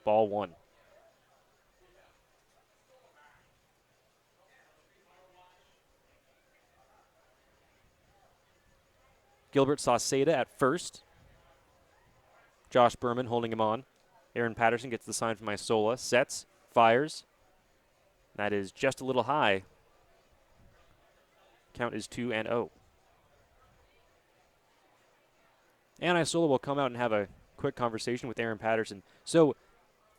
Ball 1. Gilbert Sauceda at first. Josh Berman holding him on. Aaron Patterson gets the sign from Isola. Sets, fires. That is just a little high. Count is 2-0. And Isola will come out and have a quick conversation with Aaron Patterson. So,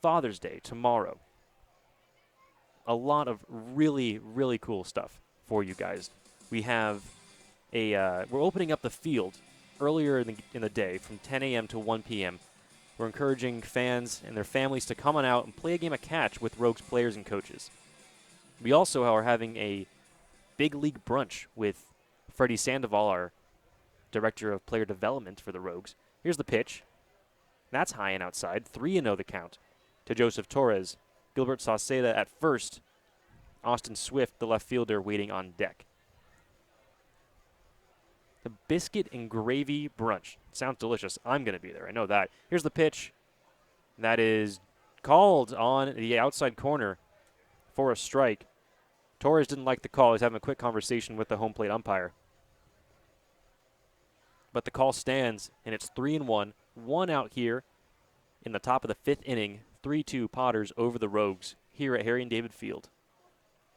Father's Day, tomorrow. A lot of really, really cool stuff for you guys. We have we're opening up the field earlier in the day from 10 a.m. to 1 p.m. We're encouraging fans and their families to come on out and play a game of catch with Rogues players and coaches. We also are having a big league brunch with Freddie Sandoval, our director of player development for the Rogues. Here's the pitch. That's high and outside. 3-0 the count to Joseph Torres. Gilbert Sauceda at first. Austin Swift, the left fielder, waiting on deck. The biscuit and gravy brunch. Sounds delicious. I'm going to be there. I know that. Here's the pitch. That is called on the outside corner for a strike. Torres didn't like the call. He's having a quick conversation with the home plate umpire. But the call stands, and it's 3-1. 1 out here in the top of the 5th inning. 3-2 Potters over the Rogues here at Harry and David Field.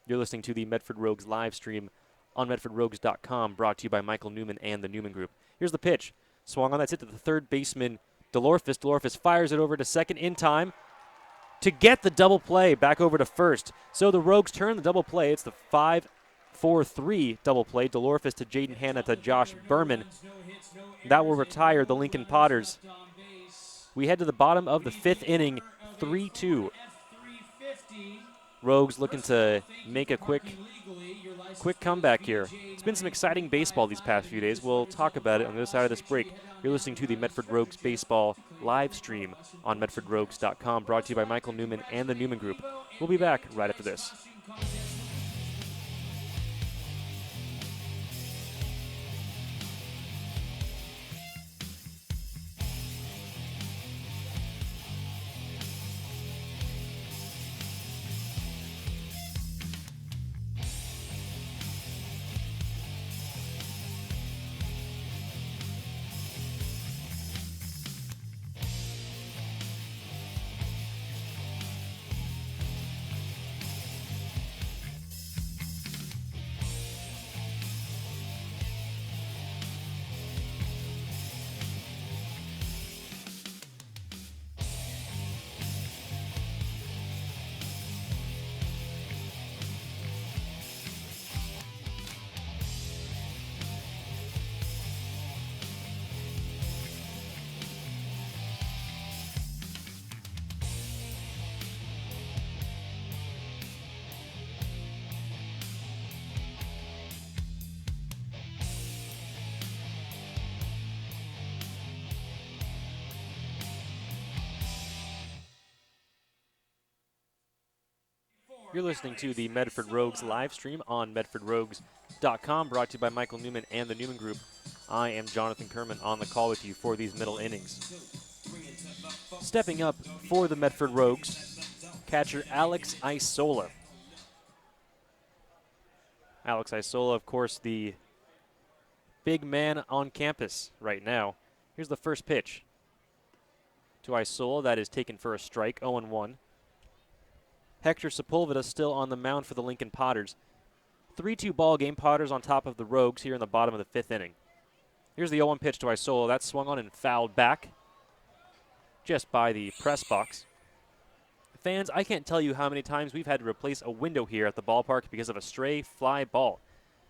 You're listening to the Medford Rogues live stream on MedfordRogues.com, brought to you by Michael Newman and the Newman Group. Here's the pitch. Swung on, that's it to the 3rd baseman, DeLorfis. DeLorfis fires it over to second in time to get the double play back over to first. So the Rogues turn the double play. It's the 5-4-3 double play. DeLorfis to Jaden Hanna to Josh Berman. That will retire the Lincoln Potters. We head to the bottom of the 5th inning, 3-2. Rogues looking to make a quick comeback here. It's been some exciting baseball these past few days. We'll talk about it on the other side of this break. You're listening to the Medford Rogues baseball live stream on medfordrogues.com, brought to you by Michael Newman and the Newman Group. We'll be back right after this. You're listening to the Medford Rogues live stream on medfordrogues.com, brought to you by Michael Newman and the Newman Group. I am Jonathan Kerman on the call with you for these middle innings. Stepping up for the Medford Rogues, catcher Alex Isola. Alex Isola, of course, the big man on campus right now. Here's the first pitch to Isola. That is taken for a strike, 0-1. Hector Sepulveda still on the mound for the Lincoln Potters. 3-2 ball game. Potters on top of the Rogues here in the bottom of the fifth inning. Here's the 0-1 pitch to Isola. That's swung on and fouled back just by the press box. Fans, I can't tell you how many times we've had to replace a window here at the ballpark because of a stray fly ball.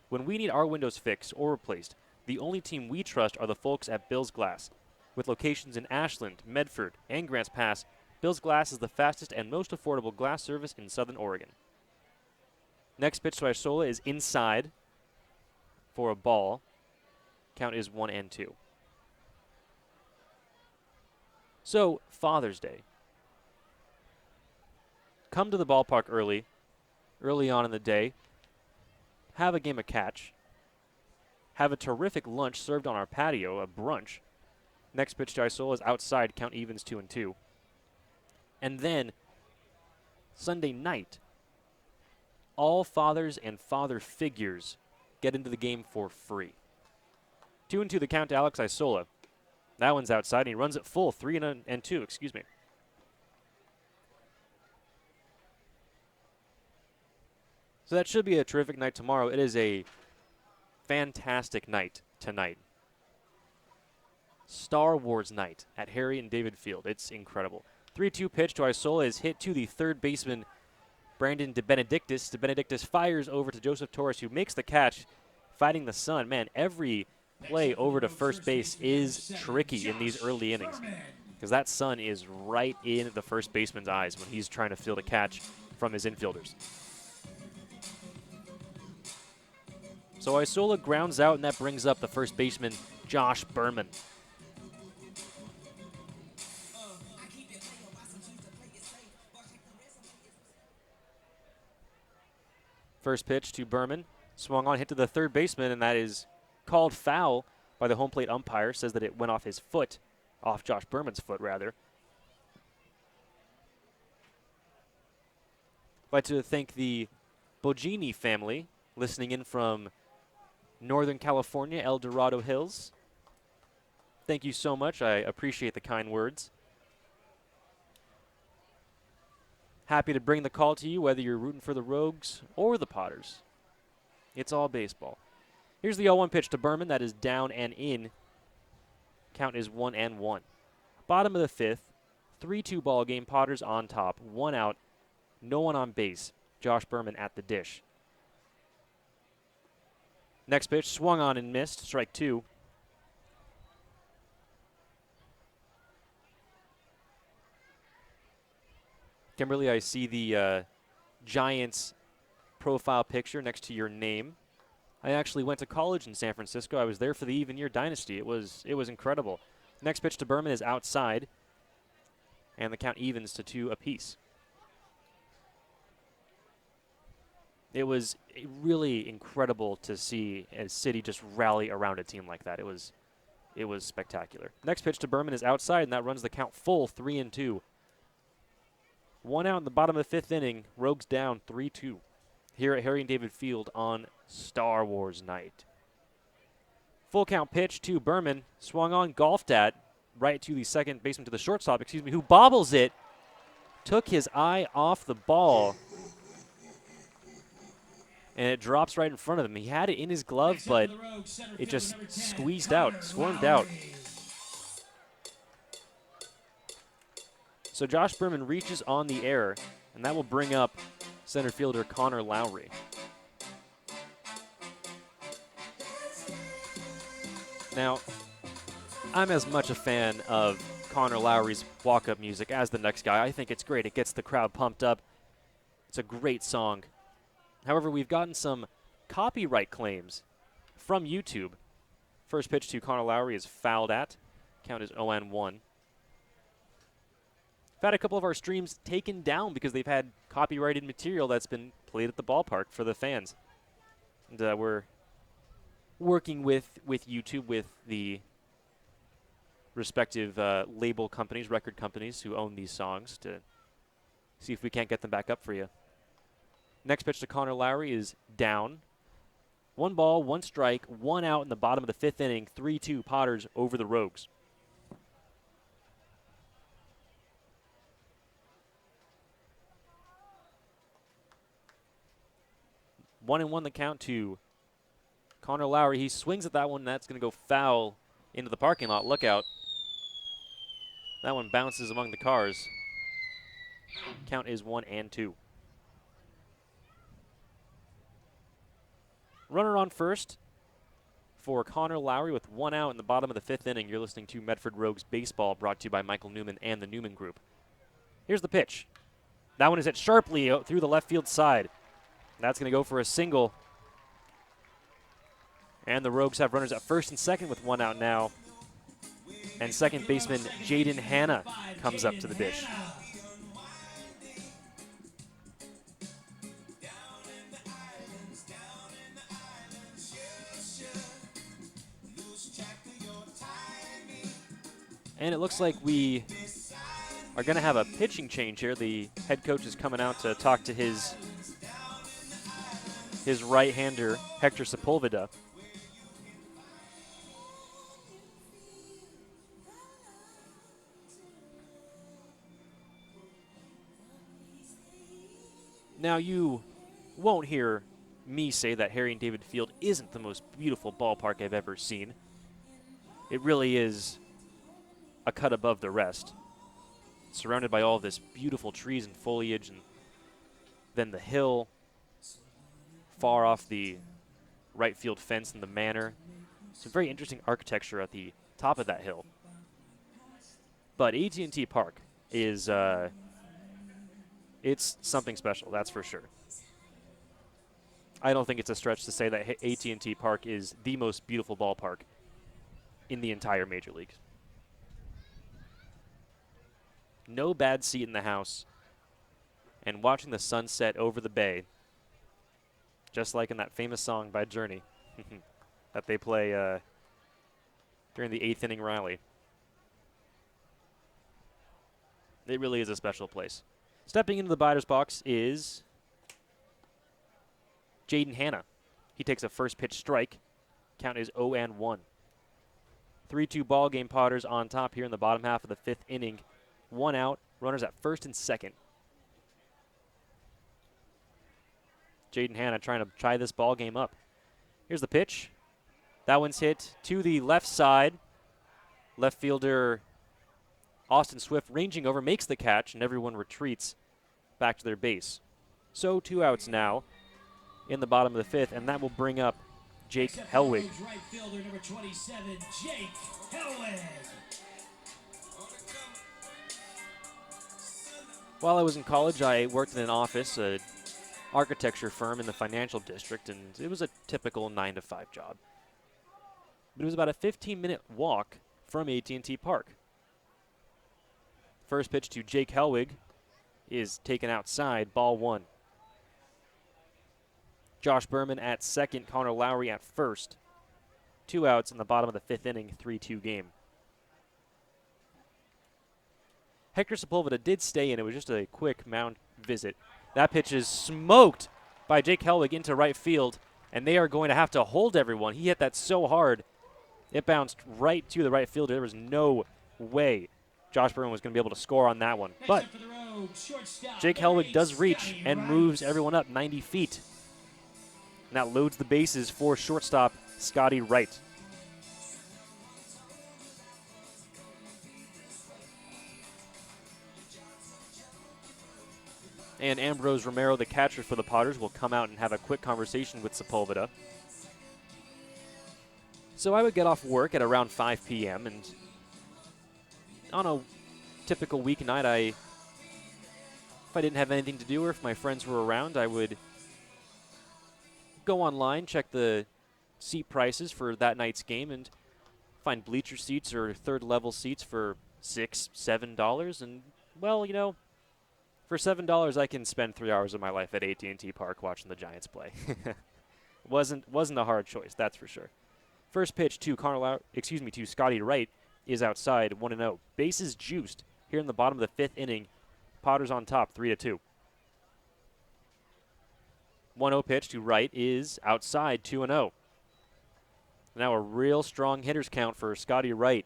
When we need our windows fixed or replaced, the only team we trust are the folks at Bill's Glass. With locations in Ashland, Medford, and Grants Pass, Bill's Glass is the fastest and most affordable glass service in Southern Oregon. Next pitch to Isola is inside for a ball. Count is 1-2. So, Father's Day. Come to the ballpark early on in the day. Have a game of catch. Have a terrific lunch served on our patio, a brunch. Next pitch to Isola is outside. Count evens 2-2. And then, Sunday night, all fathers and father figures get into the game for free. 2-2 the count to Alex Isola. That one's outside, and he runs it full, 3-2, excuse me. So that should be a terrific night tomorrow. It is a fantastic night tonight. Star Wars night at Harry and David Field. It's incredible. 3-2 pitch to Isola is hit to the third baseman, Brandon DeBenedictis. DeBenedictis fires over to Joseph Torres, who makes the catch, fighting the sun. Man, every play over to first base is tricky in these early innings because that sun is right in the first baseman's eyes when he's trying to field a catch from his infielders. So Isola grounds out, and that brings up the first baseman, Josh Berman. First pitch to Berman, swung on, hit to the third baseman, and that is called foul by the home plate umpire. Says that it went off his foot, off Josh Berman's foot, rather. I'd like to thank the Bogini family listening in from Northern California, El Dorado Hills. Thank you so much. I appreciate the kind words. Happy to bring the call to you, whether you're rooting for the Rogues or the Potters. It's all baseball. Here's the 0-1 pitch to Berman. That is down and in. Count is 1-1. Bottom of the fifth. 3-2 ball game. Potters on top. 1 out. No one on base. Josh Berman at the dish. Next pitch, swung on and missed. Strike 2. Kimberly, I see the Giants profile picture next to your name. I actually went to college in San Francisco. I was there for the even year dynasty. It was incredible. Next pitch to Berman is outside, and the count evens to 2 apiece. It was really incredible to see a city just rally around a team like that. It was spectacular. Next pitch to Berman is outside, and that runs the count full, 3-2. 1 out in the bottom of the 5th inning. Rogues down 3-2 here at Harry and David Field on Star Wars night. Full count pitch to Berman, swung on, golfed at, right to the second baseman, to the shortstop, who bobbles it, took his eye off the ball, and it drops right in front of him. He had it in his glove, but it just squeezed out, squirmed out. So Josh Berman reaches on the air, and that will bring up center fielder Connor Lowry. Now, I'm as much a fan of Connor Lowry's walk-up music as the next guy. I think it's great. It gets the crowd pumped up. It's a great song. However, we've gotten some copyright claims from YouTube. First pitch to Connor Lowry is fouled at. Count is 0-1. We've had a couple of our streams taken down because they've had copyrighted material that's been played at the ballpark for the fans. And we're working with YouTube, with the respective label companies, record companies who own these songs, to see if we can't get them back up for you. Next pitch to Connor Lowry is down. 1 ball, 1 strike, 1 out in the bottom of the 5th inning. 3-2 Potters over the Rogues. One and 1 the count to Connor Lowry. He swings at that one. That's going to go foul into the parking lot. Look out. That one bounces among the cars. Count is 1-2. Runner on first for Connor Lowry with 1 out in the bottom of the 5th inning. You're listening to Medford Rogues Baseball, brought to you by Michael Newman and the Newman Group. Here's the pitch. That one is hit sharply out through the left field side. That's going to go for a single. And the Rogues have runners at first and second with 1 out now. And second baseman Jaden Hanna comes up to the dish. And it looks like we are going to have a pitching change here. The head coach is coming out to talk to his right-hander, Hector Sepulveda. Now, you won't hear me say that Harry and David Field isn't the most beautiful ballpark I've ever seen. It really is a cut above the rest. Surrounded by all this beautiful trees and foliage, and then the hill far off the right field fence and the manor. Some very interesting architecture at the top of that hill. But AT&T Park is it's something special, that's for sure. I don't think it's a stretch to say that AT&T Park is the most beautiful ballpark in the entire Major Leagues. No bad seat in the house, and watching the sunset over the bay, just like in that famous song by Journey that they play during the 8th inning rally. It really is a special place. Stepping into the batter's box is Jaden Hanna. He takes a first pitch strike. Count is 0-1. 3-2 ball game. Potters on top here in the bottom half of the 5th inning. 1 out, runners at first and second. Jaden Hanna trying to tie this ball game up. Here's the pitch. That one's hit to the left side. Left fielder Austin Swift ranging over, makes the catch, and everyone retreats back to their base. So 2 outs now in the bottom of the 5th, and that will bring up Jake Hellwig. Right fielder number 27, Jake Hellwig. While I was in college, I worked in an office, architecture firm in the financial district, and it was a typical 9-to-5 job. But it was about a 15-minute walk from AT&T Park. First pitch to Jake Helwig is taken outside, ball one. Josh Berman at second, Connor Lowry at first. 2 outs in the bottom of the 5th inning, 3-2 game. Hector Sepulveda did stay in. It was just a quick mound visit. That pitch is smoked by Jake Helwig into right field, and they are going to have to hold everyone. He hit that so hard, it bounced right to the right fielder. There was no way Josh Berman was going to be able to score on that one. But Jake Helwig does reach and moves everyone up 90 feet. And that loads the bases for shortstop Scotty Wright. And Ambrose Romero, the catcher for the Potters, will come out and have a quick conversation with Sepulveda. So I would get off work at around 5 p.m. and on a typical weeknight, if I didn't have anything to do or if my friends were around, I would go online, check the seat prices for that night's game, and find bleacher seats or third-level seats for $6, $7. And, well, you know, for $7, I can spend 3 hours of my life at AT&T Park watching the Giants play. wasn't a hard choice, that's for sure. First pitch to to Scotty Wright is outside, 1-0. Bases juiced here in the bottom of the 5th inning. Potters on top, 3-2. 1-0 pitch to Wright is outside, 2-0. Now a real strong hitter's count for Scotty Wright.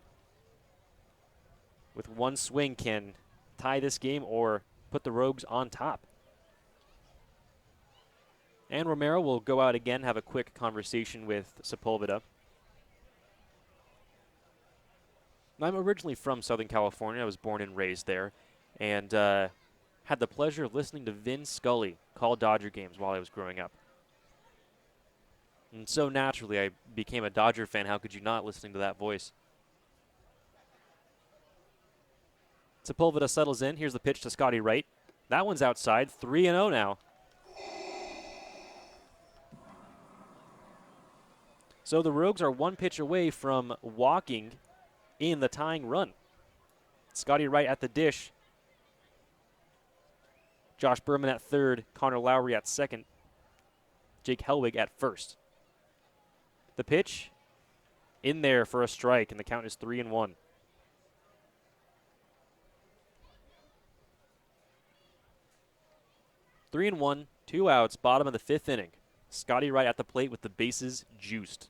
With one swing can tie this game or put the Rogues on top. And Romero will go out again, have a quick conversation with Sepulveda. I'm originally from Southern California. I was born and raised there, and had the pleasure of listening to Vin Scully call Dodger games while I was growing up. And so naturally, I became a Dodger fan. How could you not, listening to that voice? Sepulveda settles in. Here's the pitch to Scotty Wright. That one's outside, 3-0 now. So the Rogues are one pitch away from walking in the tying run. Scotty Wright at the dish. Josh Berman at third, Connor Lowry at second, Jake Helwig at first. The pitch in there for a strike, and the count is 3-1. Three and one, 2 outs, bottom of the 5th inning. Scotty Wright at the plate with the bases juiced.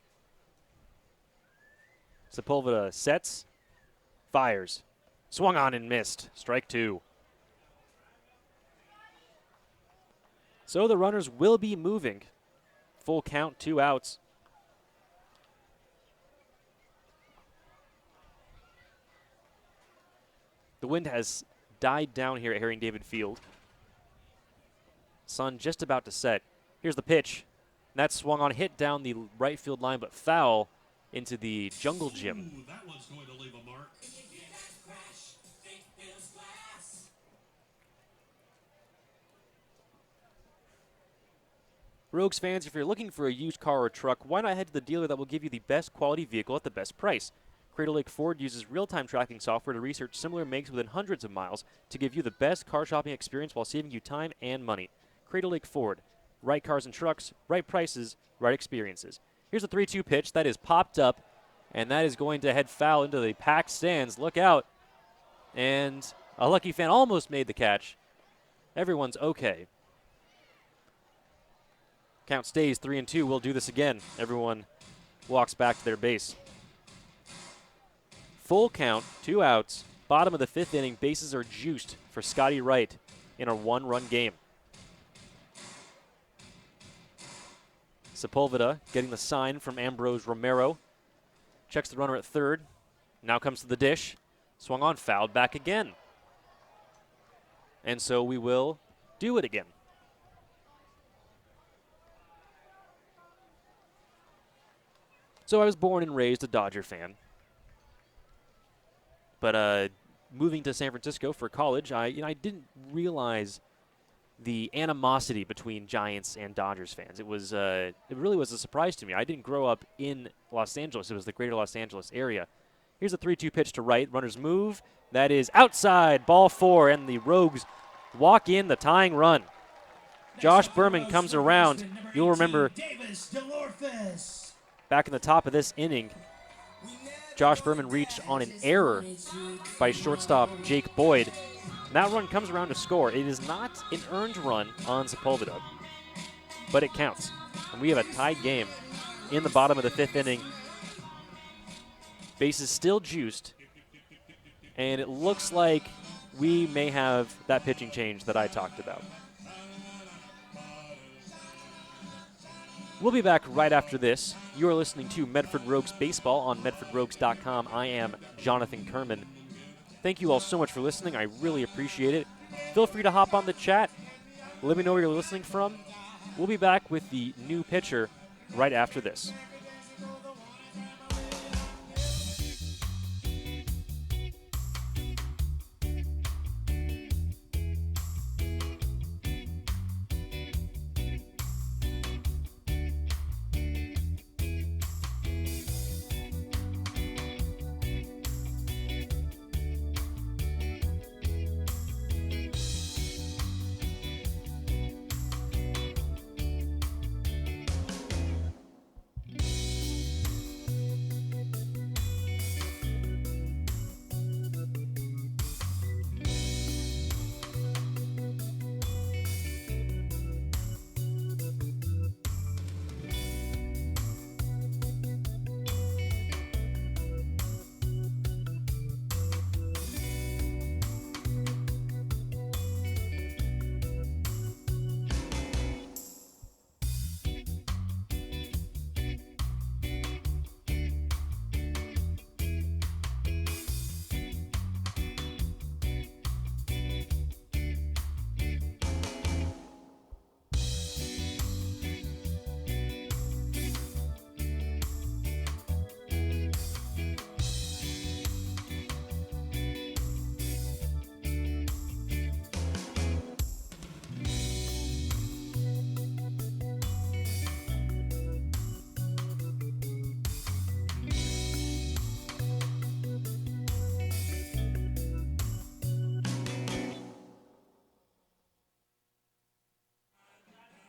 Sepulveda sets, fires, swung on and missed. Strike 2. So the runners will be moving. Full count, 2 outs. The wind has died down here at Herring David Field. Sun just about to set. Here's the pitch. That swung on, hit down the right field line, but foul into the jungle gym. Ooh, that one's going to leave a mark. Rogues fans, if you're looking for a used car or truck, why not head to the dealer that will give you the best quality vehicle at the best price? Cradle Lake Ford uses real-time tracking software to research similar makes within hundreds of miles to give you the best car shopping experience while saving you time and money. Cradle Lake Ford. Right cars and trucks, right prices, right experiences. Here's a 3-2 pitch that is popped up, and that is going to head foul into the packed stands. Look out. And a lucky fan almost made the catch. Everyone's okay. Count stays 3-2. We'll do this again. Everyone walks back to their base. Full count, 2 outs. Bottom of the 5th inning, bases are juiced for Scotty Wright in a 1-run game. Sepulveda getting the sign from Ambrose Romero. Checks the runner at third. Now comes to the dish. Swung on, fouled back again. And so we will do it again. So I was born and raised a Dodger fan. But moving to San Francisco for college, I didn't realize the animosity between Giants and Dodgers fans. It really was a surprise to me. I didn't grow up in Los Angeles. It was the greater Los Angeles area. Here's a 3-2 pitch to right. Runners move. That is outside, ball 4, and the Rogues walk in the tying run. Josh Berman comes around. You'll remember back in the top of this inning, Josh Berman reached on an error by shortstop Jake Boyd. And that run comes around to score. It is not an earned run on Sepulveda, but it counts. And we have a tied game in the bottom of the 5th inning. Bases still juiced, and it looks like we may have that pitching change that I talked about. We'll be back right after this. You are listening to Medford Rogues Baseball on MedfordRogues.com. I am Jonathan Kerman. Thank you all so much for listening. I really appreciate it. Feel free to hop on the chat. Let me know where you're listening from. We'll be back with the new pitcher right after this.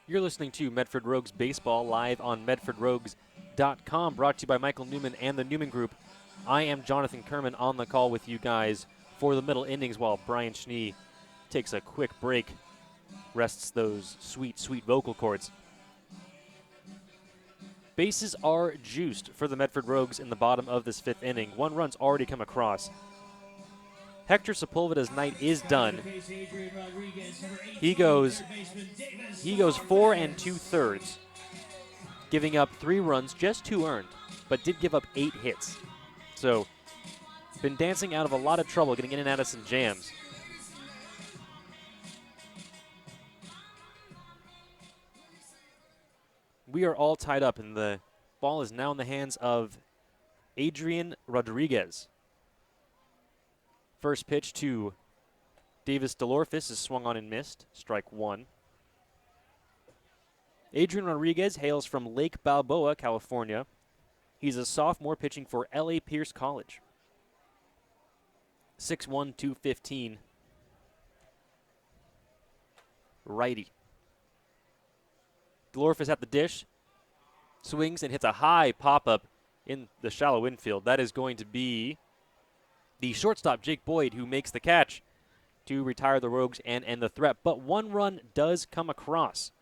You're listening to Medford Rogues Baseball live on MedfordRogues.com, brought to you by Michael Newman and the Newman Group. I am Jonathan Kerman on the call with you guys for the middle innings while Brian Schnee takes a quick break, rests those sweet, sweet vocal cords. Bases are juiced for the Medford Rogues in the bottom of this 5th inning. 1 run's already come across. Hector Sepulveda's night is done. He goes 4 2/3, giving up 3 runs, just 2 earned, but did give up 8 hits. So, been dancing out of a lot of trouble, getting in and out of some jams. We are all tied up, and the ball is now in the hands of Adrian Rodriguez. First pitch to Davis DeLorfis is swung on and missed. Strike 1. Adrian Rodriguez hails from Lake Balboa, California. He's a sophomore pitching for L.A. Pierce College. 6'1", 215. Righty. DeLorfis at the dish. Swings and hits a high pop-up in the shallow infield. That is going to be the shortstop, Jake Boyd, who makes the catch to retire the Rogues and end the threat. But 1 run does come across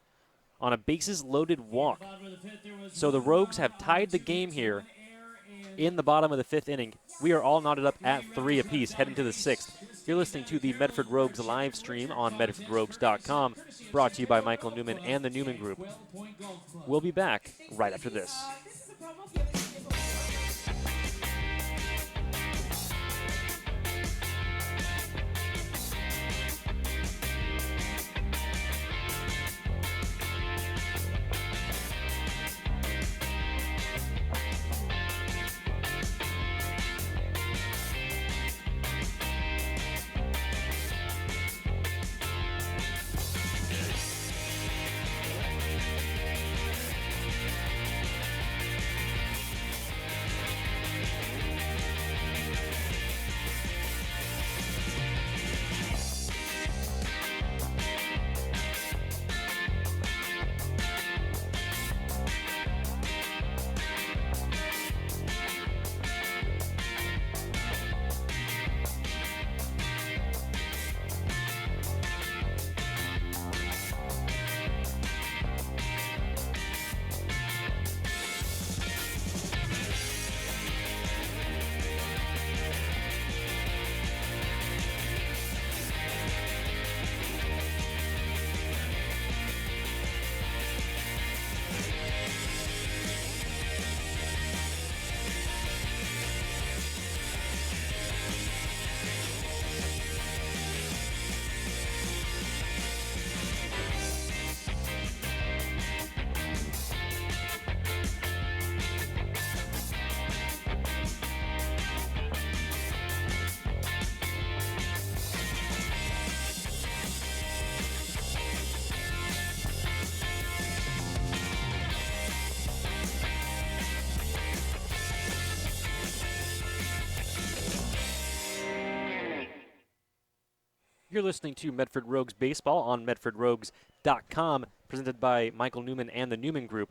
on a bases-loaded walk. So the Rogues have tied the game here in the bottom of the 5th inning. We are all knotted up at 3 apiece, heading to the 6th. You're listening to the Medford Rogues live stream on MedfordRogues.com, brought to you by Michael Newman and the Newman Group. We'll be back right after this. You're listening to Medford Rogues Baseball on MedfordRogues.com, presented by Michael Newman and the Newman Group.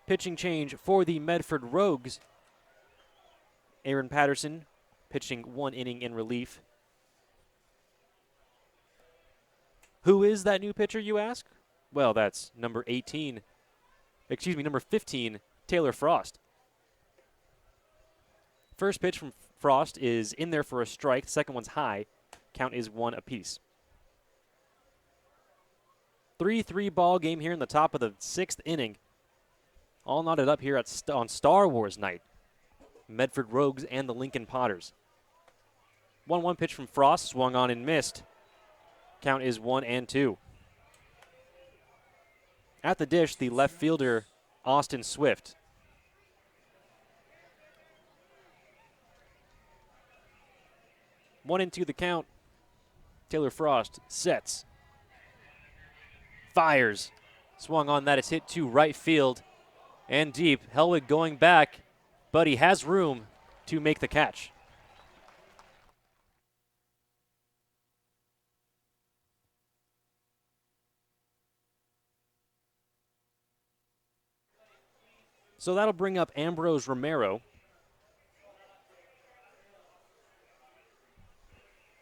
Pitching change for the Medford Rogues. Aaron Patterson pitching 1 inning in relief. Who is that new pitcher, you ask? Well, that's number 15, Taylor Frost. First pitch from Frost is in there for a strike. The second one's high. Count is 1 apiece. 3-3 ball game here in the top of the 6th inning. All knotted up here on Star Wars night. Medford Rogues and the Lincoln Potters. 1-1 pitch from Frost, swung on and missed. Count is 1-2. At the dish, the left fielder, Austin Swift. One and two the count. Taylor Frost sets. Fires. Swung on that. It's hit to right field and deep. Hellwig going back, but he has room to make the catch. So that'll bring up Ambrose Romero.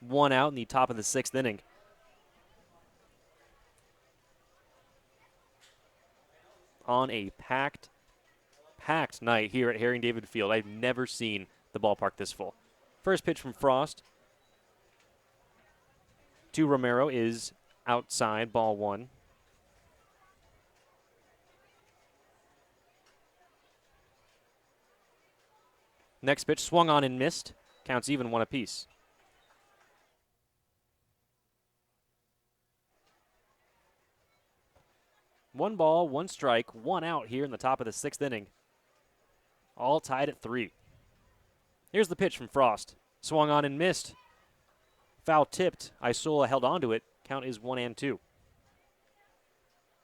1 out in the top of the 6th inning. On a packed night here at Herring David Field. I've never seen the ballpark this full. First pitch from Frost to Romero is outside, ball 1. Next pitch swung on and missed. Counts even, 1 apiece. One ball, 1 strike, 1 out here in the top of the 6th inning. All tied at 3. Here's the pitch from Frost. Swung on and missed. Foul tipped. Isola held onto it. Count is 1-2.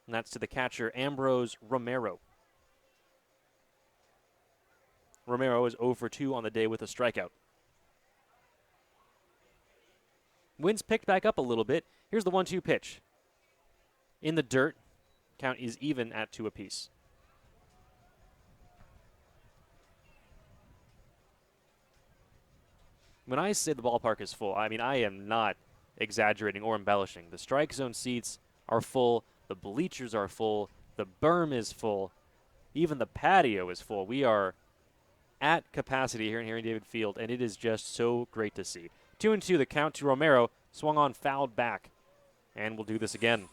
And that's to the catcher, Ambrose Romero. Romero is 0 for 2 on the day with a strikeout. Wind's picked back up a little bit. Here's the 1-2 pitch. In the dirt. Count is even at 2 apiece. When I say the ballpark is full, I mean I am not exaggerating or embellishing. The strike zone seats are full. The bleachers are full. The berm is full. Even the patio is full. We are at capacity here in Herring David Field, and it is just so great to see. 2-2 the count to Romero. Swung on, fouled back. And we'll do this again.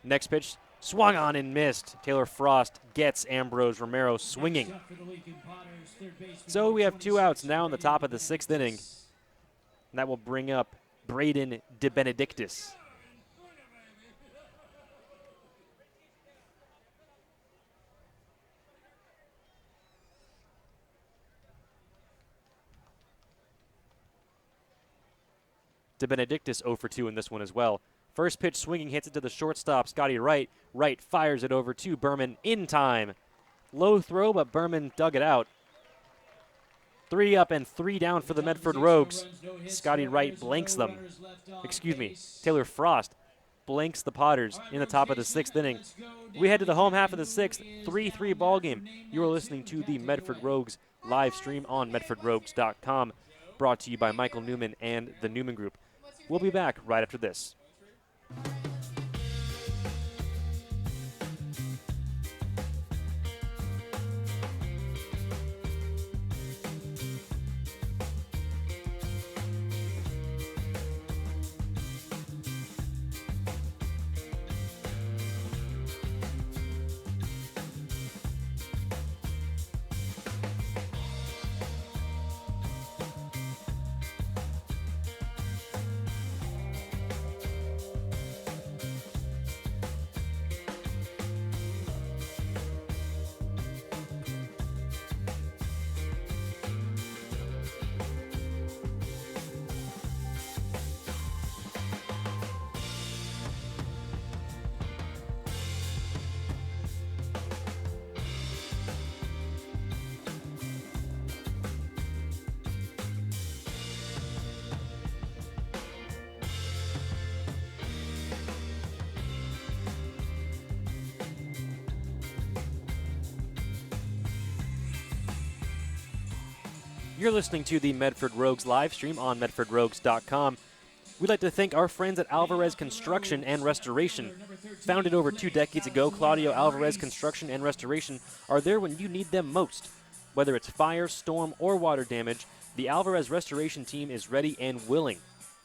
Next pitch, swung on and missed. Taylor Frost gets Ambrose Romero swinging. So we have 2 outs now in the top of the 6th inning. And that will bring up Braden DeBenedictis. DeBenedictis 0 for 2 in this one as well. First pitch swinging, hits it to the shortstop, Scotty Wright. Wright fires it over to Berman in time. Low throw, but Berman dug it out. 3 up and 3 down for the Medford Rogues. Scotty Wright blanks them. Taylor Frost blanks the Potters in the top of the 6th inning. We head to the home half of the 6th, 3-3 ball game. You are listening to the Medford Rogues live stream on MedfordRogues.com, brought to you by Michael Newman and the Newman Group. We'll be back right after this. You're listening to the Medford Rogues live stream on medfordrogues.com. We'd like to thank our friends at Alvarez Construction and Restoration. Founded over 2 decades ago, Claudio Alvarez Construction and Restoration are there when you need them most. Whether it's fire, storm, or water damage, the Alvarez Restoration team is ready and willing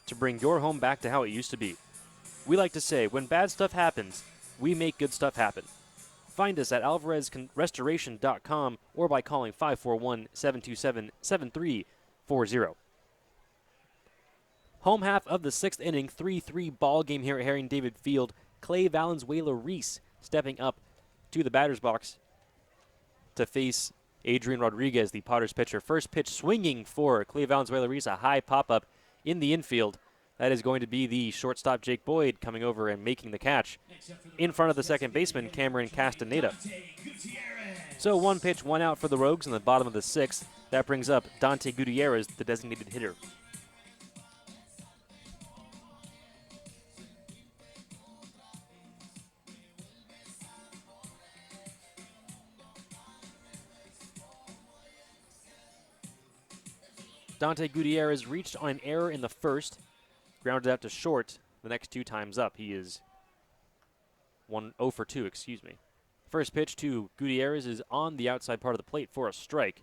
to bring your home back to how it used to be. We like to say, when bad stuff happens, we make good stuff happen. Find us at alvarezrestoration.com or by calling 541-727-7340. Home half of the 6th inning, 3-3 ball game here at Herring David Field. Clay Valenzuela-Reese stepping up to the batter's box to face Adrian Rodriguez, the Potters pitcher. First pitch swinging for Clay Valenzuela-Reese, a high pop-up in the infield. That is going to be the shortstop Jake Boyd coming over and making the catch in front of the second baseman, Cameron Castaneda. So 1 pitch, 1 out for the Rogues in the bottom of the 6th. That brings up Dante Gutierrez, the designated hitter. Dante Gutierrez reached on an error in the first, grounded out to short the next 2 times up. He is 0 for 2, excuse me. First pitch to Gutierrez is on the outside part of the plate for a strike.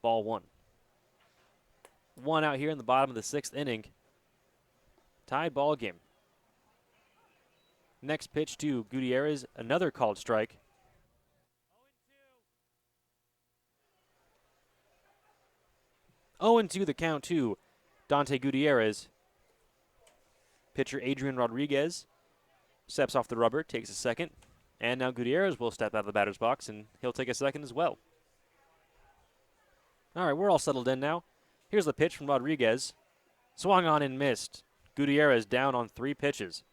Ball 1. 1 out here in the bottom of the 6th inning. Tied ball game. Next pitch to Gutierrez, another called strike. 0-2 the count to Dante Gutierrez. Pitcher Adrian Rodriguez steps off the rubber, takes a second, and now Gutierrez will step out of the batter's box, and he'll take a second as well. All right, we're all settled in now. Here's the pitch from Rodriguez. Swung on and missed. Gutierrez down on 3 pitches.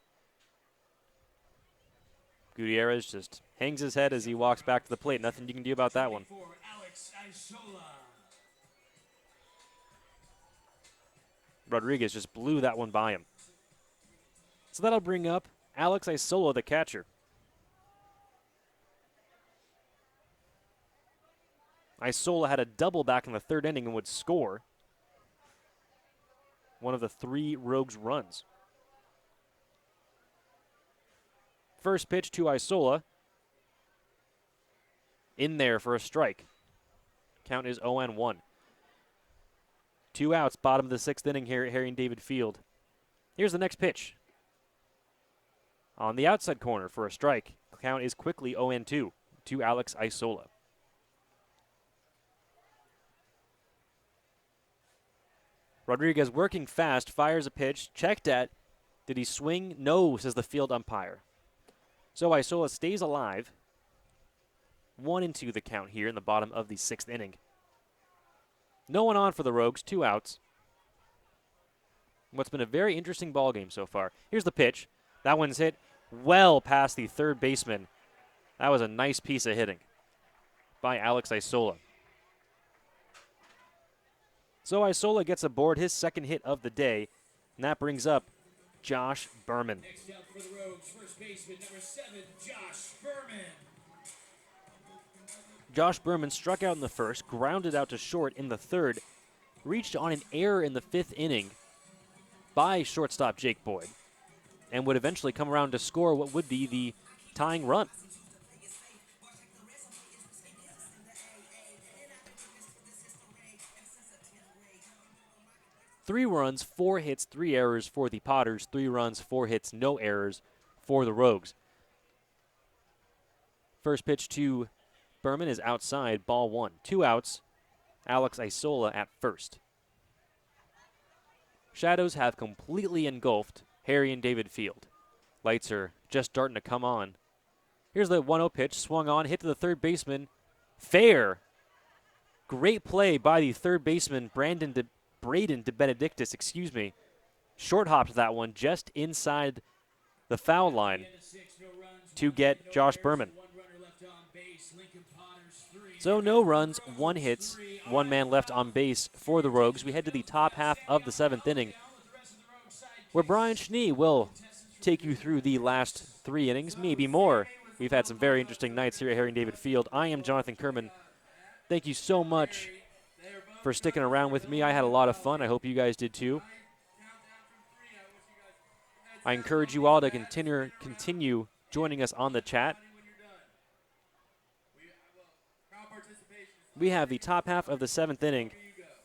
Gutierrez just hangs his head as he walks back to the plate. Nothing you can do about that one. Rodriguez just blew that one by him. So that'll bring up Alex Isola, the catcher. Isola had a double back in the 3rd inning and would score one of the 3 Rogues runs. First pitch to Isola. In there for a strike. Count is 0-1. 2 outs, bottom of the 6th inning here at Herring David Field. Here's the next pitch. On the outside corner for a strike. Count is quickly 0-2 to Alex Isola. Rodriguez working fast, fires a pitch, checked at. Did he swing? No, says the field umpire. So Isola stays alive. 1-2 the count here in the bottom of the 6th inning. No one on for the Rogues, 2 outs. What's been a very interesting ball game so far. Here's the pitch. That one's hit well past the 3rd baseman. That was a nice piece of hitting by Alex Isola. So Isola gets aboard his 2nd hit of the day, and that brings up Josh Berman. Next out for the Rogues, first baseman, number 7, Josh Berman. Josh Berman struck out in the 1st, grounded out to short in the 3rd, reached on an error in the 5th inning by shortstop Jake Boyd, and would eventually come around to score what would be the tying run. Three runs, 4 hits, 3 errors for the Potters. 3 runs, 4 hits, no errors for the Rogues. First pitch to Berman is outside, ball 1. 2 outs, Alex Isola at first. Shadows have completely engulfed Harry and David Field. Lights are just starting to come on. Here's the 1-0 pitch, swung on, hit to the 3rd baseman. Fair. Great play by the 3rd baseman, Braden DeBenedictis, Short hopped that one just inside the foul line to get Josh Berman. So no runs, 1 hits, 1 man left on base for the Rogues. We head to the top half of the 7th inning, where Brian Schnee will take you through the last 3 innings, maybe more. We've had some very interesting nights here at Herring David Field. I am Jonathan Kerman. Thank you so much for sticking around with me. I had a lot of fun. I hope you guys did too. I encourage you all to continue joining us on the chat. We have the top half of the 7th inning.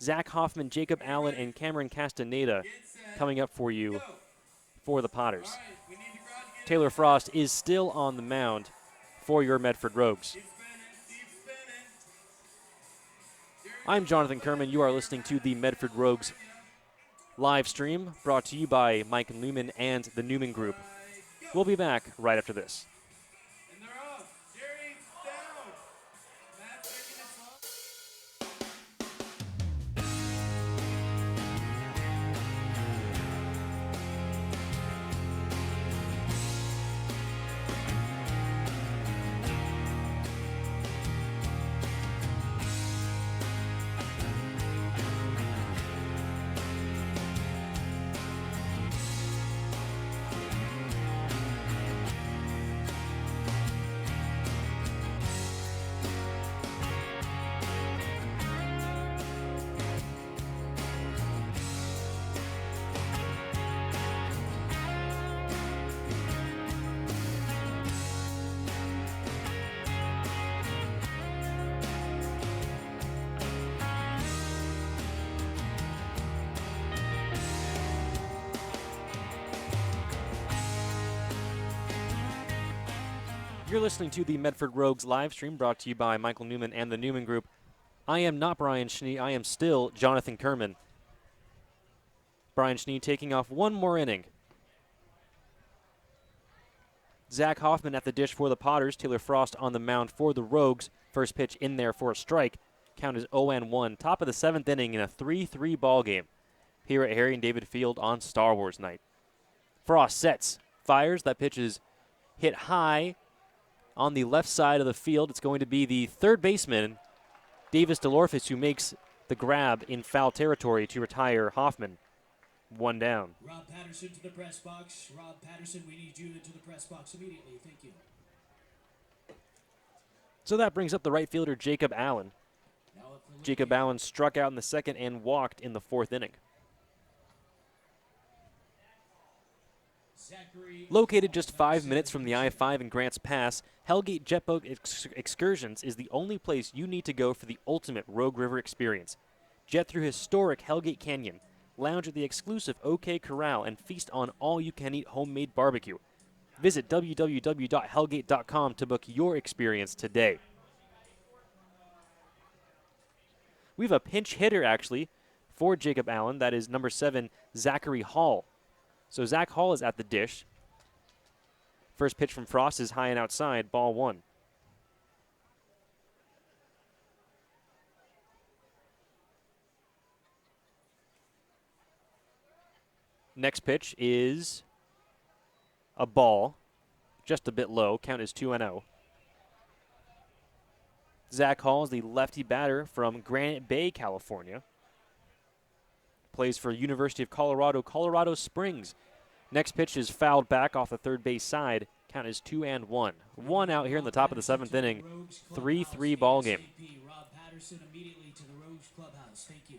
Zach Hoffman, Jacob Allen, and Cameron Castaneda coming up for you for the Potters. Taylor Frost is still on the mound for your Medford Rogues. I'm Jonathan Kerman. You are listening to the Medford Rogues live stream brought to you by Mike Newman and the Newman Group. We'll be back right after this. You're listening to the Medford Rogues live stream brought to you by Michael Newman and the Newman Group. I am not Brian Schnee. I am still Jonathan Kerman. Brian Schnee taking off one more inning. Zach Hoffman at the dish for the Potters. Taylor Frost on the mound for the Rogues. First pitch in there for a strike. Count is 0-1. Top of the 7th inning in a 3-3 ball game here at Harry and David Field on Star Wars night. Frost sets, fires. That pitch is hit high on the left side of the field. It's going to be the third baseman, Davis DeLorfis, who makes the grab in foul territory to retire Hoffman. One down. Rob Patterson to the press box. Rob Patterson, we need you into the press box immediately. Thank you. So that brings up the right fielder, Jacob Allen. Now up for Jacob Allen struck out in the 2nd and walked in the 4th inning. Zachary. Located just 5 minutes from the I-5 and Grants Pass, Hellgate Jetboat Excursions is the only place you need to go for the ultimate Rogue River experience. Jet through historic Hellgate Canyon, lounge at the exclusive OK Corral, and feast on all-you-can-eat homemade barbecue. Visit www.hellgate.com to book your experience today. We have a pinch hitter, actually, for Jacob Allen. That is number 7, Zachary Hall. So Zach Hall is at the dish. First pitch from Frost is high and outside, ball 1. Next pitch is a ball, just a bit low. Count is 2-0. Zach Hall is the lefty batter from Granite Bay, California. Plays for University of Colorado, Colorado Springs. Next pitch is fouled back off the third base side. Count is 2-1. One out here in the top of the 7th inning. 3-3 ball game. Rob Patterson immediately to the Rogues clubhouse. Thank you.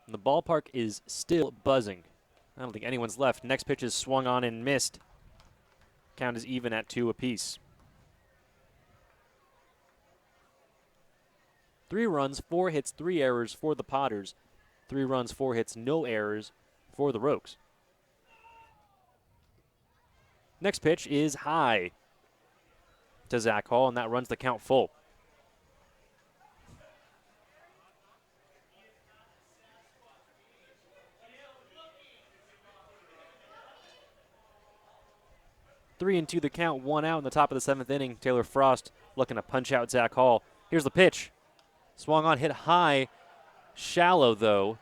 And the ballpark is still buzzing. I don't think anyone's left. Next pitch is swung on and missed. Count is even at 2 apiece. 3 runs, 4 hits, 3 errors for the Potters. 3 runs, 4 hits, no errors for the Rogues. Next pitch is high to Zach Hall, and that runs the count full. Three and 2 the count, 1 out in the top of the 7th inning. Taylor Frost looking to punch out Zach Hall. Here's the pitch. Swung on, hit high, shallow though.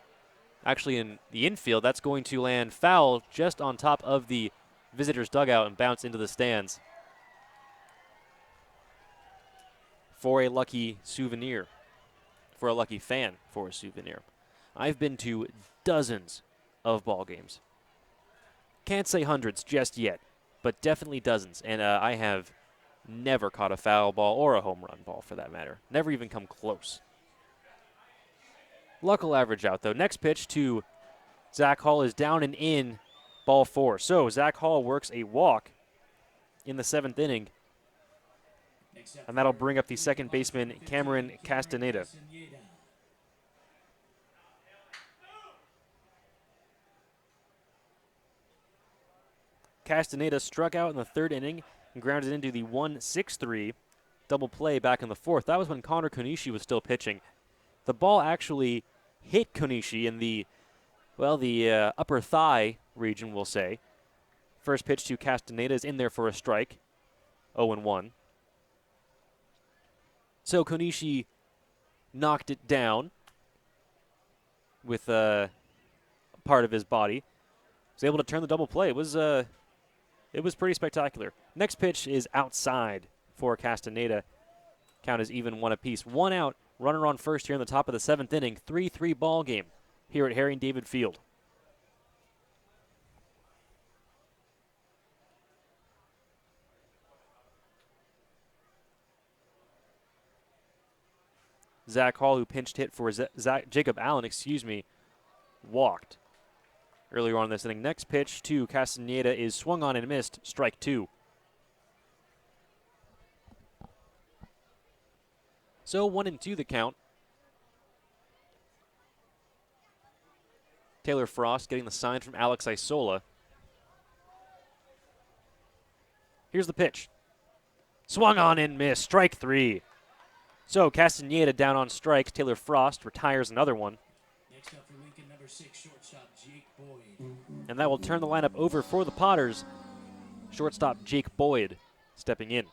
Actually in the infield, that's going to land foul just on top of the visitors' dugout and bounce into the stands for a lucky souvenir, for a lucky fan for a souvenir. I've been to dozens of ball games. Can't say hundreds just yet, but definitely dozens. And I have never caught a foul ball or a home run ball for that matter. Never even come close. Luck will average out, though. Next pitch to Zach Hall is down and in, ball 4. So Zach Hall works a walk in the 7th inning, and that'll bring up the second baseman, Cameron Castaneda. Castaneda struck out in the 3rd inning and grounded into the 1-6-3 double play back in the 4th. That was when Connor Konishi was still pitching. The ball actually hit Konishi in the upper thigh region, we'll say. First pitch to Castaneda is in there for a strike, 0-1. So Konishi knocked it down with part of his body. Was able to turn the double play. It was pretty spectacular. Next pitch is outside for Castaneda. Count is even 1 apiece. 1 out, runner on first here in the top of the 7th inning. 3-3 ball game here at Harry David Field. Zach Hall, who pinched hit for Jacob Allen, walked earlier on in this inning. Next pitch to Castaneda is swung on and missed, strike 2. So 1-2 the count. Taylor Frost getting the sign from Alex Isola. Here's the pitch. Swung on and missed, strike 3. So Castaneda down on strikes. Taylor Frost retires another one. Next up for Lincoln, number 6, shortstop Jake Boyd. And that will turn the lineup over for the Potters. Shortstop Jake Boyd stepping in.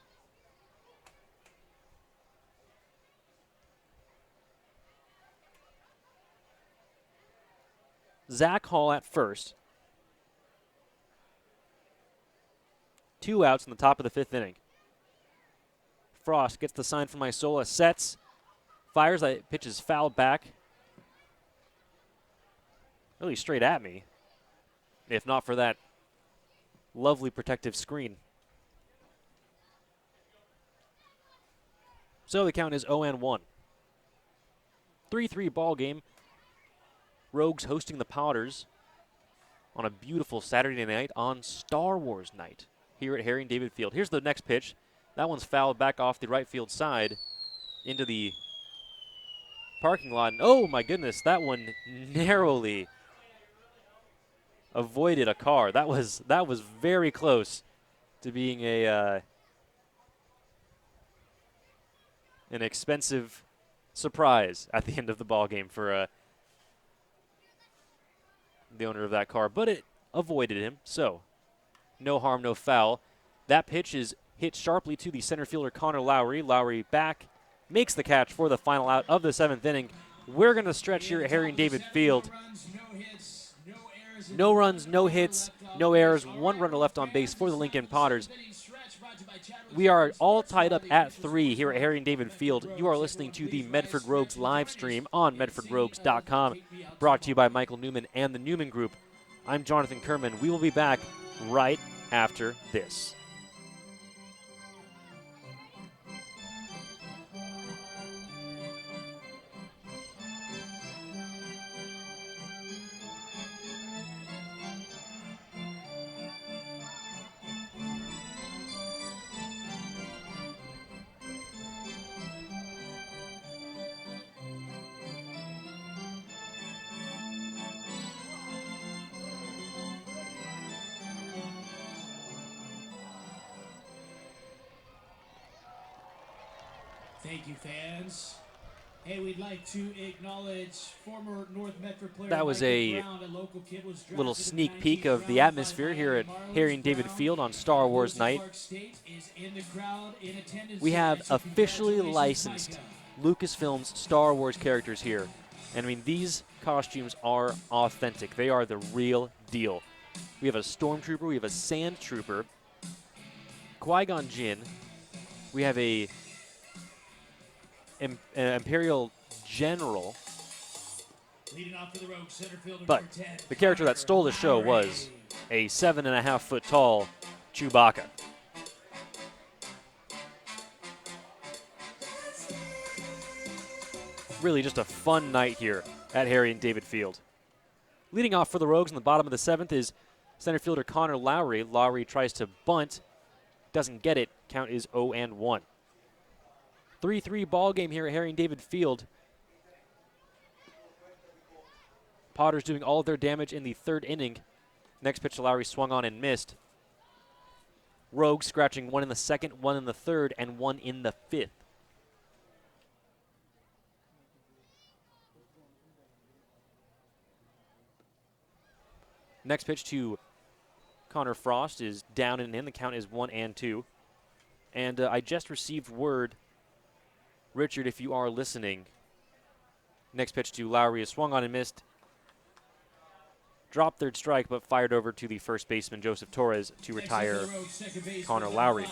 Zach Hall at first. 2 outs in the top of the 5th inning. Frost gets the sign from Isola, sets, fires, that pitch is fouled back. Really straight at me, if not for that lovely protective screen. So the count is 0-1. 3-3 ball game. Rogues hosting the Potters on a beautiful Saturday night on Star Wars night here at Harry David Field. Here's the next pitch. That one's fouled back off the right field side into the parking lot. And oh my goodness, that one narrowly avoided a car. That was very close to being an expensive surprise at the end of the ball game for the owner of that car, but it avoided him. So no harm, no foul. That pitch is hit sharply to the center fielder Connor Lowry. Lowry back, makes the catch for the final out of the 7th inning. We're going to stretch here at Harry David Field. No runs, no hits, no errors. 1 runner left on base for the Lincoln Potters. We are all tied up at 3 here at Harry David Field. You are listening to the Medford Rogues live stream on medfordrogues.com, brought to you by Michael Newman and the Newman Group. I'm Jonathan Kerman. We will be back right after this. Thank you, fans. Hey, we'd like to acknowledge former North Medford player That was Michael a Brown, local kid, was drafted little in the sneak peek 19th of the round atmosphere by here at Miami Harry and David Marlins. Field on Star Wars Wilson night. Park State is in the crowd in attendance We have tonight, so officially congratulations, licensed Micah. Lucasfilm's Star Wars characters here. And I mean, these costumes are authentic. They are the real deal. We have a Stormtrooper, we have a Sand Trooper, Qui-Gon Jinn, we have a Imperial General, Leading off for the Rogues, center fielder but number 10, the character that stole the show was a 7.5-foot tall Chewbacca. really just a fun night here at Harry and David Field. Leading off for the Rogues in the bottom of the 7th is center fielder Connor Lowry. Lowry tries to bunt, doesn't get it. Count is 0-1. 3-3 ball game here at Harry and David Field. Potters doing all of their damage in the 3rd inning. Next pitch to Lowry swung on and missed. Rogues scratching 1 in the 2nd, 1 in the 3rd, and 1 in the 5th. Next pitch to Connor Frost is down and in. The count is 1-2. And I just received word, Richard, if you are listening. Next pitch to Lowry is swung on and missed. Dropped 3rd strike, but fired over to the first baseman, Joseph Torres, to retire Connor Lowry.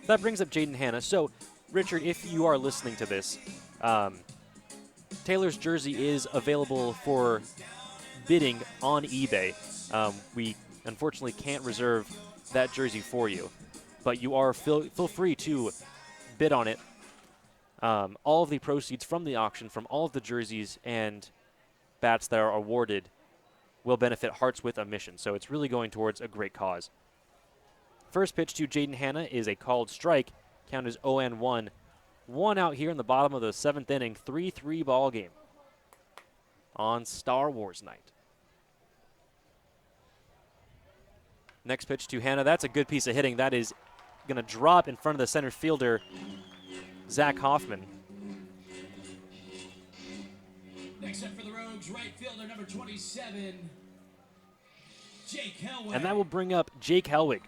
That brings up Jaden Hanna. So, Richard, if you are listening to this, Taylor's jersey is available for bidding on eBay. We unfortunately can't reserve that jersey for you, but you are feel free to bid on it. All of the proceeds from the auction, from all of the jerseys and bats that are awarded, will benefit Hearts with a Mission. So it's really going towards a great cause. First pitch to Jaden Hanna is a called strike. Count is 0-1. 1 out here in the bottom of the 7th inning. 3-3 ball game on Star Wars night. Next pitch to Hanna. That's a good piece of hitting. That is going to drop in front of the center fielder, Zach Hoffman. Next up for the Rogues, right fielder number 27, Jake Helwig. And that will bring up Jake Helwig.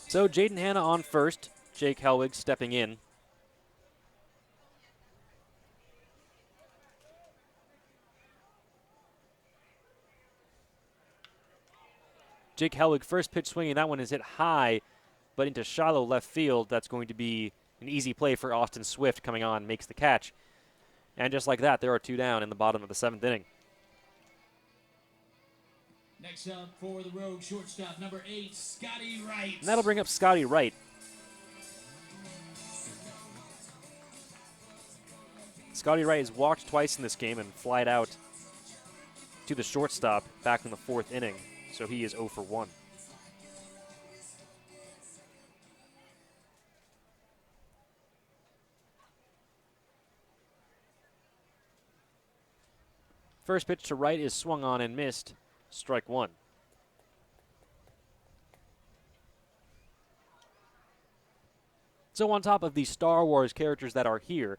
So Jaden Hanna on first, Jake Helwig stepping in. Jake Helwig, first pitch swinging. That one is hit high, but into shallow left field. That's going to be an easy play for Austin Swift coming on, makes the catch. And just like that, there are 2 down in the bottom of the 7th inning. Next up for the Rogue, shortstop number 8, Scotty Wright. And that'll bring up Scotty Wright. Scotty Wright has walked twice in this game and flied out to the shortstop back in the 4th inning. So he is 0 for 1. First pitch to Wright is swung on and missed. Strike 1. So on top of the Star Wars characters that are here,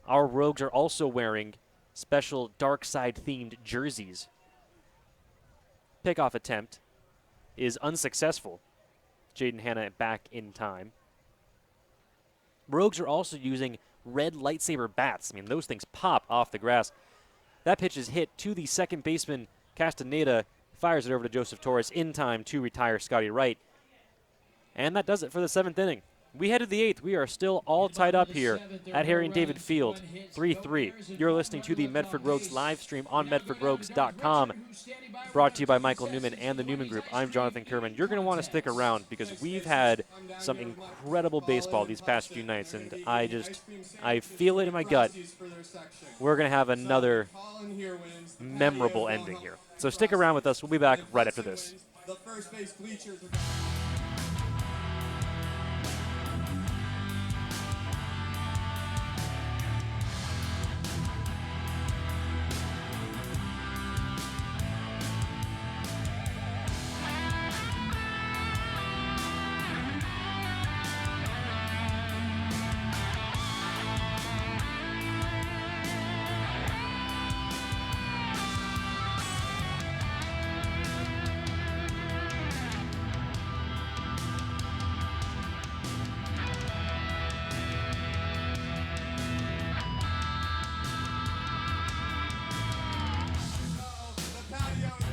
our Rogues are also wearing special dark side themed jerseys. Pickoff attempt is unsuccessful. Jaden Hanna back in time. Rogues are also using red lightsaber bats. I mean, those things pop off the grass. That pitch is hit to the second baseman, Castaneda. Fires it over to Joseph Torres in time to retire Scotty Wright. And that does it for the 7th inning. We head to the 8th. We are still all tied up here at Harry and David Field, 3-3. You're listening to the Medford Rogues live stream on MedfordRogues.com, brought to you by Michael Newman and the Newman Group. I'm Jonathan Kerman. You're going to want to stick around because we've had some incredible baseball these past few nights, and I feel it in my gut. We're going to have another memorable ending here. So stick around with us. We'll be back right after this. The first base bleachers.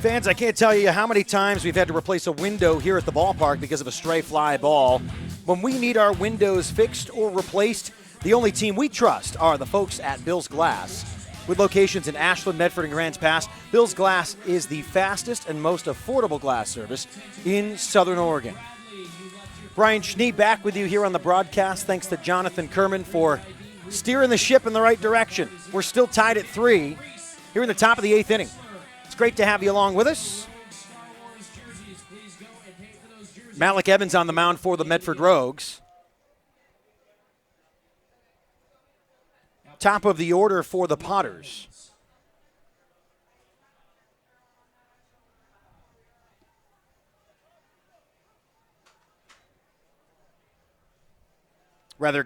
Fans, I can't tell you how many times we've had to replace a window here at the ballpark because of a stray fly ball. When we need our windows fixed or replaced, the only team we trust are the folks at Bill's Glass. With locations in Ashland, Medford, and Grants Pass, Bill's Glass is the fastest and most affordable glass service in Southern Oregon. Brian Schnee back with you here on the broadcast. Thanks to Jonathan Kerman for steering the ship in the right direction. We're still tied at 3 here in the top of the 8th inning. It's great to have you along with us. Malik Evans on the mound for the Medford Rogues. Top of the order for the Potters.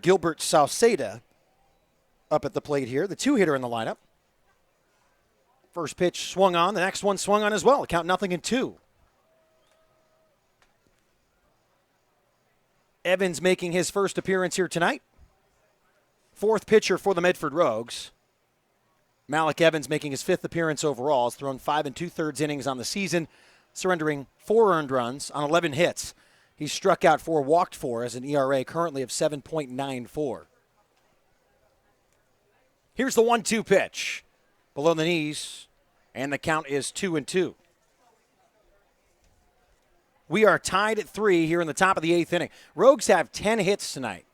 Gilbert Sauceda up at the plate here, the 2-hitter in the lineup. First pitch swung on, the next one swung on as well. Count 0-2. Evans making his first appearance here tonight. Fourth pitcher for the Medford Rogues. Malik Evans making his 5th appearance overall. Has thrown 5 2/3 innings on the season, surrendering 4 earned runs on 11 hits. He's struck out 4, walked 4, as an ERA currently of 7.94. Here's the 1-2 pitch. Below the knees, and the count is 2-2. We are tied at 3 here in the top of the 8th inning. Rogues have 10 hits tonight,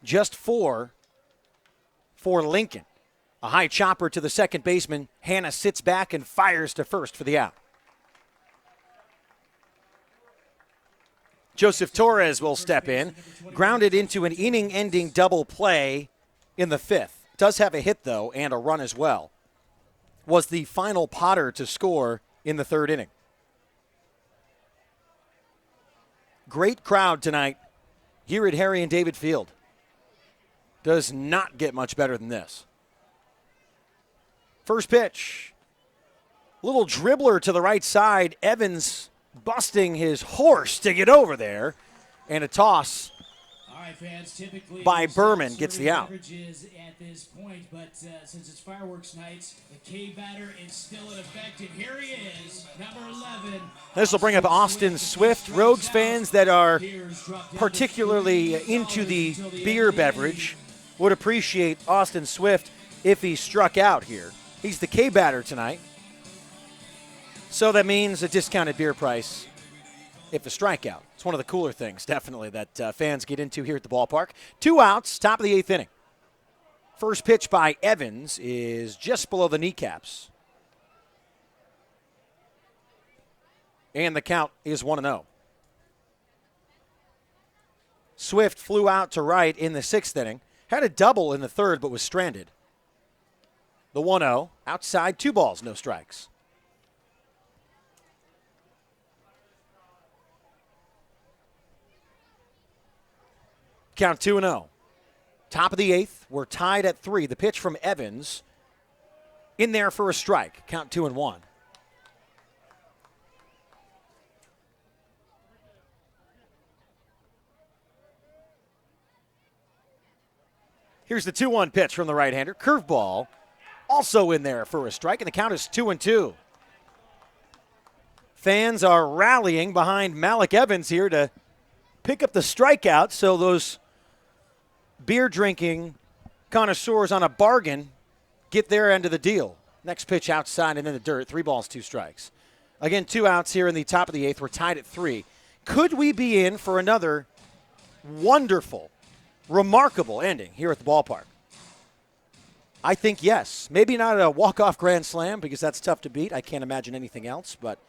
just 4 for Lincoln. A high chopper to the second baseman. Hannah sits back and fires to first for the out. Joseph Torres will step in. Grounded into an inning-ending double play in the 5th. Does have a hit, though, and a run as well. Was the final Potter to score in the 3rd inning. Great crowd tonight here at Harry and David Field. Does not get much better than this. First pitch. Little dribbler to the right side. Evans busting his horse to get over there. And a toss by Berman gets the out. At this point, but since it's fireworks night, the K batter is still in effect, and here he is, number 11. This will bring up Austin Swift. Rogues fans that are particularly into the beer beverage would appreciate Austin Swift if he struck out here. He's the K batter tonight. So that means a discounted beer price if a strikeout. It's one of the cooler things, definitely, that fans get into here at the ballpark. 2 outs, top of the 8th inning. First pitch by Evans is just below the kneecaps. And the count is 1-0. Swift flew out to right in the 6th inning. Had a double in the 3rd, but was stranded. The 1-0, outside, 2 balls, no strikes. Count 2-0. Top of the 8th, we're tied at 3. The pitch from Evans in there for a strike. Count 2-1. Here's the 2-1 pitch from the right-hander. Curveball also in there for a strike, and the count is 2-2. Fans are rallying behind Malik Evans here to pick up the strikeout, so those beer-drinking connoisseurs on a bargain get their end of the deal. Next pitch outside and in the dirt. 3 balls, 2 strikes. Again, 2 outs here in the top of the 8th. We're tied at 3. Could we be in for another wonderful, remarkable ending here at the ballpark? I think yes. Maybe not a walk-off grand slam because that's tough to beat. I can't imagine anything else, but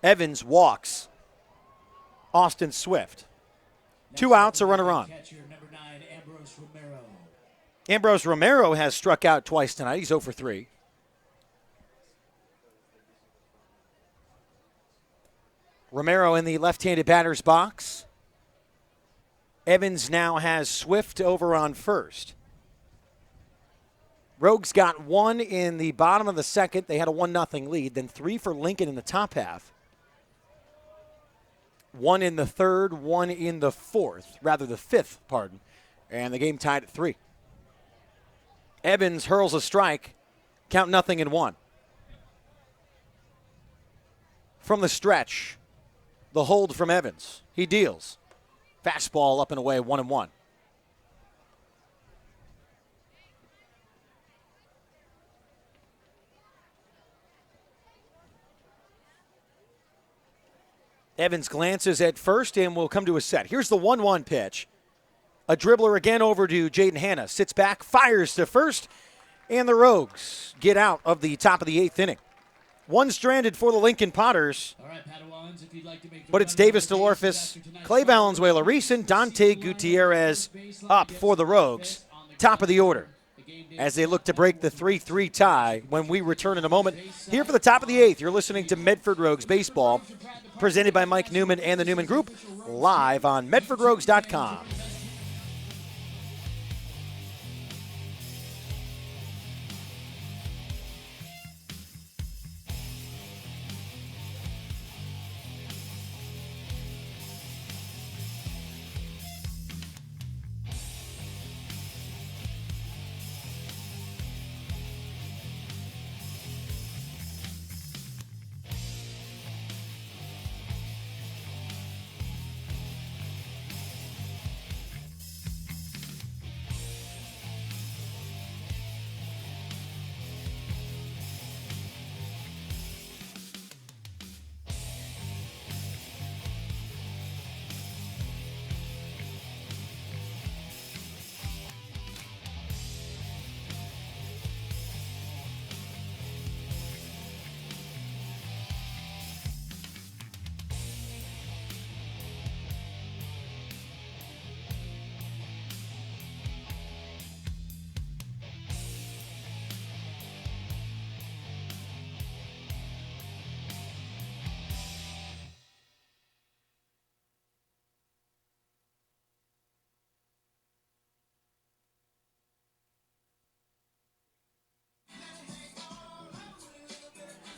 Evans walks Austin Swift. 2 outs, a runner on. Ambrose Romero has struck out twice tonight. He's 0 for 3. Romero in the left-handed batter's box. Evans now has Swift over on first. Rogues got 1 in the bottom of the 2nd. They had a 1-0 lead. Then 3 for Lincoln in the top half. 1 in the 3rd, 1 in the 4th. Rather, the 5th, pardon. And the game tied at 3. Evans hurls a strike. Count 0-1. From the stretch, the hold from Evans. He deals. Fastball up and away, 1-1. Evans glances at first and will come to a set. Here's the 1-1 pitch. A dribbler again over to Jaden Hanna. Sits back, fires to first, and the Rogues get out of the top of the 8th inning. One stranded for the Lincoln Potters. All right, Padawans, if you'd like to make the But it's run Davis on the bases DeLorfis, after tonight's Clay score, Valenzuela Reese, and Dante Gutierrez up for the Rogues. Top of the order as they look to break the 3-3 tie when we return in a moment. Here for the top of the 8th, you're listening to Medford Rogues Baseball, presented by Mike Newman and the Newman Group, live on MedfordRogues.com.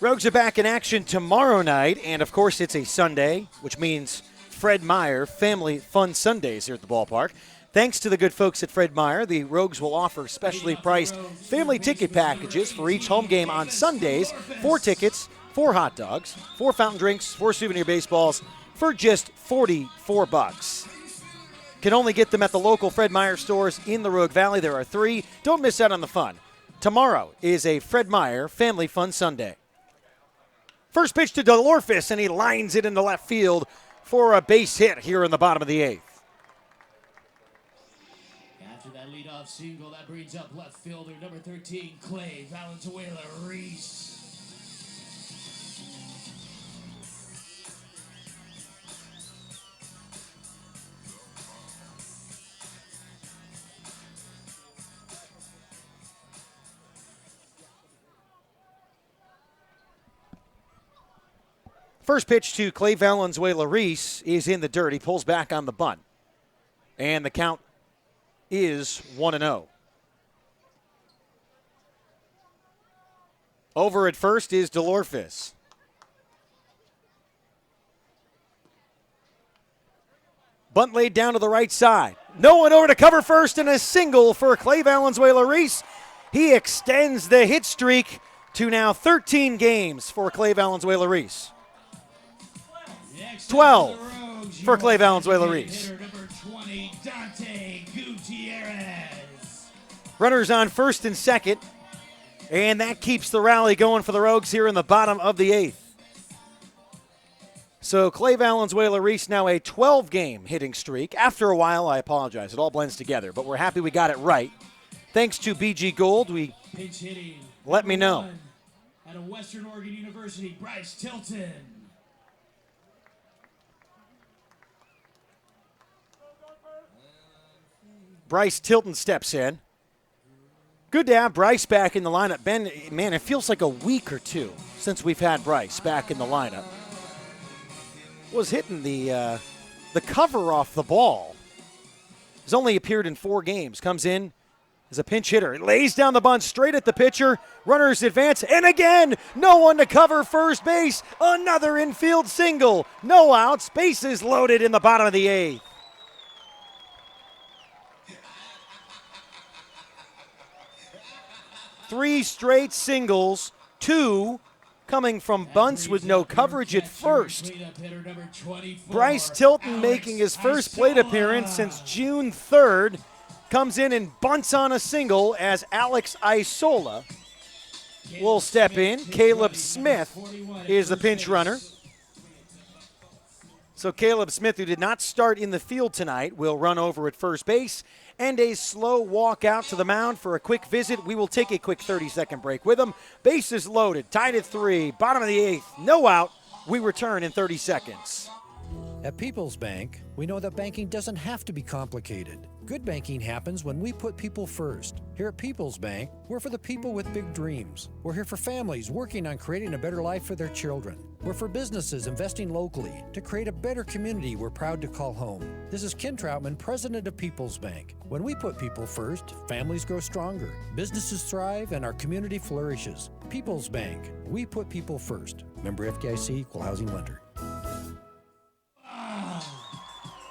Rogues are back in action tomorrow night, and of course it's a Sunday, which means Fred Meyer Family Fun Sundays here at the ballpark. Thanks to the good folks at Fred Meyer, the Rogues will offer specially priced family ticket packages for each home game on Sundays. 4 tickets, 4 hot dogs, 4 fountain drinks, 4 souvenir baseballs for just $44. Can only get them at the local Fred Meyer stores in the Rogue Valley. There are 3. Don't miss out on the fun. Tomorrow is a Fred Meyer Family Fun Sunday. First pitch to DeLorfis, and he lines it into left field for a base hit here in the bottom of the 8th. After that leadoff single, that brings up left fielder number 13, Clay Valenzuela Reese. First pitch to Clay Valenzuela Reese is in the dirt. He pulls back on the bunt. And the count is 1-0. Over at first is DeLorfis. Bunt laid down to the right side. No one over to cover first, and a single for Clay Valenzuela Reese. He extends the hit streak to now 13 games for Clay Valenzuela Reese. 12 for Clay Valenzuela Reese. Number 20, Dante Gutierrez. Runners on first and second, and that keeps the rally going for the Rogues here in the bottom of the 8th. So Clay Valenzuela Reese now a 12-game hitting streak. After a while, I apologize, it all blends together, but we're happy we got it right. Thanks to BG Gold, we Pinch hitting. let me know. One, out of Western Oregon University, Bryce Tilton. Bryce Tilton steps in. Good to have Bryce back in the lineup. Ben, man, it feels like a week or two since we've had Bryce back in the lineup. Was hitting the cover off the ball. He's only appeared in 4 games. Comes in as a pinch hitter. It lays down the bunt straight at the pitcher. Runners advance, and again, no one to cover first base. Another infield single. No outs. Bases loaded in the bottom of the 8th. 3 straight singles, 2 coming from bunts with no coverage at first. Bryce Tilton making his first plate appearance since June 3rd. Comes in and bunts on a single as Alex Isola will step in. Caleb Smith is the pinch runner. So Caleb Smith, who did not start in the field tonight, will run over at first base. And a slow walk out to the mound for a quick visit. We will take a quick 30-second break with him. Bases loaded, tied at 3, bottom of the 8th, no out. We return in 30 seconds. At People's Bank, we know that banking doesn't have to be complicated. Good banking happens when we put people first. Here at People's Bank, we're for the people with big dreams. We're here for families working on creating a better life for their children. We're for businesses investing locally to create a better community we're proud to call home. This is Ken Troutman, president of People's Bank. When we put people first, families grow stronger, businesses thrive, and our community flourishes. People's Bank, we put people first. Member FDIC, Equal Housing Lender.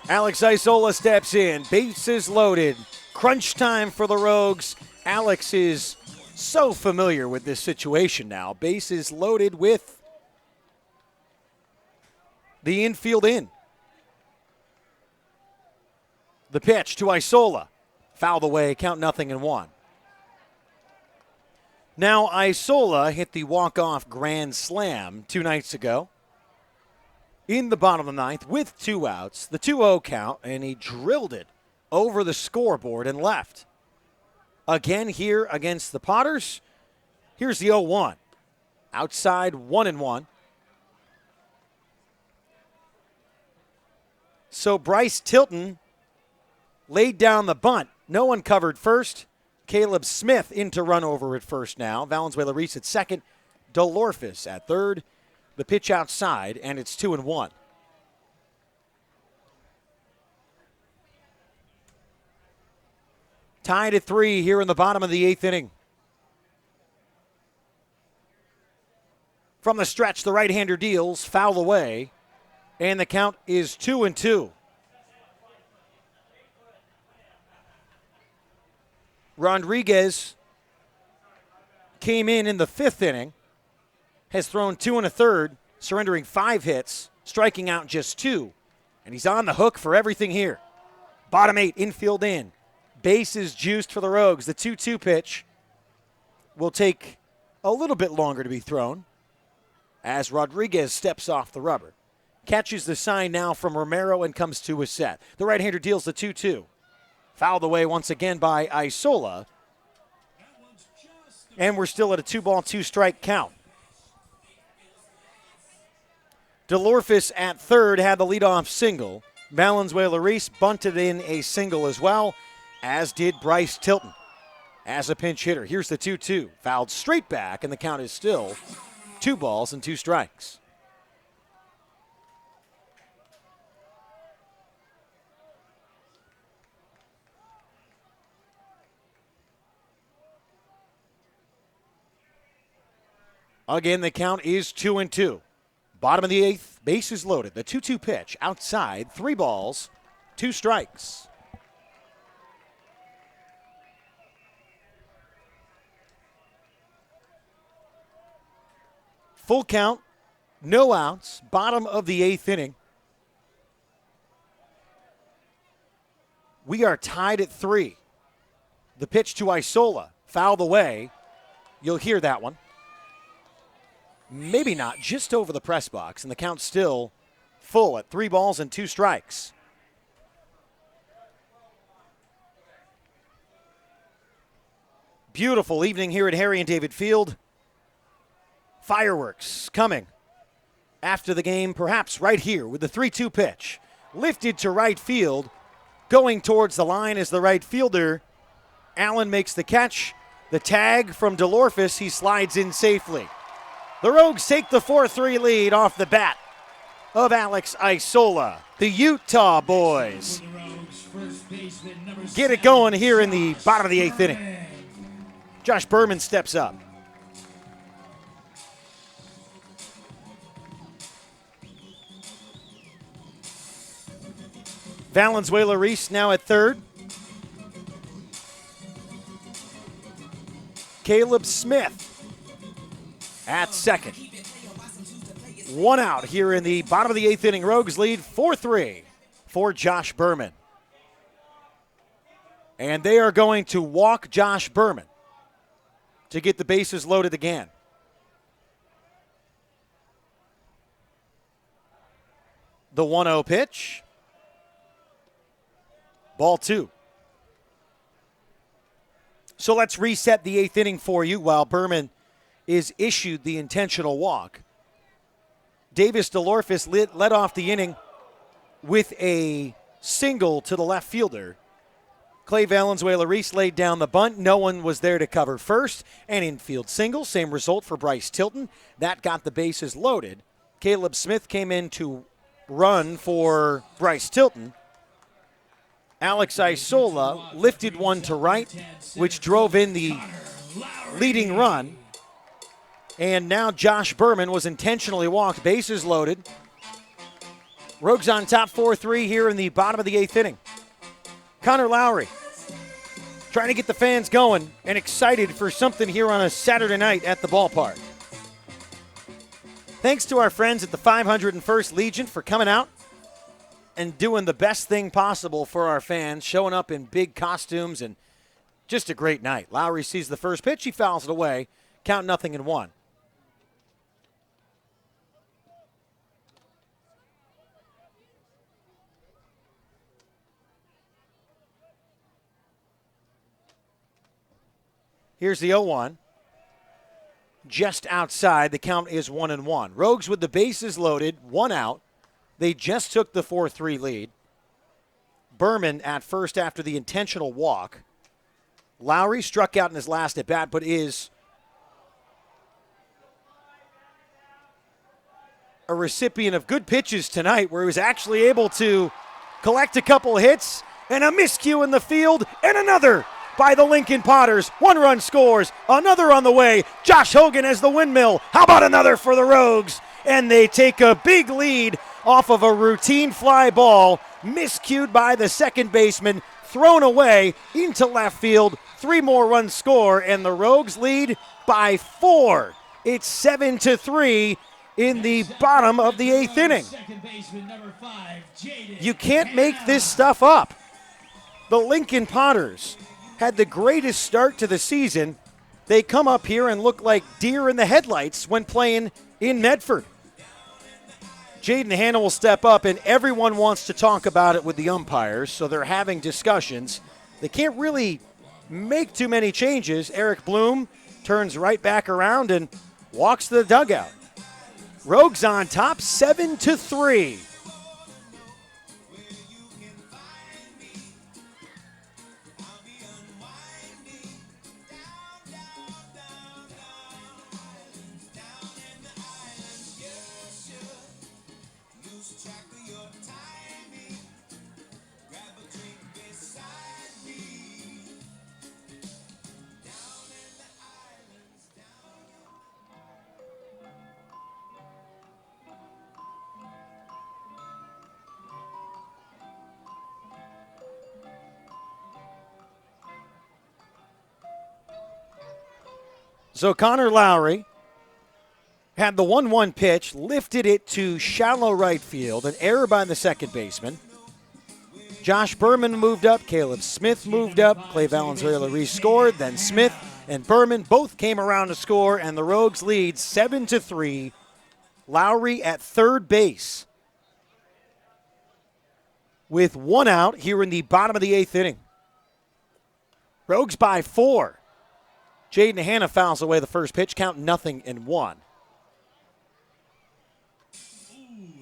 Alex Isola steps in. Bases loaded. Crunch time for the Rogues. Alex is so familiar with this situation now. Bases loaded with the infield in. The pitch to Isola. Fouled away, count 0-1. Now Isola hit the walk-off grand slam 2 nights ago in the bottom of the 9th with 2 outs, the 2-0 count, and he drilled it over the scoreboard and left. Again here against the Potters. Here's the 0-1. Outside 1-1. So Bryce Tilton laid down the bunt. No one covered first. Caleb Smith in to run over at first now. Valenzuela-Reese at second. Delorfus at third. The pitch outside, and it's 2-1. Tied at 3 here in the bottom of the 8th inning. From the stretch, the right-hander deals, foul away, and the count is 2-2. Rodriguez came in the 5th inning. Has thrown 2 1/3, surrendering 5 hits, striking out just 2. And he's on the hook for everything here. Bottom 8, infield in. Bases juiced for the Rogues. The 2-2 pitch will take a little bit longer to be thrown as Rodriguez steps off the rubber. Catches the sign now from Romero and comes to a set. The right-hander deals the 2-2. Fouled away once again by Isola. And we're still at a 2-ball, 2-strike count. Delorfus at third had the leadoff single. Valenzuela-Reese bunted in a single as well, as did Bryce Tilton as a pinch hitter. Here's the 2-2. Fouled straight back, and the count is still 2 balls and 2 strikes. Again, the count is 2-2. Bottom of the 8th, bases loaded. The 2-2 pitch outside, 3 balls, 2 strikes. Full count, no outs, bottom of the 8th inning. We are tied at 3. The pitch to Isola, fouled away. You'll hear that one. Maybe not, just over the press box, and the count's still full at 3 balls and 2 strikes. Beautiful evening here at Harry and David Field. Fireworks coming after the game, perhaps right here with the 3-2 pitch. Lifted to right field, going towards the line as the right fielder. Allen makes the catch. The tag from Delorfus, he slides in safely. The Rogues take the 4-3 lead off the bat of Alex Isola. The Utah boys get it going here in the bottom of the 8th inning. Josh Berman steps up. Valenzuela-Reese now at third. Caleb Smith at second. 1 out here in the bottom of the 8th inning. Rogues lead 4-3 for Josh Berman. And they are going to walk Josh Berman to get the bases loaded again. The 1-0 pitch. Ball 2. So let's reset the 8th inning for you while Berman is issued the intentional walk. Davis DeLorfis led off the inning with a single to the left fielder. Clay Valenzuela-Reese laid down the bunt. No one was there to cover first. An infield single. Same result for Bryce Tilton. That got the bases loaded. Caleb Smith came in to run for Bryce Tilton. Alex Isola lifted one to right, which drove in the leading run. And now Josh Berman was intentionally walked, bases loaded. Rogues on top 4-3 here in the bottom of the 8th inning. Connor Lowry trying to get the fans going and excited for something here on a Saturday night at the ballpark. Thanks to our friends at the 501st Legion for coming out and doing the best thing possible for our fans, showing up in big costumes, and just a great night. Lowry sees the first pitch. He fouls it away. Count 0-1. Here's the 0-1. Just outside. The count is 1-1. Rogues with the bases loaded, 1 out. They just took the 4-3 lead. Berman at first after the intentional walk. Lowry struck out in his last at bat, but is a recipient of good pitches tonight, where he was actually able to collect a couple hits and a miscue in the field and another by the Lincoln Potters. 1 run scores, another on the way. Josh Hogan has the windmill. How about another for the Rogues? And they take a big lead off of a routine fly ball, miscued by the second baseman, thrown away into left field. 3 more runs score, and the Rogues lead by 4. It's 7-3 in the bottom of the 8th inning. You can't make this stuff up. The Lincoln Potters had the greatest start to the season. They come up here and look like deer in the headlights when playing in Medford. Jaden Hanna will step up, and everyone wants to talk about it with the umpires, so they're having discussions. They can't really make too many changes. Eric Bloom turns right back around and walks to the dugout. Rogues on top, 7-3. So Connor Lowry had the 1-1 pitch, lifted it to shallow right field, an error by the second baseman. Josh Berman moved up, Caleb Smith moved up, Clay Valenzuela scored, then Smith and Berman both came around to score, and the Rogues lead 7-3. Lowry at third base with 1 out here in the bottom of the 8th inning. Rogues by 4. Jaden Hanna fouls away the first pitch, count 0-1. Ooh,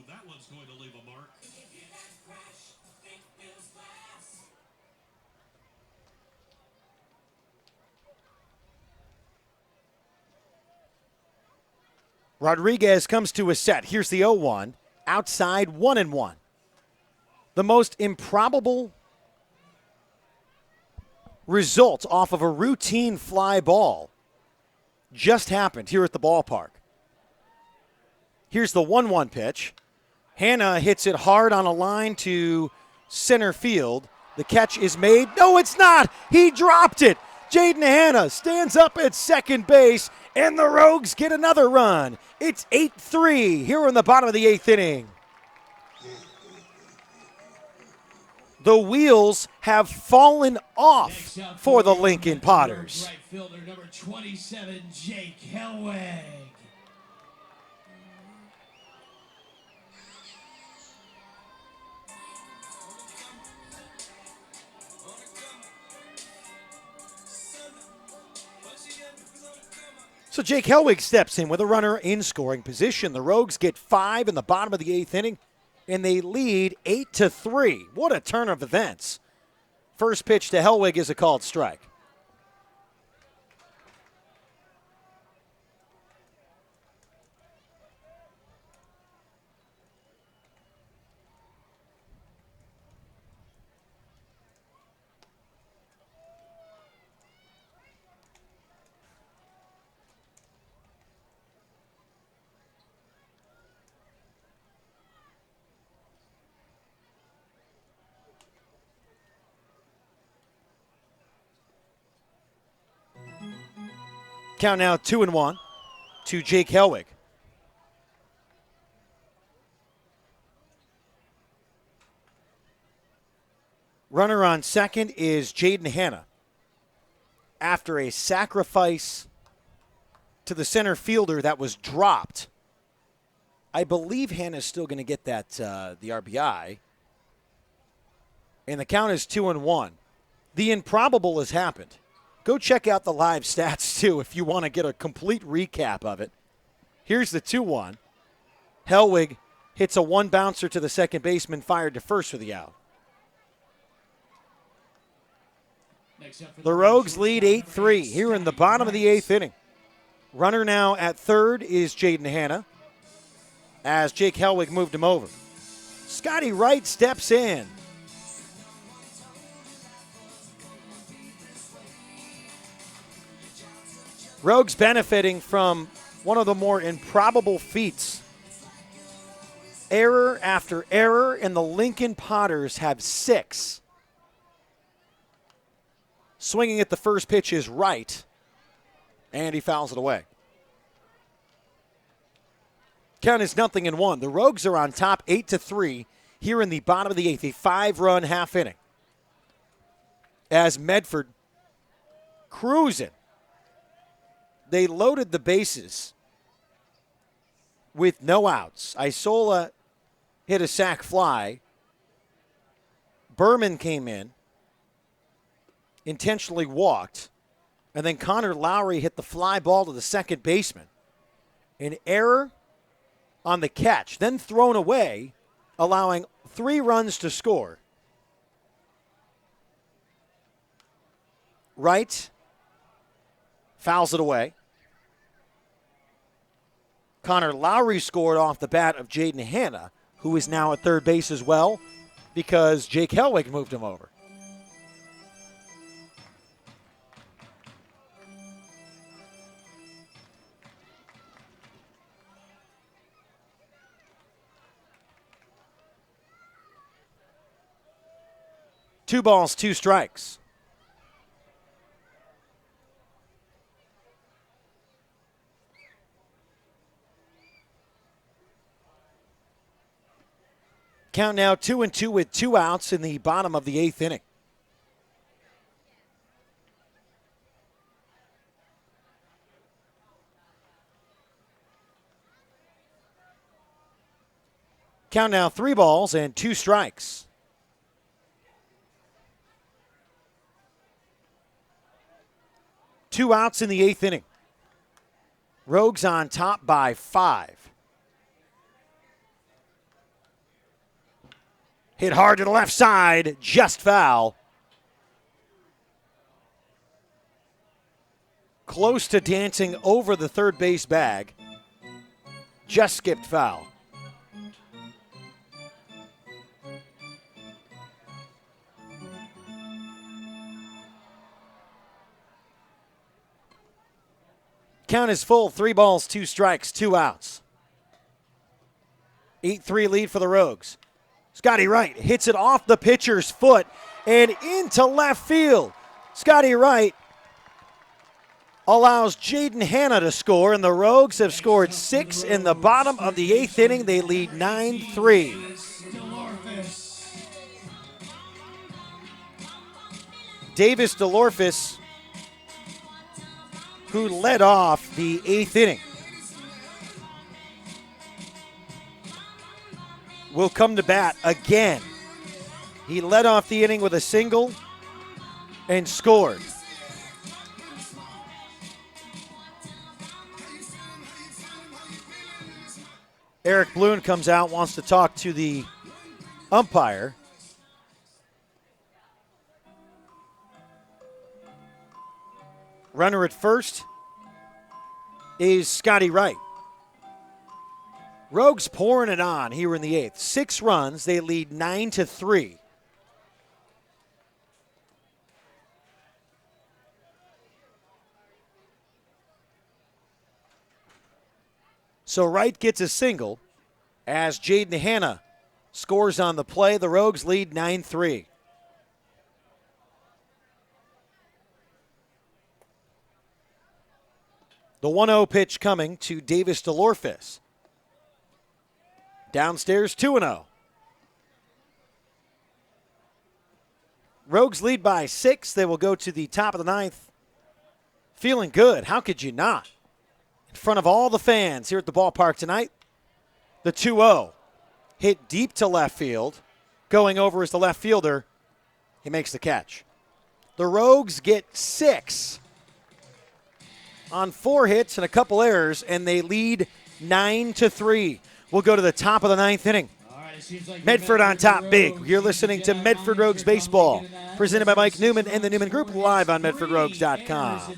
that one's going to leave a mark. Rodriguez comes to a set. Here's the 0-1. Outside, 1-1. The most improbable result off of a routine fly ball just happened here at the ballpark. Here's the 1-1 pitch. Hanna hits it hard on a line to center field. The catch is made. No, it's not. He dropped it. Jaden Hanna stands up at second base, and the Rogues get another run. It's 8-3 here in the bottom of the 8th inning. The wheels have fallen off for the Lincoln Potters. Right fielder number 27, Jake Helweg. So Jake Helwig steps in with a runner in scoring position. The Rogues get 5 in the bottom of the 8th inning, and they lead 8-3. What a turn of events. First pitch to Helwig is a called strike. Count now 2-1 to Jake Helwig. Runner on second is Jaden Hanna. After a sacrifice to the center fielder that was dropped, I believe Hanna's still going to get that the RBI. And the count is 2-1. The improbable has happened. Go check out the live stats, too, if you want to get a complete recap of it. Here's the 2-1. Helwig hits a one-bouncer to the second baseman, fired to first for the out. The Rogues lead 8-3 here in the bottom of the 8th inning. Runner now at third is Jaden Hanna, as Jake Helwig moved him over. Scotty Wright steps in. Rogues benefiting from one of the more improbable feats. Error after error, and the Lincoln Potters have 6. Swinging at the first pitch is Wright, and he fouls it away. Count is 0-1. The Rogues are on top 8-3 here in the bottom of the 8th, a 5-run half inning. As Medford cruising. They loaded the bases with no outs. Isola hit a sac fly. Berman came in, intentionally walked, and then Connor Lowry hit the fly ball to the second baseman. An error on the catch, then thrown away, allowing 3 runs to score. Wright fouls it away. Connor Lowry scored off the bat of Jaden Hanna, who is now at third base as well because Jake Helwig moved him over. Two balls, 2 strikes. Count now 2-2 with 2 outs in the bottom of the 8th inning. Count now 3 balls and 2 strikes. Two outs in the 8th inning. Rogues on top by 5. Hit hard to the left side, just foul. Close to dancing over the third base bag. Just skipped foul. Count is full, 3 balls, 2 strikes, 2 outs. 8-3 lead for the Rogues. Scotty Wright hits it off the pitcher's foot and into left field. Scotty Wright allows Jaden Hanna to score, and the Rogues have scored 6 in the bottom of the 8th inning. They lead 9-3. Davis DeLorfis, who led off the 8th inning, will come to bat again. He led off the inning with a single and scored. Eric Bloom comes out, wants to talk to the umpire. Runner at first is Scotty Wright. Rogues pouring it on here in the 8th. 6 runs. They lead 9-3. So Wright gets a single as Jaden Hanna scores on the play. The Rogues lead 9-3. The 1-0 pitch coming to Davis DeLorfis. Downstairs 2-0. Rogues lead by 6. They will go to the top of the 9th. Feeling good. How could you not? In front of all the fans here at the ballpark tonight. The 2-0 hit deep to left field. Going over is the left fielder. He makes the catch. The Rogues get 6 on 4 hits and a couple errors, and they lead 9-3. We'll go to the top of the 9th inning. Medford on top big. You're listening to Medford Rogues Baseball, presented by Mike Newman and the Newman Group, live on MedfordRogues.com.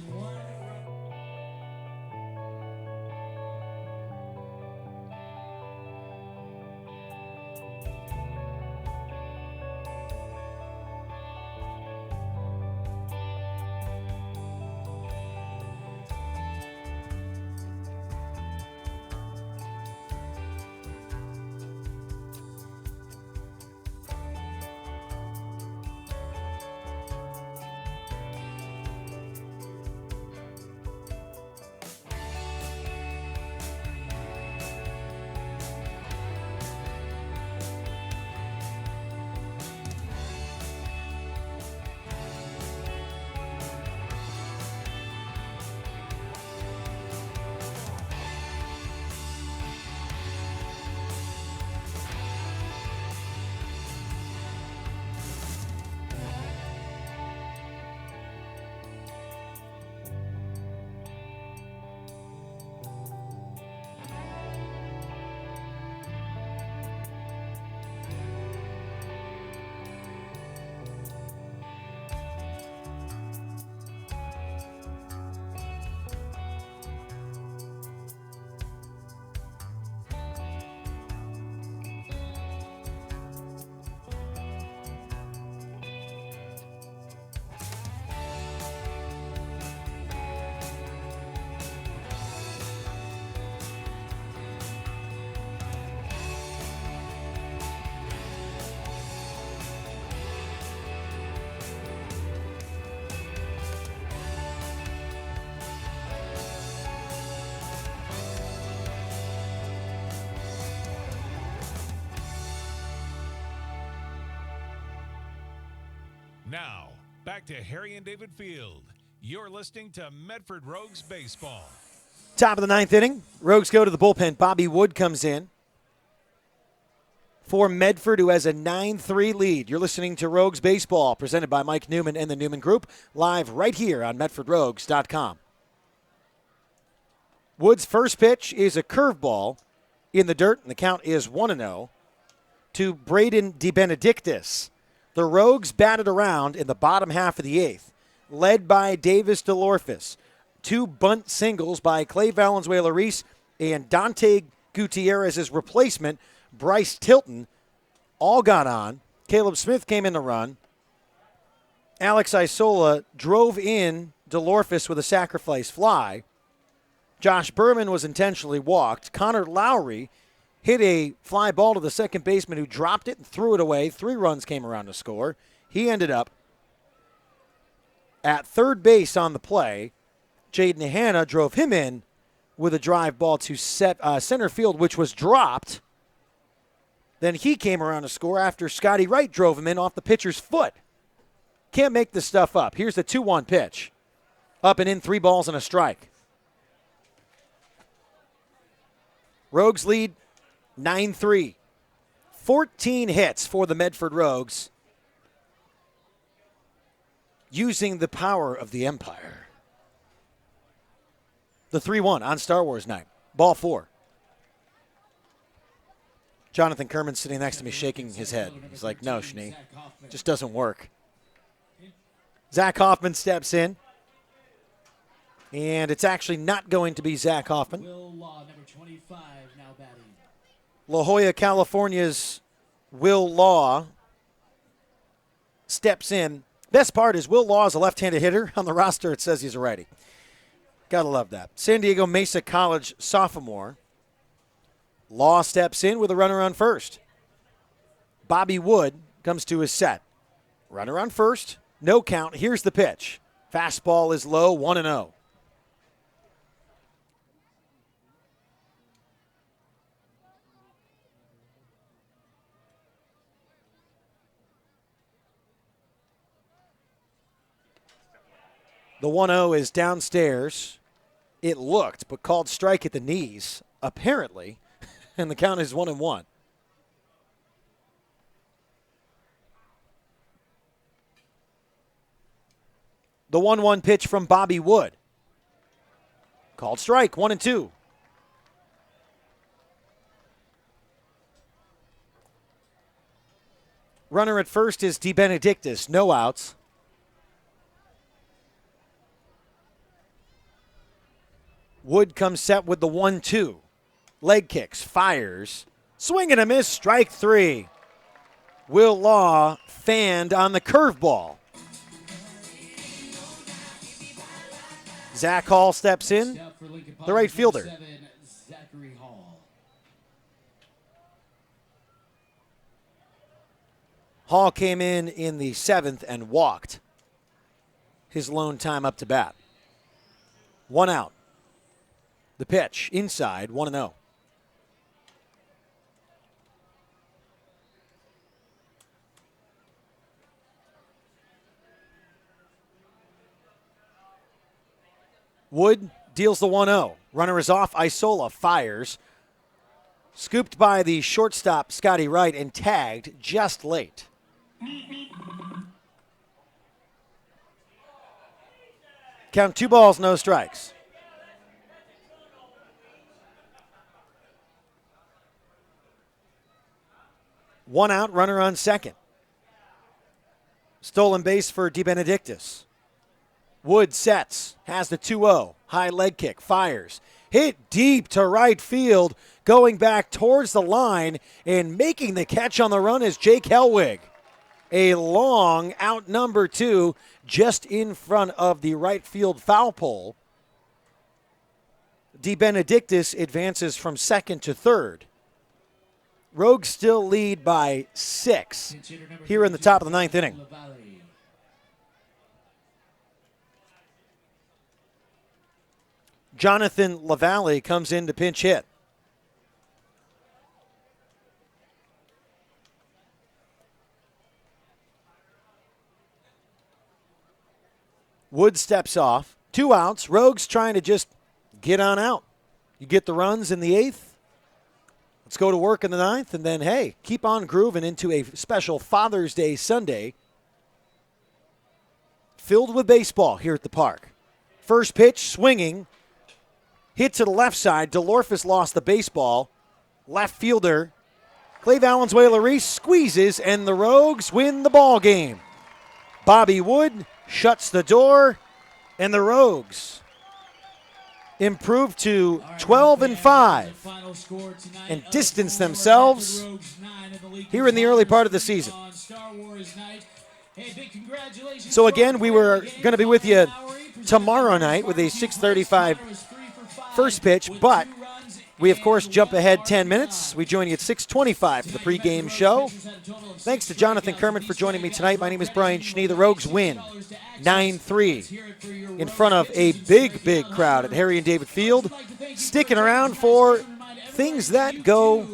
Now, back to Harry and David Field. You're listening to Medford Rogues Baseball. Top of the 9th inning. Rogues go to the bullpen. Bobby Wood comes in for Medford, who has a 9-3 lead. You're listening to Rogues Baseball, presented by Mike Newman and the Newman Group, live right here on MedfordRogues.com. Wood's first pitch is a curveball in the dirt, and the count is 1-0 to Braden DeBenedictis. The Rogues batted around in the bottom half of the 8th, led by Davis DeLorfis. 2 bunt singles by Clay Valenzuela-Reese and Dante Gutierrez's replacement, Bryce Tilton, all got on. Caleb Smith came in to run. Alex Isola drove in DeLorfis with a sacrifice fly. Josh Berman was intentionally walked. Connor Lowry hit a fly ball to the second baseman, who dropped it and threw it away. 3 runs came around to score. He ended up at third base on the play. Jaden Hanna drove him in with a drive ball to center field, which was dropped. Then he came around to score after Scotty Wright drove him in off the pitcher's foot. Can't make this stuff up. Here's the 2-1 pitch. Up and in, 3 balls and a strike. Rogues lead 9-3. 14 hits for the Medford Rogues, using the power of the Empire. The 3-1 on Star Wars night. Ball 4. Jonathan Kerman's sitting next to me shaking his head. He's like, no, Schnee, just doesn't work. Zach Hoffman steps in. And it's actually not going to be Zach Hoffman. Will Law, number 25, now batting. La Jolla, California's Will Law steps in. Best part is Will Law is a left-handed hitter. On the roster, it says he's a righty. Gotta love that. San Diego Mesa College sophomore. Law steps in with a runner on first. Bobby Wood comes to his set. Runner on first, no count. Here's the pitch. Fastball is low, 1-0. The 1-0 is downstairs. It looked, but called strike at the knees, apparently, and the count is 1-1. The 1-1 pitch from Bobby Wood. Called strike, 1-2. Runner at first is DeBenedictis, no outs. Wood comes set with the 1-2. Leg kicks, fires. Swing and a miss, strike 3. Will Law fanned on the curveball. Zach Hall steps in, the right fielder. 7, Zachary Hall. Hall came in the 7th and walked his lone time up to bat. 1 out. The pitch, inside, 1-0. Wood deals the 1-0. Runner is off. Isola fires. Scooped by the shortstop, Scotty Wright, and tagged just late. Count 2 balls, no strikes. One out, runner on second. Stolen base for DeBenedictis. Wood sets, has the 2-0. High leg kick, fires. Hit deep to right field, going back towards the line, and making the catch on the run is Jake Helwig. A long out number 2, just in front of the right field foul pole. DeBenedictis advances from second to third. Rogues still lead by 6 here in the top of the 9th inning. Jonathan LaValle comes in to pinch hit. Wood steps off. 2 outs. Rogues trying to just get on out. You get the runs in the 8th. Let's go to work in the 9th, and then, hey, keep on grooving into a special Father's Day Sunday filled with baseball here at the park. First pitch, swinging. Hit to the left side. DeLorfus lost the baseball. Left fielder, Clay Valenzuela-Reese squeezes, and the Rogues win the ball game. Bobby Wood shuts the door, and the Rogues improve to 12-5 and distance themselves here in the early part of the season. So again, we were going to be with you tomorrow night with a 6:35 first pitch, but we, of course, jump ahead 10 minutes. We join you at 6:25 for the pregame show. Thanks to Jonathan Kerman for joining me tonight. My name is Brian Schnee. The Rogues win 9-3 in front of a big, big crowd at Harry and David Field. Sticking around for things that go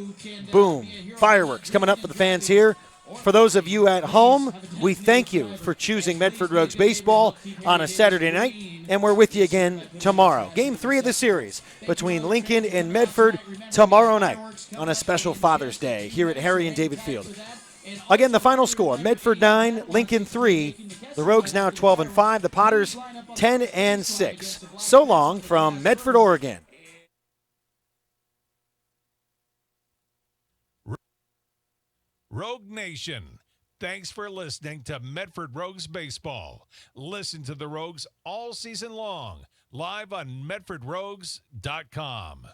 boom. Fireworks coming up for the fans here. For those of you at home, we thank you for choosing Medford Rogues baseball on a Saturday night, and we're with you again tomorrow. Game 3 of the series between Lincoln and Medford tomorrow night on a special Father's Day here at Harry and David Field. Again, the final score, Medford 9, Lincoln 3. The Rogues now 12-5, the Potters 10-6. So long from Medford, Oregon. Rogue Nation, thanks for listening to Medford Rogues Baseball. Listen to the Rogues all season long, live on MedfordRogues.com.